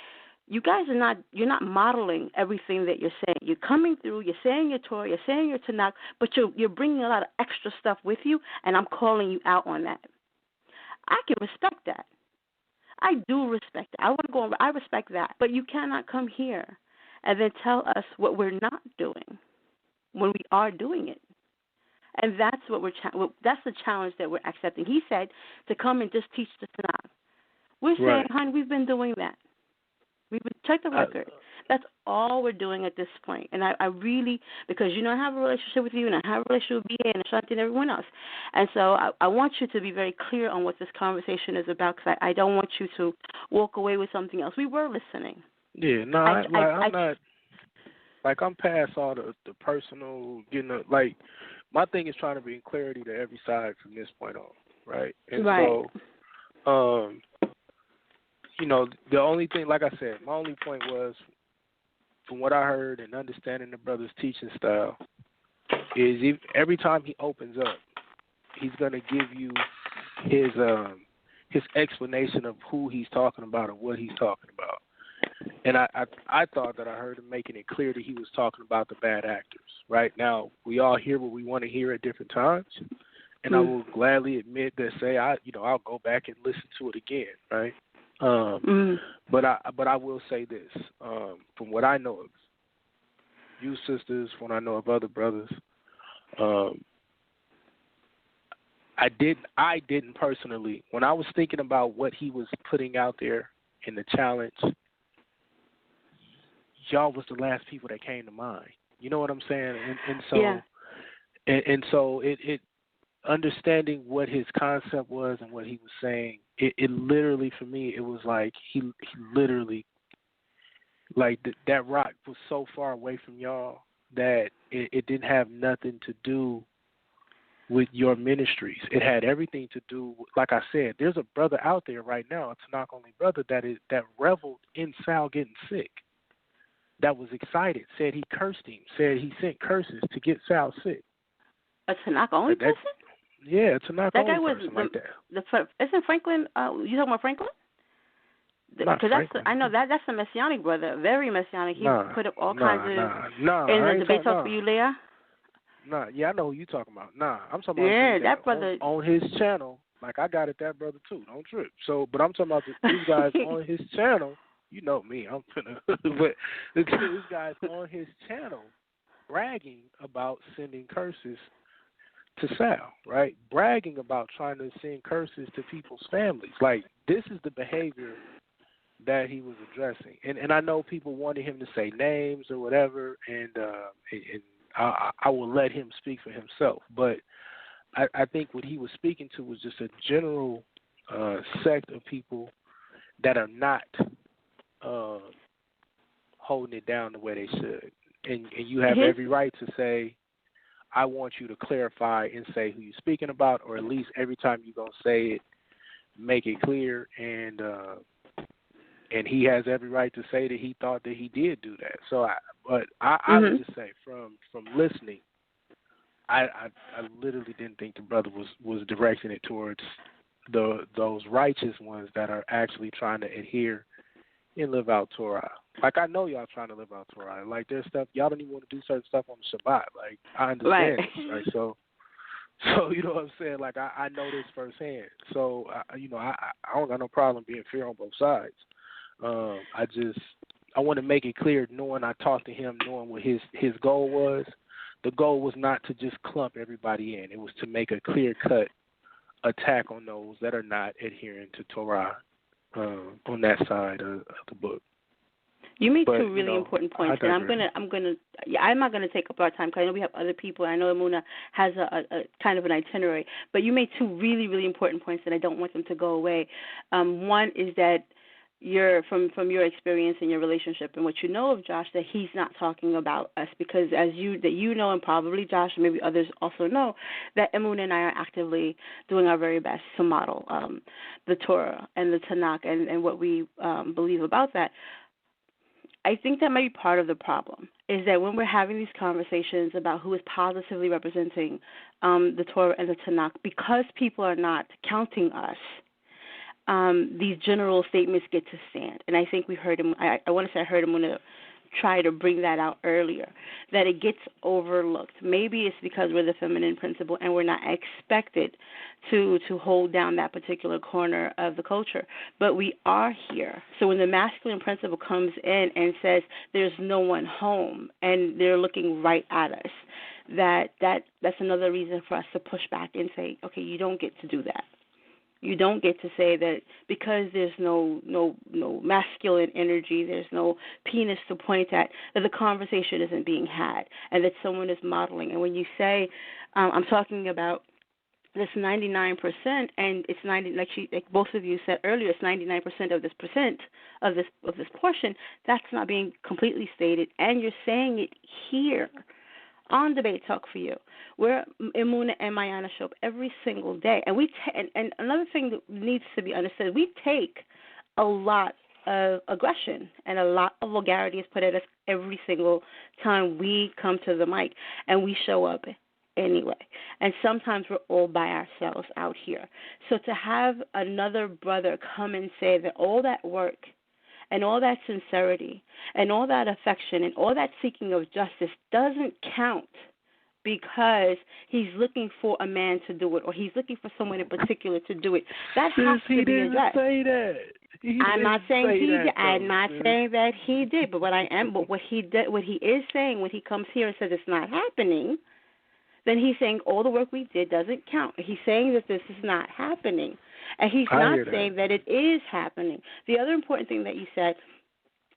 you guys you're not modeling everything that you're saying. You're coming through, you're saying your Torah, you're saying your Tanakh, but you're bringing a lot of extra stuff with you, and I'm calling you out on that. I can respect that. I do respect that. I respect that. But you cannot come here and then tell us what we're not doing when we are doing it. And that's that's the challenge that we're accepting. He said to come and just teach the Tanakh. We're saying, honey, we've been doing that. We've been check the record. That's all we're doing at this point. And I really, because I have a relationship with you, and I have a relationship with BA and Ashanti and everyone else. And so I want you to be very clear on what this conversation is about, because I don't want you to walk away with something else. We were listening. Yeah, no, I'm not. Like, I'm past all the personal, my thing is trying to bring clarity to every side from this point on, right? And so, the only thing, like I said, my only point was, from what I heard and understanding the brother's teaching style, is every time he opens up, he's going to give you his explanation of who he's talking about and what he's talking about. And I thought that I heard him making it clear that he was talking about the bad actors. Right now, we all hear what we want to hear at different times, and I will gladly admit that I'll go back and listen to it again, right? But I will say this, from what I know of you sisters, when I know of other brothers, I didn't personally, when I was thinking about what he was putting out there in the challenge, y'all was the last people that came to mind. You know what I'm saying? And so, yeah. and so it understanding what his concept was and what he was saying, it literally, for me, it was like he literally, like that rock was so far away from y'all that it didn't have nothing to do with your ministries. It had everything to do, like I said, there's a brother out there right now, a TANAKH only brother that reveled in Sal getting sick, that was excited, said he cursed him, said he sent curses to get Sal sick. A TANAKH only person? Yeah, a TANAKH that only guy was person like that. Isn't Franklin, you talking about Franklin? Not Franklin. I know that's a Messianic brother, very Messianic. He put up all kinds of in the debate talk for you, Leah. Nah, yeah, I know who you talking about. Nah, I'm talking about that brother on his channel. Like I got it, that brother too. Don't trip. So, but I'm talking about these guys on his channel. You know me, I'm finna. But these guys on his channel bragging about sending curses to Sal, right? Bragging about trying to send curses to people's families. Like this is the behavior that he was addressing, and I know people wanted him to say names or whatever, and I will let him speak for himself. But I think what he was speaking to was just a general sect of people that are not holding it down the way they should, and you have every right to say, I want you to clarify and say who you're speaking about, or at least every time you're gonna say it, make it clear. And he has every right to say that he thought that he did do that. So, I would just say from listening, I literally didn't think the brother was directing it towards those righteous ones that are actually trying to adhere and live out Torah. Like I know y'all trying to live out Torah. Like there's stuff y'all don't even want to do certain stuff on the Shabbat. Like I understand, right? So you know what I'm saying? Like I know this firsthand. So I don't got no problem being fair on both sides. I want to make it clear, knowing I talked to him, knowing what his goal was. The goal was not to just clump everybody in. It was to make a clear-cut attack on those that are not adhering to Torah on that side of the book. You made two really important points, and I'm not gonna take up our time because I know we have other people. I know Emunah has a kind of an itinerary, but you made two really, really important points that I don't want them to go away. One is that from your experience in your relationship and what you know of Josh, that he's not talking about us, because as you know, and probably Josh and maybe others also know, that Emunah and I are actively doing our very best to model the Torah and the Tanakh and what we believe about that. I think that might be part of the problem, is that when we're having these conversations about who is positively representing the Torah and the Tanakh, because people are not counting us, these general statements get to stand. And I think we heard him, I want to say I heard him when try to bring that out earlier, that it gets overlooked. Maybe it's because we're the feminine principle and we're not expected to hold down that particular corner of the culture. But we are here. So when the masculine principle comes in and says there's no one home and they're looking right at us, that's another reason for us to push back and say, okay, you don't get to do that. You don't get to say that because there's no masculine energy, there's no penis to point at, that the conversation isn't being had and that someone is modeling. And when you say, I'm talking about this 99%, and it's 90, like both of you said earlier, it's 99% of this portion. That's not being completely stated, and you're saying it here on Debate Talk for You, where Emunah and Mayanah show up every single day. And and another thing that needs to be understood, we take a lot of aggression and a lot of vulgarity is put at us every single time we come to the mic, and we show up anyway. And sometimes we're all by ourselves out here. So to have another brother come and say that all that work and all that sincerity and all that affection and all that seeking of justice doesn't count because he's looking for a man to do it or he's looking for someone in particular to do it. That has to be addressed. Say that. I'm not saying he did. I'm not saying that he did. But what he is saying when he comes here and says it's not happening, then he's saying all the work we did doesn't count. He's saying that this is not happening. And he's not saying that it is happening. The other important thing that you said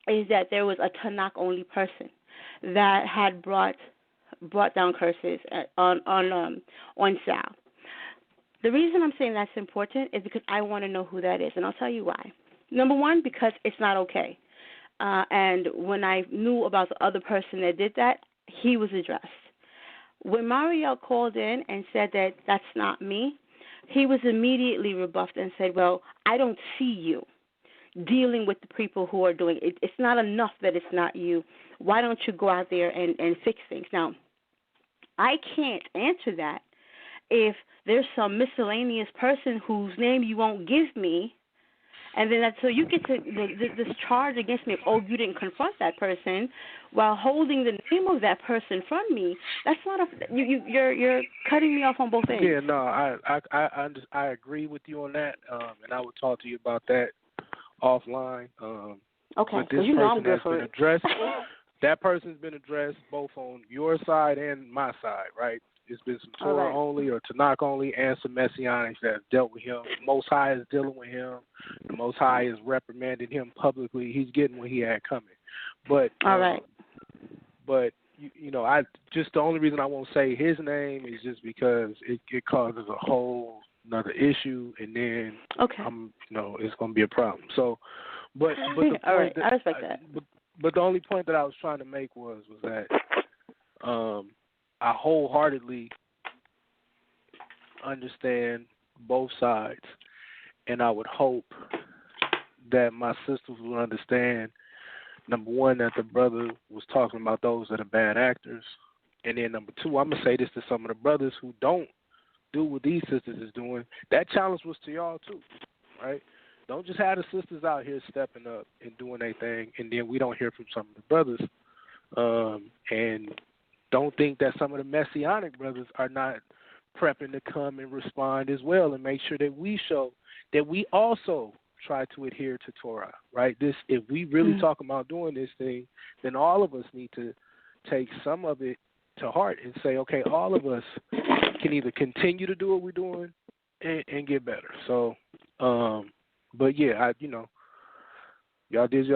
is that there was a TANAKH only person that had brought down curses on Sal. The reason I'm saying that's important is because I want to know who that is, and I'll tell you why. Number one, because it's not okay. And when I knew about the other person that did that, he was addressed. When Mariel called in and said that that's not me, he was immediately rebuffed and said, well, I don't see you dealing with the people who are doing it. It's not enough that it's not you. Why don't you go out there and fix things? Now, I can't answer that if there's some miscellaneous person whose name you won't give me, and then so you get to this charge against me, oh, you didn't confront that person, while holding the name of that person from me. That's not you're cutting me off on both ends. Yeah, no, I agree with you on that, and I would talk to you about that offline. Okay, because you know I'm good for it. That person's been addressed both on your side and my side, right? It's been some Torah only or TANAKH only and some Messianics that have dealt with him. The Most High is dealing with him. The Most High is reprimanding him publicly. He's getting what he had coming. But But you know, the only reason I won't say his name is just because it causes a whole another issue, and then it's going to be a problem. So, but the point I respect that. But the only point that I was trying to make was that I wholeheartedly understand both sides, and I would hope that my sisters will understand, number one, that the brother was talking about those that are bad actors, and then number two, I'm going to say this to some of the brothers who don't do what these sisters is doing. That challenge was to y'all too, right? Don't just have the sisters out here stepping up and doing their thing, and then we don't hear from some of the brothers. And don't think that some of the Messianic brothers are not prepping to come and respond as well, and make sure that we show that we also try to adhere to Torah, right? If we really talk about doing this thing, then all of us need to take some of it to heart and say, okay, all of us can either continue to do what we're doing and get better. So, but yeah, y'all did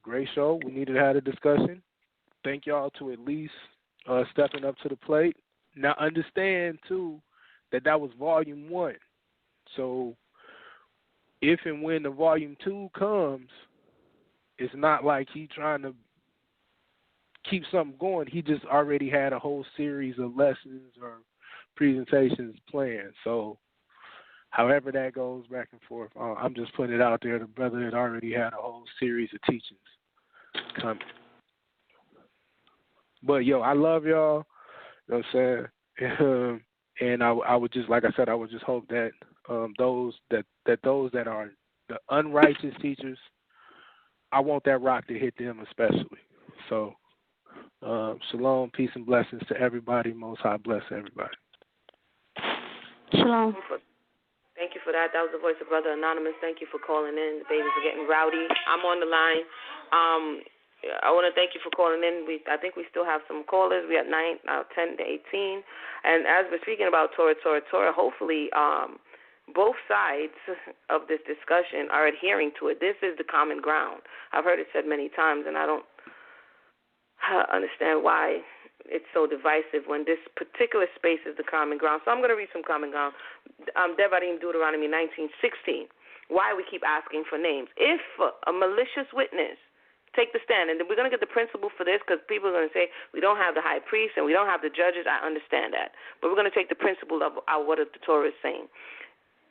great show. We needed to have a discussion. Thank y'all to at least stepping up to the plate. Now understand too that was volume 1. So if and when the volume 2 comes, it's not like he trying to keep something going. He just already had a whole series of lessons or presentations planned. So however that goes back and forth, I'm just putting it out there. The brother had already had a whole series of teachings coming. But, I love y'all. You know what I'm saying? And I would just, like I said, I would just hope that those that are the unrighteous teachers, I want that rock to hit them especially. So, shalom, peace, and blessings to everybody. Most High bless everybody. Shalom. Thank you for that. That was the voice of Brother Anonymous. Thank you for calling in. The babies are getting rowdy. I'm on the line. I want to thank you for calling in. I think we still have some callers. We have 10 to 18. And as we're speaking about Torah, hopefully both sides of this discussion are adhering to it. This is the common ground. I've heard it said many times, and I don't understand why it's so divisive when this particular space is the common ground. So I'm going to read some common ground. Devarim, Deuteronomy 19:16. Why we keep asking for names. If a malicious witness take the stand, and we're going to get the principle for this because people are going to say we don't have the high priest and we don't have the judges. I understand that. But we're going to take the principle of what the Torah is saying.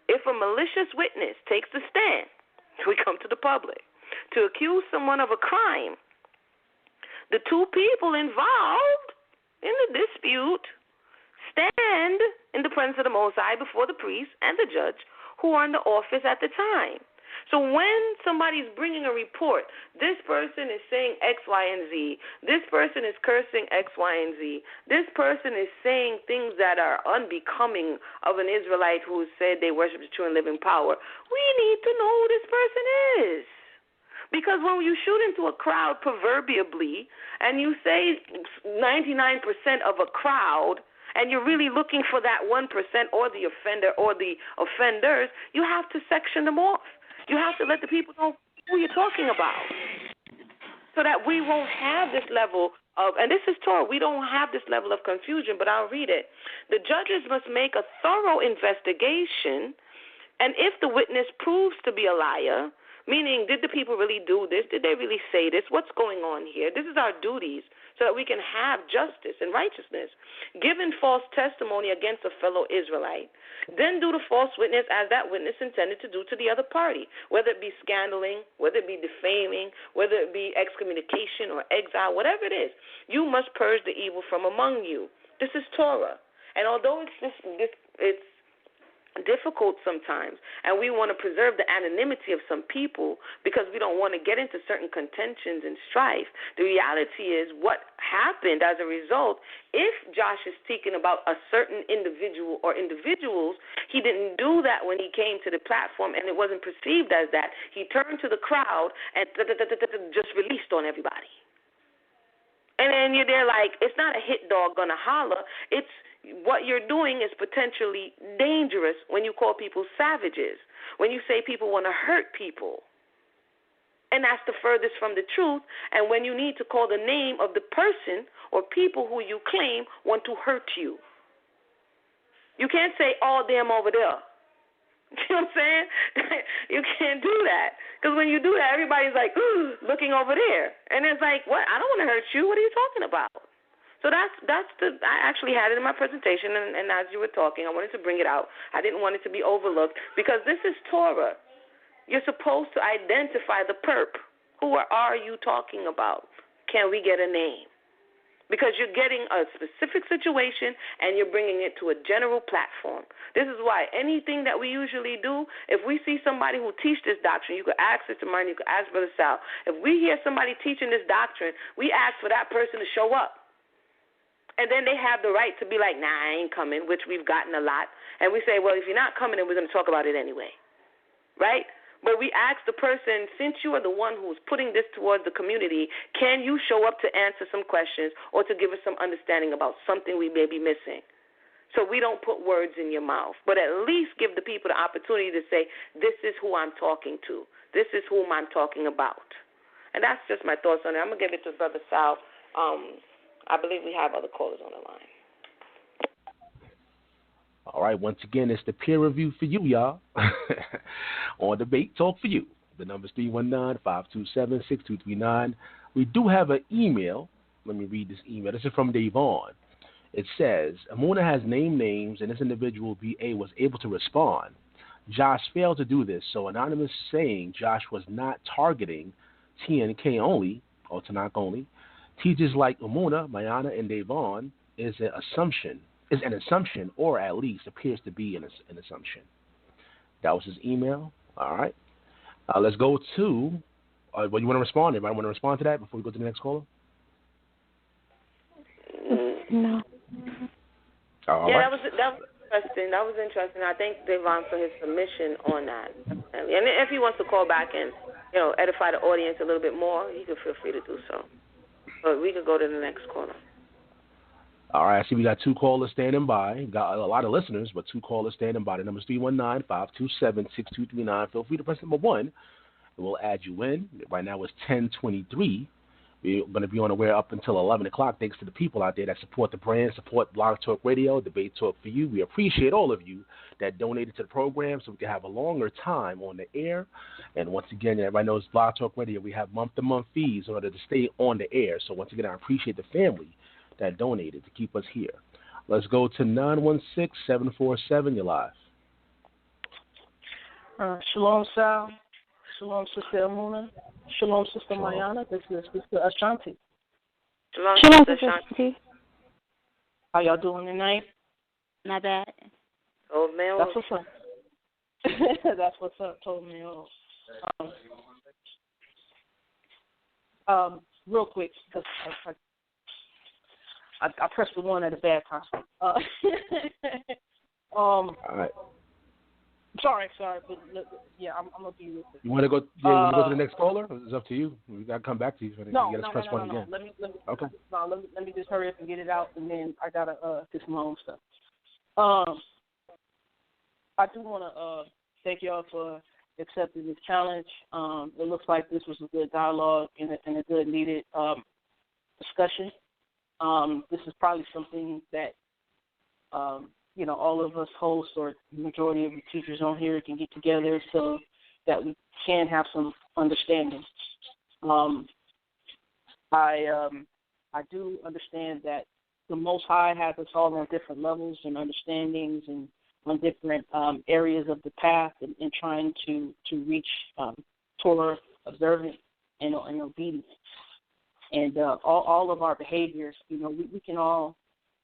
If a malicious witness takes the stand, we come to the public, to accuse someone of a crime, the two people involved in the dispute stand in the presence of the Most High before the priest and the judge who are in the office at the time. So when somebody's bringing a report, this person is saying X, Y, and Z, this person is cursing X, Y, and Z, this person is saying things that are unbecoming of an Israelite who said they worship the true and living power, we need to know who this person is. Because when you shoot into a crowd proverbially and you say 99% of a crowd and you're really looking for that 1% or the offender or the offenders, you have to section them off. You have to let the people know who you're talking about. so that we won't have this level of, and this is Torah, we don't have this level of confusion, but I'll read it. The judges must make a thorough investigation, and if the witness proves to be a liar, meaning did the people really do this? Did they really say this? What's going on here? This is our duties so that we can have justice and righteousness. Given false testimony against a fellow Israelite, then do the false witness as that witness intended to do to the other party, whether it be scandaling, whether it be defaming, whether it be excommunication or exile, whatever it is. You must purge the evil from among you. This is Torah. And although it's difficult sometimes, and we want to preserve the anonymity of some people because we don't want to get into certain contentions and strife, the reality is what happened as a result, if Josh is speaking about a certain individual or individuals, he didn't do that when he came to the platform and it wasn't perceived as that. He turned to the crowd and just released on everybody. And then you're there like, it's not a hit dog gonna holler. It's what you're doing is potentially dangerous when you call people savages, when you say people want to hurt people. And that's the furthest from the truth. And when you need to call the name of the person or people who you claim want to hurt you. You can't say all them over there. You know what I'm saying? You can't do that. Because when you do that, everybody's like, ooh, looking over there. And it's like, what? I don't want to hurt you. What are you talking about? So I actually had it in my presentation, and as you were talking, I wanted to bring it out. I didn't want it to be overlooked because this is Torah. You're supposed to identify the perp. Who are you talking about? Can we get a name? Because you're getting a specific situation and you're bringing it to a general platform. This is why anything that we usually do, if we see somebody who teach this doctrine, you could ask Sister Martin, you could ask Brother Sal. If we hear somebody teaching this doctrine, we ask for that person to show up. And then they have the right to be like, nah, I ain't coming, which we've gotten a lot. And we say, well, if you're not coming, then we're going to talk about it anyway. Right? But we ask the person, since you are the one who's putting this towards the community, can you show up to answer some questions or to give us some understanding about something we may be missing? So we don't put words in your mouth, but at least give the people the opportunity to say, this is who I'm talking to. This is whom I'm talking about. And that's just my thoughts on it. I'm going to give it to Brother Sal. I believe we have other callers on the line. All right, once again, it's the peer review for you, y'all, on Debate Talk for You. The number's 319-527-6239. We do have an email. Let me read this email. This is from Davon. It says, Emunah has named names, and this individual, BA, was able to respond. Josh failed to do this, so Anonymous saying Josh was not targeting TNK only, or TANAKH only. Teachers like Emunah, Mayanah, and Davon is an assumption, or at least appears to be an assumption. That was his email. All right. Let's go to, well, you want to respond? Everybody want to respond to that before we go to the next caller? No. All yeah, right. that was interesting. That was interesting. I thank Davon for his submission on that. And if he wants to call back and, edify the audience a little bit more, he can feel free to do so. But we could go to the next caller. All right, I see we got two callers standing by. Got a lot of listeners, but two callers standing by. The number's 319-527-6239. Feel free to press number 1, and we'll add you in. Right now it's 10:23. We're going to be on the way up until 11 o'clock, thanks to the people out there that support the brand, support Blog Talk Radio, Debate Talk for You. We appreciate all of you that donated to the program so we can have a longer time on the air. And once again, everybody knows Blog Talk Radio, we have month-to-month fees in order to stay on the air. So once again, I appreciate the family that donated to keep us here. Let's go to 916-747. You're live. Shalom, Sal. Shalom, Sister Emunah. Shalom, Sister Mayanah. This is Sister Ashanti. Shalom, Sister Ashanti. How y'all doing tonight? Not bad. Old man. That's what's up. That's what's up, told me. Real quick, because I pressed the one at a bad time. All right. Sorry, but yeah, I'm gonna be with it. You want to go? Yeah, you want to go to the next caller? It's up to you. We got to come back to you. No. Press one again. Let me. Okay. No, let me just hurry up and get it out, and then I gotta do some home stuff. I do want to thank y'all for accepted this challenge. It looks like this was a good dialogue and a good needed discussion. This is probably something that, all of us hosts or the majority of the teachers on here can get together so that we can have some understanding. I do understand that the Most High has us all on different levels and understandings and on different areas of the path and trying to reach Torah observance and obedience. And all of our behaviors, we can all,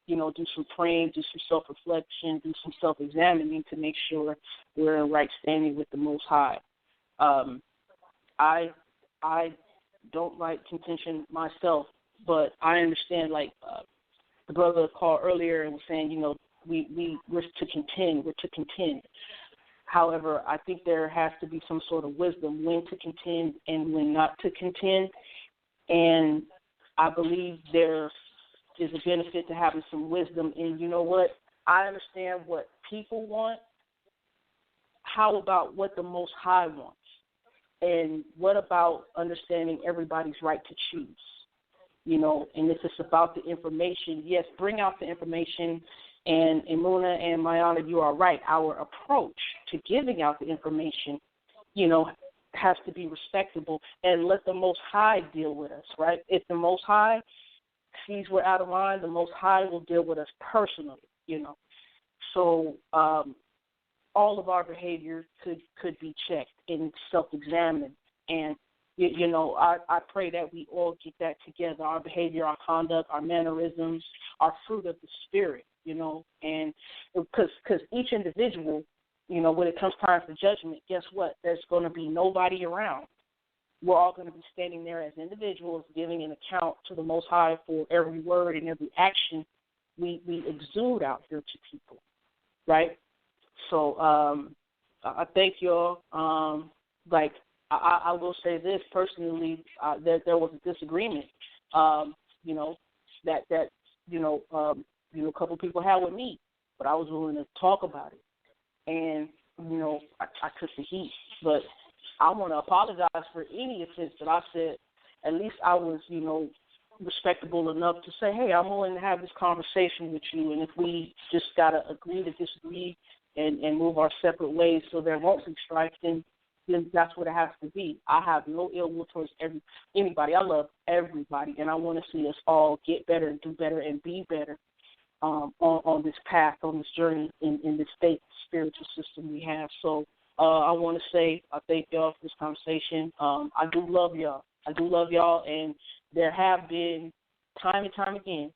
do some praying, do some self-reflection, do some self-examining to make sure we're in right standing with the Most High. I don't like contention myself, but I understand, like the brother called earlier and was saying, we're to contend. However, I think there has to be some sort of wisdom when to contend and when not to contend. And I believe there is a benefit to having some wisdom. And you know what? I understand what people want. How about what the Most High wants? And what about understanding everybody's right to choose? And if it's about the information, yes, bring out the information. And Emunah and Mayanah, you are right. Our approach to giving out the information, has to be respectable and let the Most High deal with us, right? If the Most High sees we're out of line, the Most High will deal with us personally, So all of our behavior could be checked and self-examined. And, I pray that we all get that together, our behavior, our conduct, our mannerisms, our fruit of the Spirit, and because each individual, when it comes time for judgment, guess what? There's going to be nobody around. We're all going to be standing there as individuals giving an account to the Most High for every word and every action we exude out here to people, right? So I thank y'all. I will say this personally, there was a disagreement, that a couple of people had with me, but I was willing to talk about it. And, I took the heat. But I want to apologize for any offense that I said. At least I was, respectable enough to say, hey, I'm willing to have this conversation with you. And if we just got to agree to disagree and move our separate ways so there won't be strife, then that's what it has to be. I have no ill will towards anybody. I love everybody, and I want to see us all get better and do better and be better. On this path, on this journey, in this state spiritual system we have. So I want to say I thank y'all for this conversation. I do love y'all. And there have been time and time again,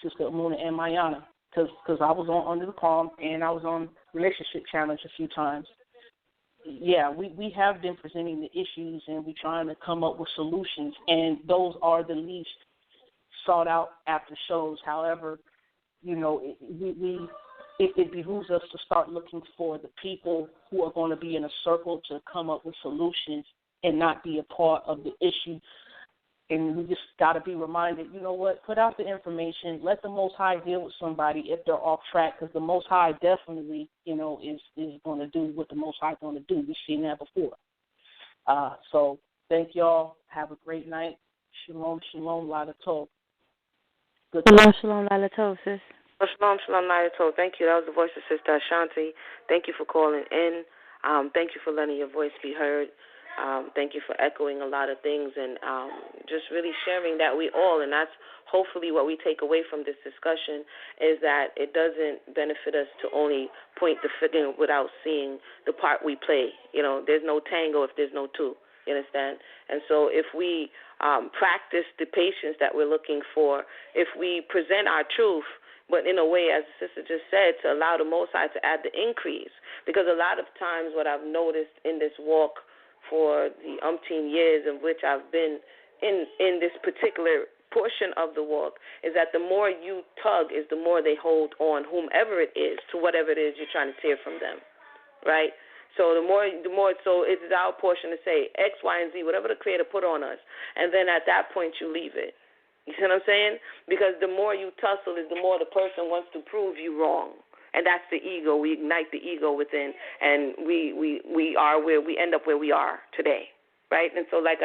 Sister Emunah and Mayanah, because I was on Under the Palm and I was on Relationship Challenge a few times. Yeah, we have been presenting the issues and we're trying to come up with solutions, and those are the least sought out after shows. However, it behooves us to start looking for the people who are going to be in a circle to come up with solutions and not be a part of the issue. And we just got to be reminded, put out the information, let the Most High deal with somebody if they're off track, because the Most High definitely, is going to do what the Most High going to do. We've seen that before. So thank y'all. Have a great night. Shalom, shalom, Lada Tov. Shalom, shalom, Lada Tov, sis. Shalom, shalom, Lada Tov. Thank you. That was the voice of Sister Ashanti. Thank you for calling in. Thank you for letting your voice be heard. Thank you for echoing a lot of things and just really sharing that we all, and that's hopefully what we take away from this discussion, is that it doesn't benefit us to only point the finger without seeing the part we play. There's no tango if there's no two. You understand? And so if we practice the patience that we're looking for, if we present our truth, but in a way, as the sister just said, to allow the Most High to add the increase. Because a lot of times what I've noticed in this walk for the umpteen years in which I've been in this particular portion of the walk is that the more you tug is the more they hold on, whomever it is, to whatever it is you're trying to tear from them, right? So the more, so it's our portion to say X, Y, and Z, whatever the Creator put on us, and then at that point you leave it. You see what I'm saying? Because the more you tussle is the more the person wants to prove you wrong. And that's the ego. We ignite the ego within, and we are where we end up where we are today. Right? And so like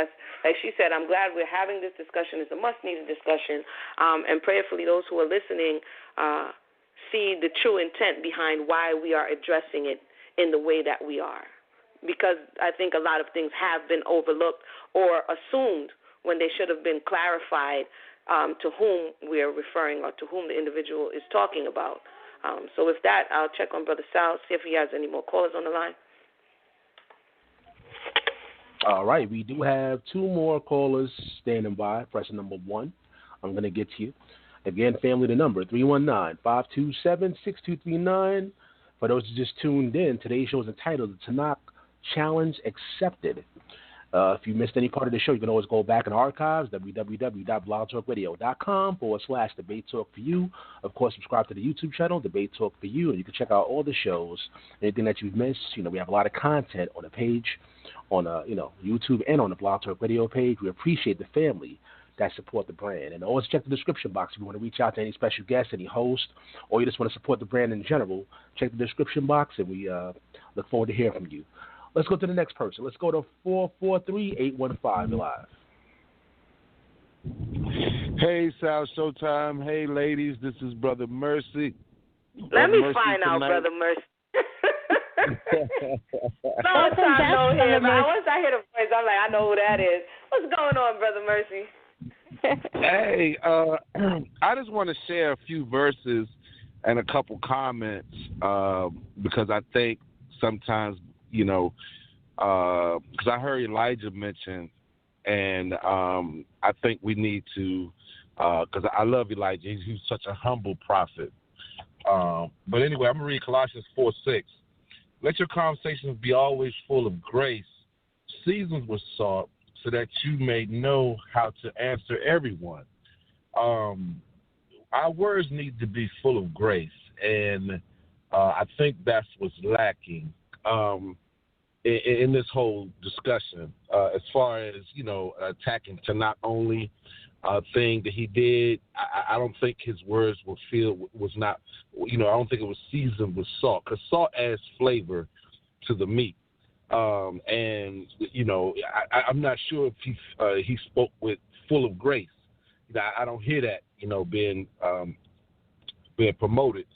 she said, I'm glad we're having this discussion. It's a much-needed discussion. And prayerfully, those who are listening see the true intent behind why we are addressing it in the way that we are. Because I think a lot of things have been overlooked or assumed when they should have been clarified to whom we are referring or to whom the individual is talking about. So with that, I'll check on Brother Sal, see if he has any more callers on the line. All right, we do have 2 more callers standing by. Pressing number 1. I'm going to get to you. Again, family, the number, 319-527-6239. For those who just tuned in, today's show is entitled The TANAKH Challenge Accepted. If you missed any part of the show, you can always go back in the archives, www.blogtalkradio.com/Debate Talk for You. Of course, subscribe to the YouTube channel, Debate Talk for You, and you can check out all the shows. Anything that you've missed, we have a lot of content on the page, on YouTube and on the Blog Talk Radio page. We appreciate the family that support the brand. And always check the description box if you want to reach out to any special guests, any host, or you just want to support the brand in general. Check the description box, and we look forward to hearing from you. Let's go to the next person. Let's go to 443-815. You're live. Hey, Sal Showtime. Hey, ladies. This is Brother Mercy. Let me find out, Brother Mercy. Long time no hear. Once I hear the voice, I'm like, I know who that is. What's going on, Brother Mercy? Hey, I just want to share a few verses and a couple comments because I think sometimes, because I heard Elijah mention, and I think we need to, because I love Elijah. He's such a humble prophet. But anyway, I'm going to read Colossians 4:6. Let your conversations be always full of grace, seasoned with salt, so that you may know how to answer everyone. Our words need to be full of grace, and I think that's what's lacking in this whole discussion as far as, attacking TANAKH only thing that he did. I don't think his words was not, I don't think it was seasoned with salt, because salt adds flavor to the meat. And, I'm not sure if he spoke with full of grace. I don't hear that, being promoted.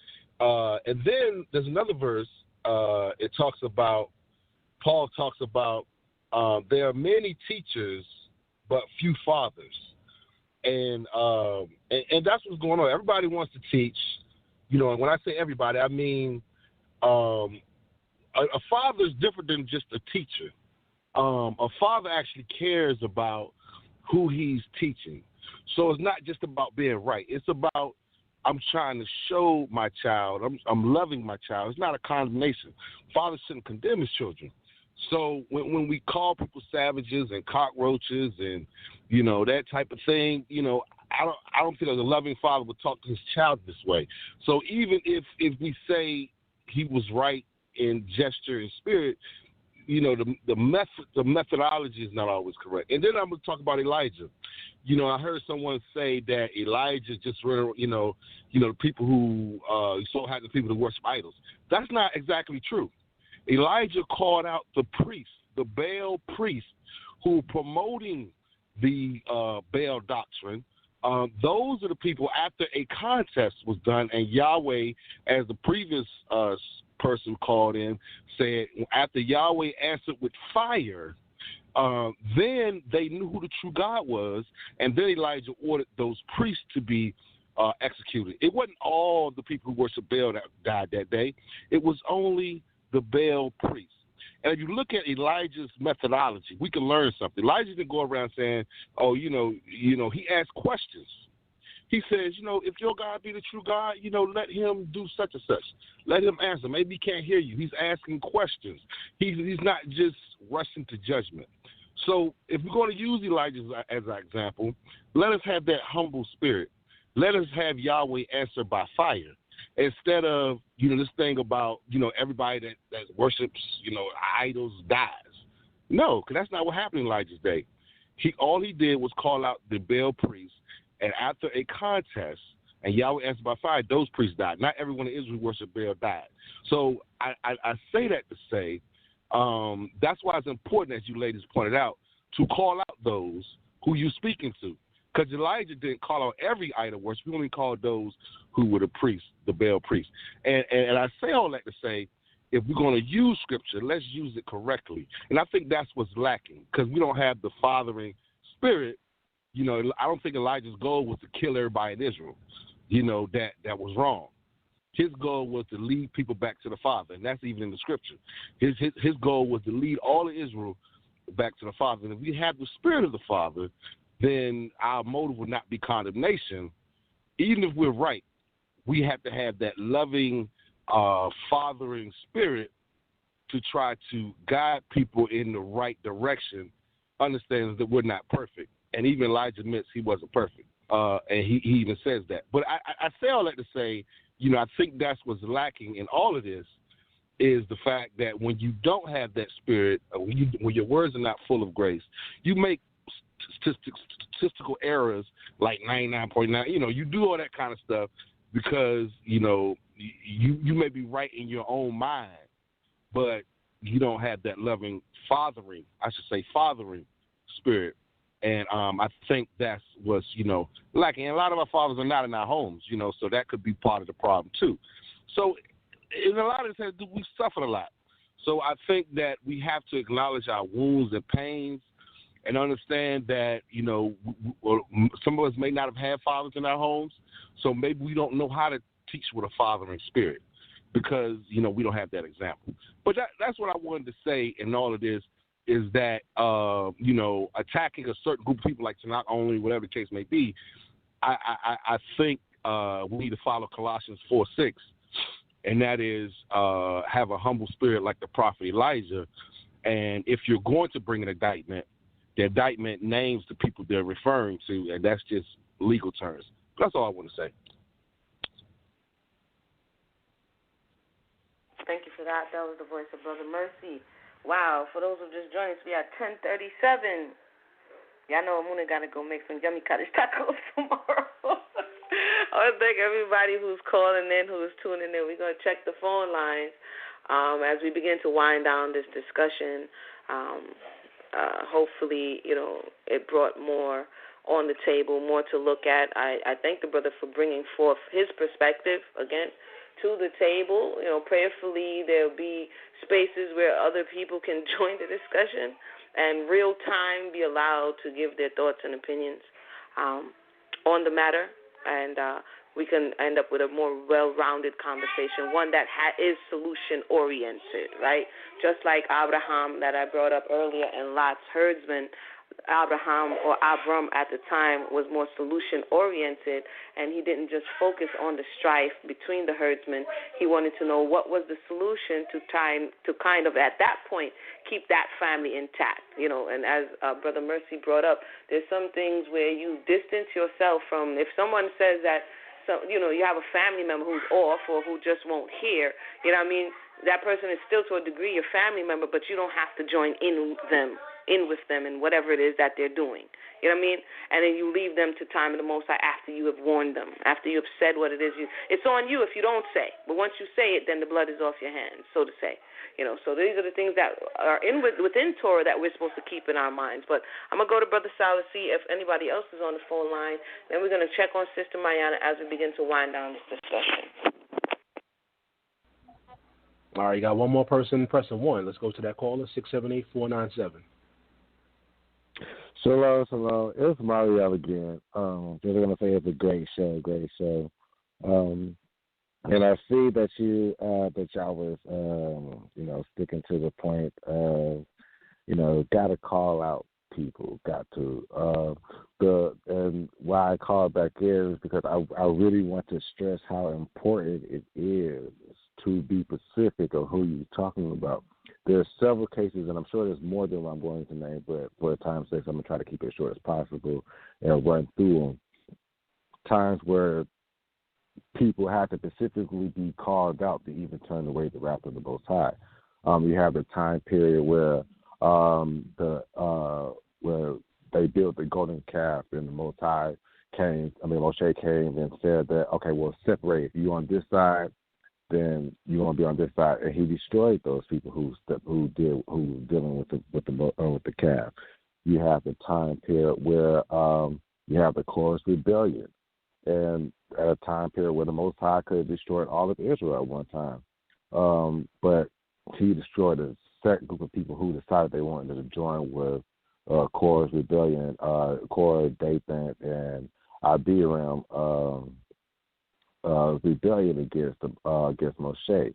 And then there's another verse. Paul talks about there are many teachers, but few fathers. And that's what's going on. Everybody wants to teach, and when I say everybody, I mean a father is different than just a teacher. A father actually cares about who he's teaching. So it's not just about being right. It's about, I'm trying to show my child, I'm loving my child. It's not a condemnation. Fathers shouldn't condemn his children. So when we call people savages and cockroaches and, that type of thing, I don't think a loving father would talk to his child this way. So even if we say he was right in gesture and spirit, the methodology is not always correct. And then I'm going to talk about Elijah. I heard someone say that Elijah just, the people who so had the people to worship idols. That's not exactly true. Elijah called out the priests, the Baal priests, who were promoting the Baal doctrine. Those are the people, after a contest was done, and Yahweh, as the previous person called in, said, after Yahweh answered with fire, then they knew who the true God was, and then Elijah ordered those priests to be executed. It wasn't all the people who worshiped Baal that died that day. It was only the Baal priests. And if you look at Elijah's methodology, we can learn something. Elijah didn't go around saying, he asked questions. He says, if your God be the true God, let him do such and such. Let him answer. Maybe he can't hear you. He's asking questions. He's not just rushing to judgment. So if we're going to use Elijah as an example, let us have that humble spirit. Let us have Yahweh answer by fire. Instead of, this thing about, everybody that worships, idols dies. No, because that's not what happened in Elijah's day. All he did was call out the Baal priests, and after a contest, and Yahweh answered by fire, those priests died. Not everyone in Israel who worshiped Baal died. So I say that to say that's why it's important, as you ladies pointed out, to call out those who you're speaking to. Because Elijah didn't call out every idol worship. He only called those who were the priests, the Baal priests. And I say all that to say, if we're going to use Scripture, let's use it correctly. And I think that's what's lacking, because we don't have the fathering spirit. You know, I don't think Elijah's goal was to kill everybody in Israel. You know, that was wrong. His goal was to lead people back to the Father, and that's even in the Scripture. His goal was to lead all of Israel back to the Father. And if we have the spirit of the Father, then our motive would not be condemnation. Even if we're right, we have to have that loving, fathering spirit to try to guide people in the right direction, understands that we're not perfect. And even Elijah admits he wasn't perfect. And he even says that. But I say all that to say, you know, I think that's what's lacking in all of this, is the fact that when you don't have that spirit, when your words are not full of grace, you make statistical errors like 99.9. You know, you do all that kind of stuff because, you know, you may be right in your own mind, but you don't have that loving fathering spirit. And I think that's what's, you know, lacking. And a lot of our fathers are not in our homes, you know, so that could be part of the problem too. So in a lot of this, we suffered a lot. So I think that we have to acknowledge our wounds and pains and understand that, you know, some of us may not have had fathers in our homes, so maybe we don't know how to teach with a fathering spirit because, you know, we don't have that example. But that's what I wanted to say in all of this, is that, you know, attacking a certain group of people like TANAKH only, whatever the case may be, I think we need to follow Colossians 4:6, and that is have a humble spirit like the prophet Elijah. And if you're going to bring an indictment, the indictment names the people they're referring to, and that's just legal terms. That's all I want to say. Thank you for that. That was the voice of Brother Mercy. Wow, for those who just joined us, we are 10:37. Y'all know Emunah got to go make some yummy cottage tacos tomorrow. I want to thank everybody who's calling in, who's tuning in. We're going to check the phone lines as we begin to wind down this discussion. Hopefully, you know, it brought more on the table, more to look at. I thank the brother for bringing forth his perspective, again, to the table. You know, prayerfully there'll be spaces where other people can join the discussion and real time be allowed to give their thoughts and opinions on the matter, and we can end up with a more well-rounded conversation, one that is solution-oriented, right? Just like Abraham that I brought up earlier and Lot's herdsman. Abraham, or Abram at the time, was more solution-oriented, and he didn't just focus on the strife between the herdsmen. He wanted to know what was the solution to kind of, at that point, keep that family intact. You know, and as Brother Mercy brought up, there's some things where you distance yourself from. If someone says that, you know, you have a family member who's off or who just won't hear, you know what I mean? That person is still to a degree your family member, but you don't have to join in with them in whatever it is that they're doing. You know what I mean? And then you leave them to time of the Most High after you have warned them, after you have said what it is. It's on you if you don't say. But once you say it, then the blood is off your hands, so to say. You know, so these are the things that are within Torah that we're supposed to keep in our minds. But I'm going to go to Brother Salah, see if anybody else is on the phone line. Then we're going to check on Sister Mayanah as we begin to wind down this discussion. All right, you got one more person pressing 1. Let's go to that caller, 678-497. Hello. It's Mario again. Just going to say it's a great show. And I see that y'all was, you know, sticking to the point of, you know, got to call out people, got to. And why I called back in is because I really want to stress how important it is to be specific of who you're talking about. There's several cases, and I'm sure there's more than what I'm going to name, but for time's sake, I'm going to try to keep it as short as possible and run through them. Times where people have to specifically be called out to even turn away the wrath of the Most High. You have the time period where where they built the golden calf, and the Most High Moshe came and said that, okay, well, separate. If you're on this side, then you want to be on this side, and he destroyed those people who was dealing with the calf. You have the time period where you have the Korah's rebellion, and at a time period where the Most High could have destroyed all of Israel at one time, but he destroyed a certain group of people who decided they wanted to join with Korah's rebellion, Korah, Dathan, and Abiram. Rebellion against Moshe.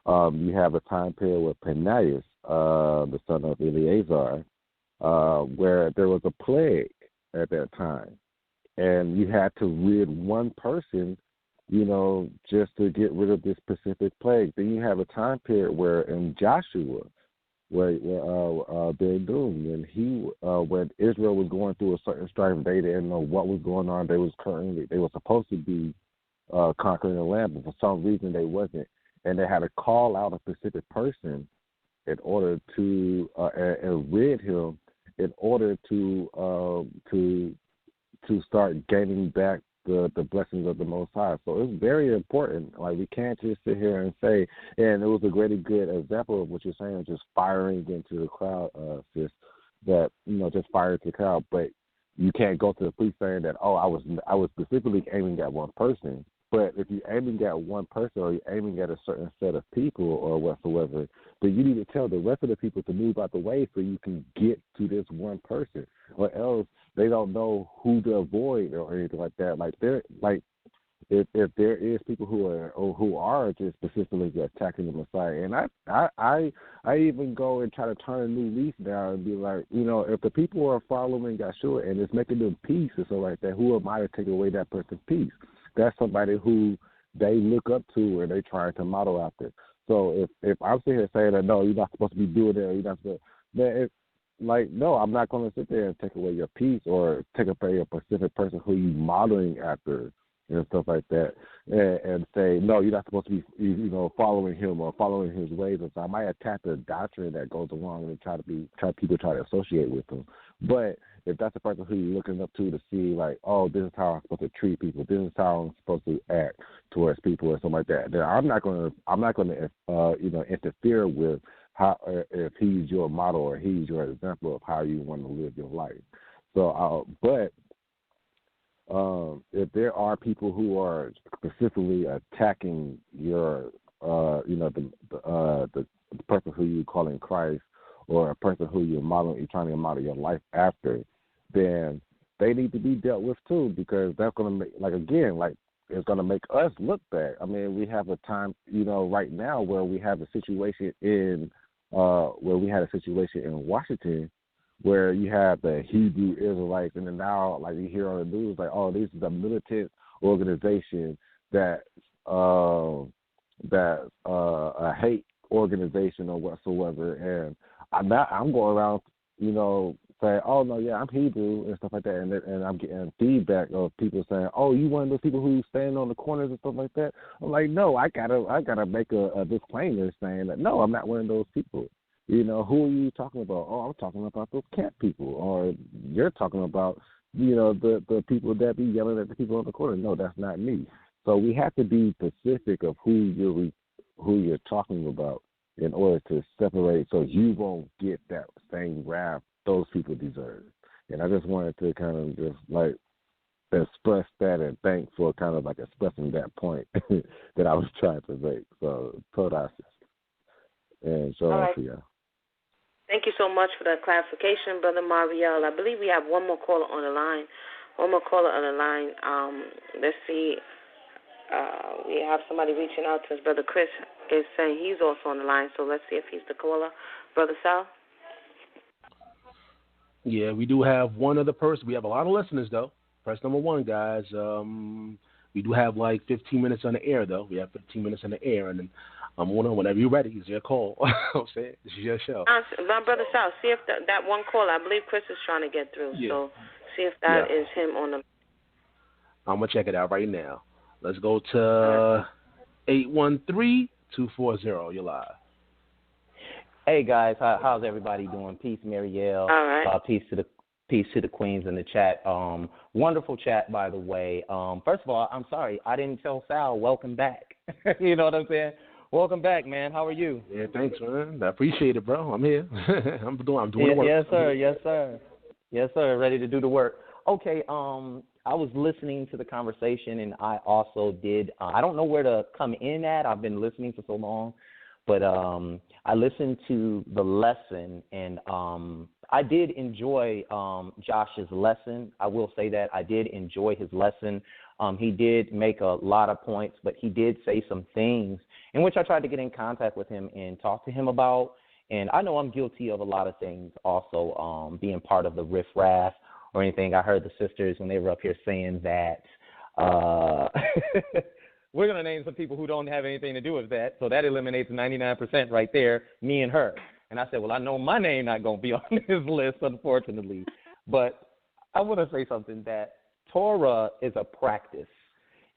You have a time period with Penaias, the son of Eleazar, where there was a plague at that time, and you had to rid one person, just to get rid of this specific plague. Then you have a time period where in Joshua, where when Israel was going through a certain strife, they didn't know what was going on. They were supposed to be conquering the land, but for some reason they wasn't, and they had to call out a specific person in order to and rid him in order to start gaining back the blessings of the Most High. So it's very important. Like, we can't just sit here and say, and it was a really good example of what you're saying, just firing into the crowd, sis, that, just fire into the crowd, but you can't go to the police saying that, I was specifically aiming at one person. But if you're aiming at one person or you're aiming at a certain set of people or whatsoever, then you need to tell the rest of the people to move out the way so you can get to this one person, or else they don't know who to avoid or anything like that. If there is people who are just specifically attacking the Messiah, and I even go and try to turn a new leaf now and be like, if the people are following Yeshua and it's making them peace and stuff like that, who am I to take away that person's peace? That's somebody who they look up to and they try to model after. So if I'm sitting here saying that, no, you're not supposed to be doing that, or you're not supposed to, no, I'm not going to sit there and take away your peace or take away a specific person who you're modeling after and stuff like that, and say, no, you're not supposed to be, following him or following his ways. And so I might attack the doctrine that goes along and people try to associate with him. But if that's the person who you're looking up to see, like, oh, this is how I'm supposed to treat people, this is how I'm supposed to act towards people or something like that, then I'm not going to interfere with how if he's your model or he's your example of how you want to live your life. So, if there are people who are specifically attacking your, the person who you calling Christ, or a person who you're trying to model your life after, then they need to be dealt with too, because that's going to make, it's going to make us look bad. I mean, we have a time, right now where we have a situation in Washington, where you have the Hebrew Israelites, and then now, like, you hear on the news, like, oh, this is a militant organization that a hate organization or whatsoever, and I'm going around, saying, oh no, yeah, I'm Hebrew and stuff like that, and I'm getting feedback of people saying, oh, you one of those people who stand on the corners and stuff like that. I'm like, no, I gotta make a disclaimer saying that no, I'm not one of those people. Who are you talking about? Oh, I'm talking about those cat people, or you're talking about, the people that be yelling at the people on the corner. No, that's not me. So we have to be specific of who you're talking about in order to separate, so you won't get that same wrath those people deserve. And I just wanted to kind of just express that and thank for kind of expressing that point that I was trying to make. So, Todas. And so, right. Yeah. Thank you so much for that clarification, Brother Mariel. I believe we have one more caller on the line. Let's see. We have somebody reaching out to us. Brother Chris is saying he's also on the line, so let's see if he's the caller. Brother Sal? Yeah, we do have one other person. We have a lot of listeners, though. Press number 1, guys. We do have 15 minutes on the air, though. We have 15 minutes on the air, and then whenever you're ready, it's your call. I'm saying, this is your show. My Brother Sal, see if that one caller, I believe Chris is trying to get through, so see if that is him on the... I'm going to check it out right now. Let's go to 813-240. You're live. Hey guys, how's everybody doing? Peace, Marielle. All right. Peace to Peace to the queens in the chat. Wonderful chat, by the way. First of all, I'm sorry I didn't tell Sal. Welcome back. You know what I'm saying? Welcome back, man. How are you? Yeah, thanks, man. I appreciate it, bro. I'm here. I'm doing the work. Yes, sir. Yes, sir. Yes, sir. Ready to do the work. Okay. I was listening to the conversation, and I also did. I don't know where to come in at. I've been listening for so long, but I listened to the lesson, and I did enjoy Josh's lesson. I will say that I did enjoy his lesson. He did make a lot of points, but he did say some things in which I tried to get in contact with him and talk to him about. And I know I'm guilty of a lot of things also, being part of the riffraff or anything. I heard the sisters when they were up here saying that we're going to name some people who don't have anything to do with that. So that eliminates 99% right there, me and her. And I said, well, I know my name not going to be on this list, unfortunately. But I want to say something, that Torah is a practice.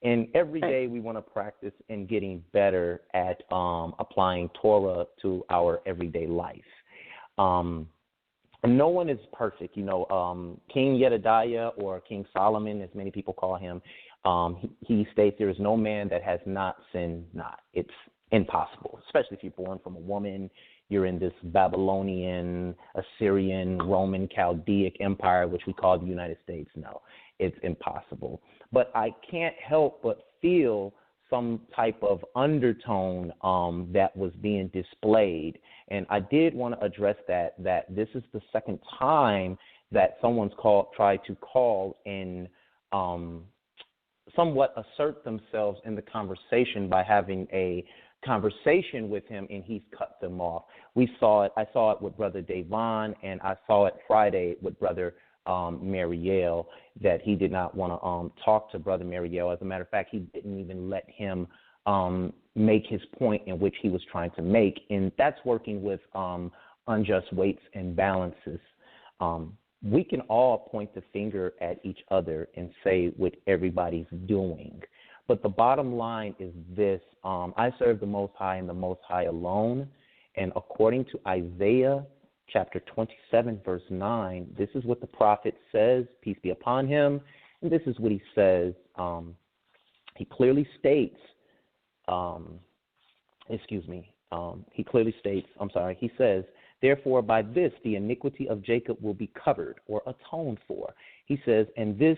And every day we want to practice in getting better at applying Torah to our everyday life. No one is perfect. You know, King Jedediah, or King Solomon, as many people call him, he states there is no man that has not sinned not. It's impossible, especially if you're born from a woman. You're in this Babylonian, Assyrian, Roman, Chaldaic empire, which we call the United States. No, it's impossible. But I can't help but feel some type of undertone that was being displayed. And I did want to address that this is the second time that someone's tried to call and somewhat assert themselves in the conversation by having a conversation with him, and he's cut them off. We saw it. I saw it with Brother Davon, and I saw it Friday with Brother Mariel, that he did not want to talk to Brother Mariel. As a matter of fact, he didn't even let him make his point in which he was trying to make, and that's working with unjust weights and balances. We can all point the finger at each other and say what everybody's doing. But the bottom line is this. I serve the Most High and the Most High alone. And according to Isaiah chapter 27, verse 9, this is what the prophet says, peace be upon him. And this is what he says. He clearly states, he says, therefore by this the iniquity of Jacob will be covered or atoned for. He says, and this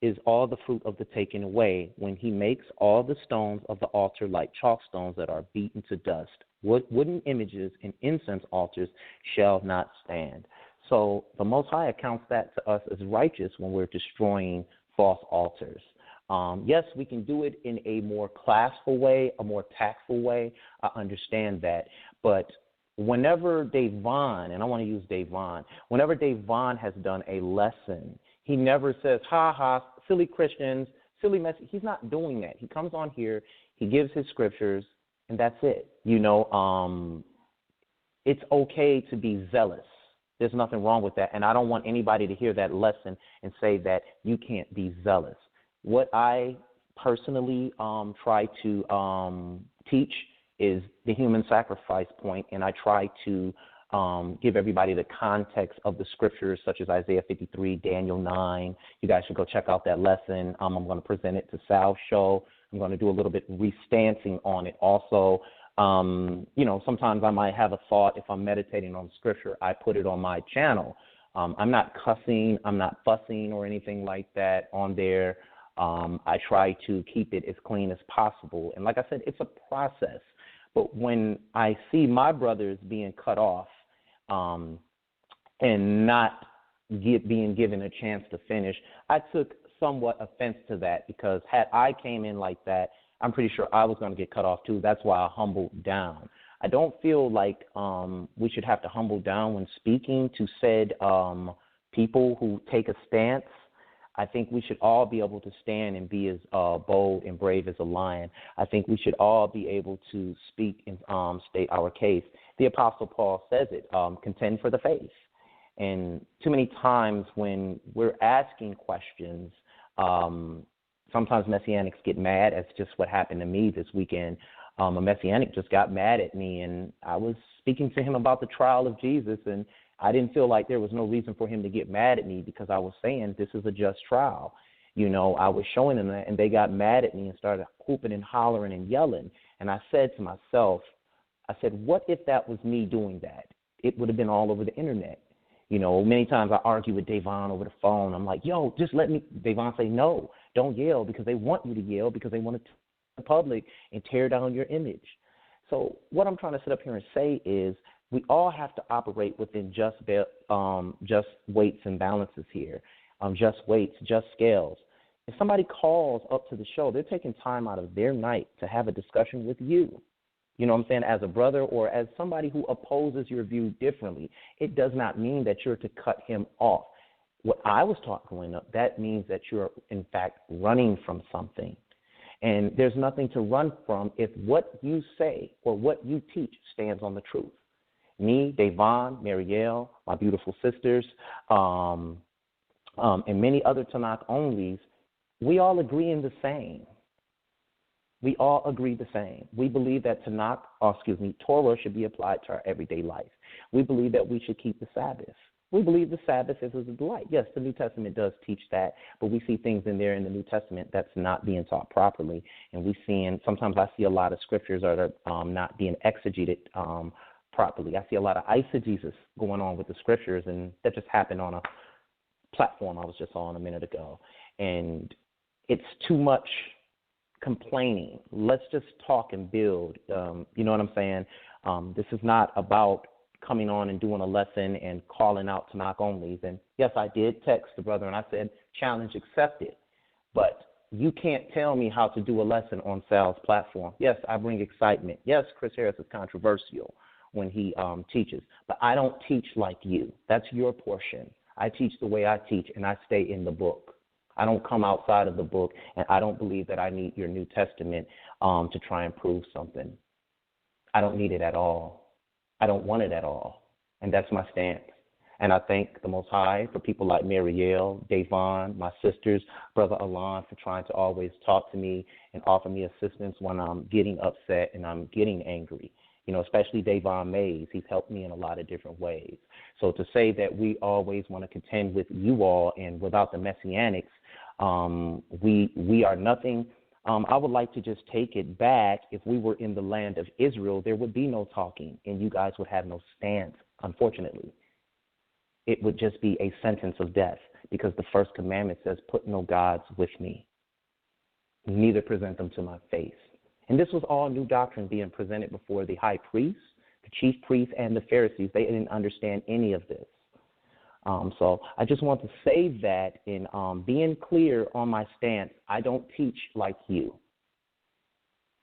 is all the fruit of the taken away, when he makes all the stones of the altar like chalk stones that are beaten to dust. Wooden images and incense altars shall not stand. So the Most High accounts that to us as righteous when we're destroying false altars. Yes, we can do it in a more classful way, a more tactful way. I understand that. But whenever Davon, and I want to use Davon, whenever Davon has done a lesson, he never says, ha, silly Christians, silly message. He's not doing that. He comes on here, he gives his scriptures, and that's it. You know, it's okay to be zealous. There's nothing wrong with that. And I don't want anybody to hear that lesson and say that you can't be zealous. What I personally try to teach is the human sacrifice point, and I try to give everybody the context of the scriptures, such as Isaiah 53, Daniel 9. You guys should go check out that lesson. I'm going to present it to Sal's show. I'm going to do a little bit restancing on it also. You know, sometimes I might have a thought. If I'm meditating on scripture, I put it on my channel. I'm not cussing. I'm not fussing or anything like that on there. I try to keep it as clean as possible. And like I said, it's a process. But when I see my brothers being cut off and not being given a chance to finish, I took somewhat offense to that, because had I came in like that, I'm pretty sure I was going to get cut off too. That's why I humbled down. I don't feel like we should have to humble down when speaking to said people who take a stance. I think we should all be able to stand and be as bold and brave as a lion. I think we should all be able to speak and state our case. The Apostle Paul says it, contend for the faith. And too many times when we're asking questions, sometimes Messianics get mad. That's just what happened to me this weekend. A Messianic just got mad at me, and I was speaking to him about the trial of Jesus, and I didn't feel like there was no reason for him to get mad at me because I was saying this is a just trial. You know, I was showing them that, and they got mad at me and started whooping and hollering and yelling. And I said to myself, I said, what if that was me doing that? It would have been all over the internet. You know, many times I argue with Davon over the phone. I'm like, yo, just let me. Davon say, no, don't yell, because they want you to yell because they want to tell the public and tear down your image. So what I'm trying to sit up here and say is we all have to operate within just weights and balances here, just weights, just scales. If somebody calls up to the show, they're taking time out of their night to have a discussion with you. You know what I'm saying? As a brother or as somebody who opposes your view differently, it does not mean that you're to cut him off. What I was taught growing up, that means that you're, in fact, running from something. And there's nothing to run from if what you say or what you teach stands on the truth. Me, Davon, Marielle, my beautiful sisters, and many other Tanakh onlys, we all agree in the same. We all agree the same. We believe that Torah should be applied to our everyday life. We believe that we should keep the Sabbath. We believe the Sabbath is a delight. Yes, the New Testament does teach that, but we see things in there in the New Testament that's not being taught properly. And sometimes I see a lot of scriptures that are not being exegeted properly. I see a lot of eisegesis going on with the scriptures, and that just happened on a platform I was just on a minute ago. And it's too much complaining. Let's just talk and build. You know what I'm saying? This is not about coming on and doing a lesson and calling out Tanakh onlys. And yes, I did text the brother and I said, challenge accepted. But you can't tell me how to do a lesson on Sal's platform. Yes, I bring excitement. Yes, Chris Harris is controversial when he teaches. But I don't teach like you. That's your portion. I teach the way I teach, and I stay in the book. I don't come outside of the book, and I don't believe that I need your New Testament to try and prove something. I don't need it at all. I don't want it at all, and that's my stance. And I thank the Most High for people like Marielle, Davon, my sisters, Brother Alon, for trying to always talk to me and offer me assistance when I'm getting upset and I'm getting angry. You know, especially Davon Mays. He's helped me in a lot of different ways. So to say that we always want to contend with you all and without the Messianics, we are nothing. I would like to just take it back. If we were in the land of Israel, there would be no talking, and you guys would have no stance, unfortunately. It would just be a sentence of death, because the first commandment says, put no gods with me, neither present them to my face. And this was all new doctrine being presented before the high priests, the chief priests, and the Pharisees. They didn't understand any of this. So I just want to say that in being clear on my stance, I don't teach like you.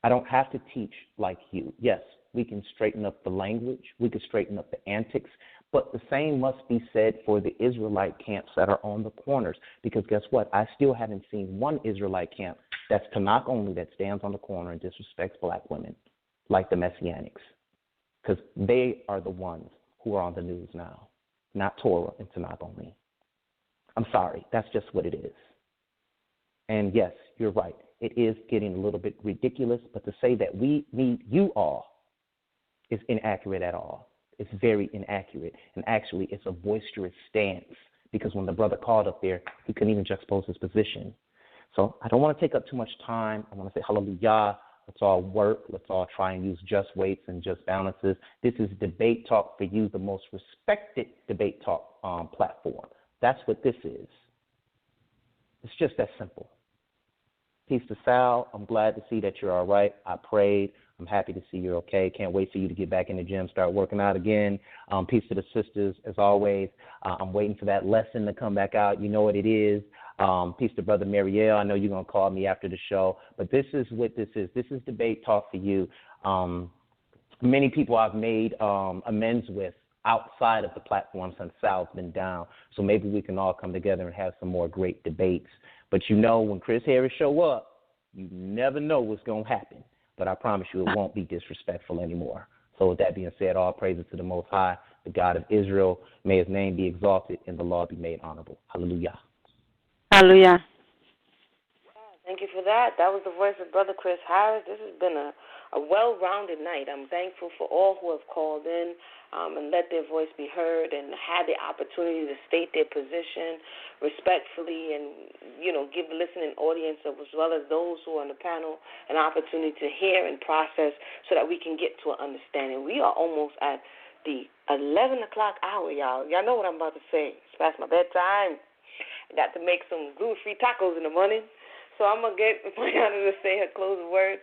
I don't have to teach like you. Yes, we can straighten up the language. We can straighten up the antics. But the same must be said for the Israelite camps that are on the corners. Because guess what? I still haven't seen one Israelite camp that's Tanakh only that stands on the corner and disrespects black women like the Messianics. Because they are the ones who are on the news now, not Torah and Tanakh only. I'm sorry. That's just what it is. And yes, you're right. It is getting a little bit ridiculous. But to say that we need you all is inaccurate at all. It's very inaccurate. And actually, it's a boisterous stance, because when the brother called up there, he couldn't even juxtapose his position. So I don't want to take up too much time. I want to say hallelujah. Let's all work. Let's all try and use just weights and just balances. This is Debate Talk for you, the most respected debate talk platform. That's what this is. It's just that simple. Peace to Sal. I'm glad to see that you're all right. I prayed. I'm happy to see you're okay. Can't wait for you to get back in the gym, start working out again. Peace to the sisters, as always. I'm waiting for that lesson to come back out. You know what it is. Peace to Brother Marielle. I know you're going to call me after the show, but this is what this is. This is Debate Talk for you. Many people I've made amends with outside of the platform since Sal's been down, so maybe we can all come together and have some more great debates. But you know, when Chris Harris show up, you never know what's going to happen. But I promise you it won't be disrespectful anymore. So with that being said, all praises to the Most High, the God of Israel. May his name be exalted and the law be made honorable. Hallelujah. Hallelujah. Thank you for that. That was the voice of Brother Chris Harris. This has been a well-rounded night. I'm thankful for all who have called in and let their voice be heard and had the opportunity to state their position respectfully and, give the listening audience as well as those who are on the panel an opportunity to hear and process so that we can get to an understanding. We are almost at the 11 o'clock hour, y'all. Y'all know what I'm about to say. It's past my bedtime. I got to make some gluten-free tacos in the morning. So I'm going to get Mayanah to say her closing words,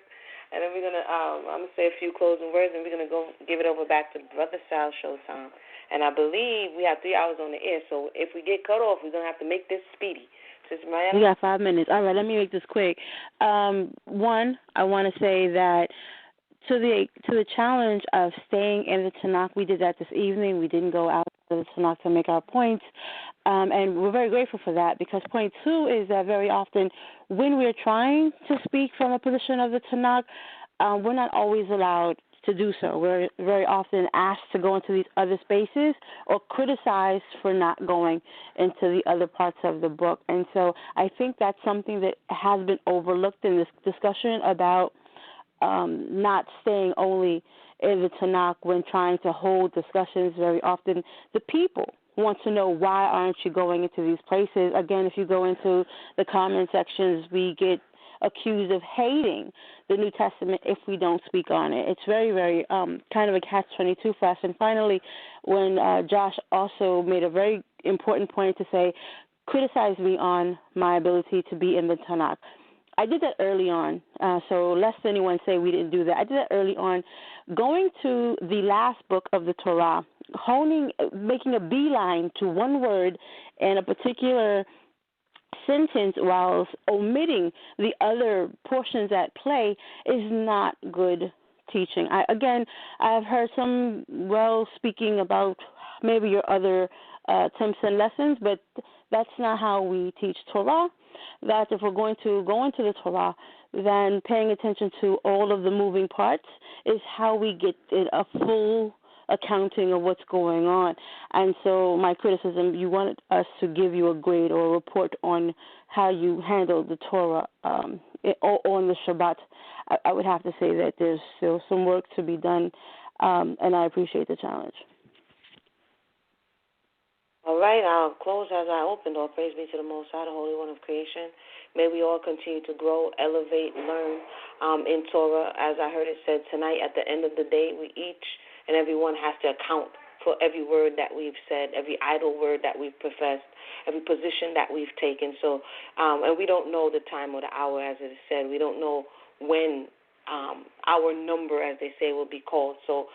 and then I'm going to say a few closing words, and we're going to go give it over back to Brother Sal Showtime. And I believe we have 3 hours on the air, so if we get cut off, we're going to have to make this speedy. Sister Mayanah? We got 5 minutes. All right, let me make this quick. One, I want to say that to the challenge of staying in the TANAKH, we did that this evening. We didn't go out to the TANAKH to make our points. And we're very grateful for that because point 2 is that very often when we're trying to speak from a position of the TANAKH, we're not always allowed to do so. We're very often asked to go into these other spaces or criticized for not going into the other parts of the book. And so I think that's something that has been overlooked in this discussion about not staying only in the TANAKH when trying to hold discussions. Very often the people want to know, why aren't you going into these places? Again, if you go into the comment sections, we get accused of hating the New Testament if we don't speak on it. It's very, very kind of a catch-22 for us. And finally, when Josh also made a very important point to say, criticize me on my ability to be in the Tanakh. I did that early on, so lest anyone say we didn't do that. I did that early on, going to the last book of the Torah, making a beeline to one word and a particular sentence while omitting the other portions at play is not good teaching. I've heard some speaking about maybe your other attempts and lessons, but that's not how we teach Torah. That if we're going to go into the Torah, then paying attention to all of the moving parts is how we get a full accounting of what's going on. And so my criticism, you wanted us to give you a grade or a report on how you handled the Torah on the Shabbat. I would have to say that there's still some work to be done, and I appreciate the challenge. All right, I'll close as I opened. All praise be to the Most High, the Holy One of creation. May we all continue to grow, elevate, learn in Torah. As I heard it said tonight, at the end of the day, we each and everyone has to account for every word that we've said, every idle word that we've professed, every position that we've taken. So, and we don't know the time or the hour, as it is said. We don't know when our number, as they say, will be called. So,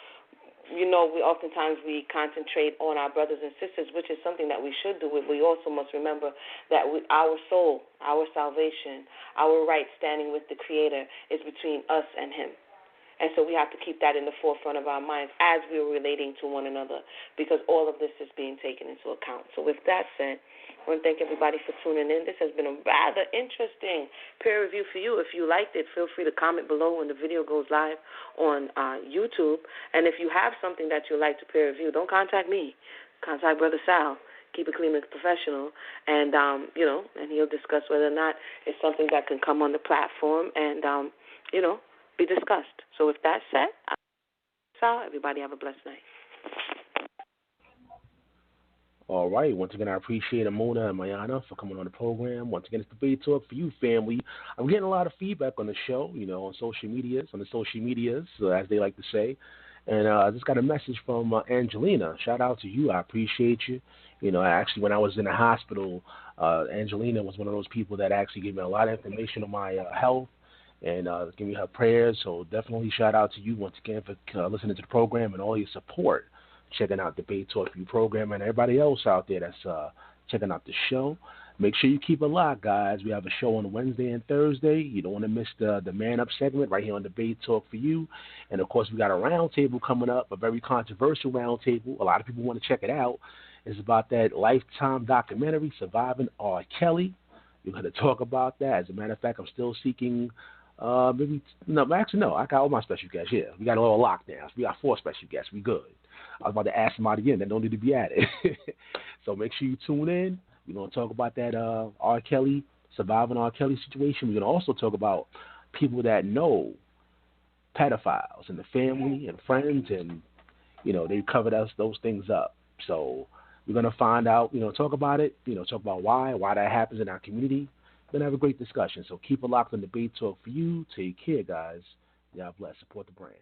we oftentimes we concentrate on our brothers and sisters, which is something that we should do. But we also must remember that our soul, our salvation, our right standing with the Creator is between us and Him. And so we have to keep that in the forefront of our minds as we're relating to one another, because all of this is being taken into account. So with that said, I want to thank everybody for tuning in. This has been a rather interesting peer review for you. If you liked it, feel free to comment below when the video goes live on YouTube. And if you have something that you'd like to peer review, don't contact me. Contact Brother Sal. Keep it clean and professional. And, and he'll discuss whether or not it's something that can come on the platform and, be discussed. So with that said, Sal, everybody have a blessed night. All right. Once again, I appreciate Emunah and Mayanah for coming on the program. Once again, it's Debate Talk for you, family. I'm getting a lot of feedback on the show, on the social medias, as they like to say. And I just got a message from Angelina. Shout out to you. I appreciate you. Actually, when I was in the hospital, Angelina was one of those people that actually gave me a lot of information on my health and give me her prayers. So definitely shout out to you once again for listening to the program and all your support, checking out the Debate Talk for You program, and everybody else out there that's checking out the show. Make sure you keep it locked, guys. We have a show on Wednesday and Thursday. You don't want to miss the Man Up segment right here on Debate Talk for You. And, of course, we got a roundtable coming up, a very controversial roundtable. A lot of people want to check it out. It's about that Lifetime documentary, Surviving R. Kelly. We're going to talk about that. As a matter of fact, I'm still seeking I got all my special guests here. We got a little lockdown. We got 4 special guests. We good. I was about to ask somebody again that don't need to be added. So make sure you tune in. We're going to talk about that R. Kelly surviving R. Kelly situation. We're going to also talk about people that know pedophiles and the family and friends, and, they covered those things up. So we're going to find out, talk about it, talk about why that happens in our community. We're going to have a great discussion. So keep it locked on Debate Talk for you. Take care, guys. God bless. Support the brand.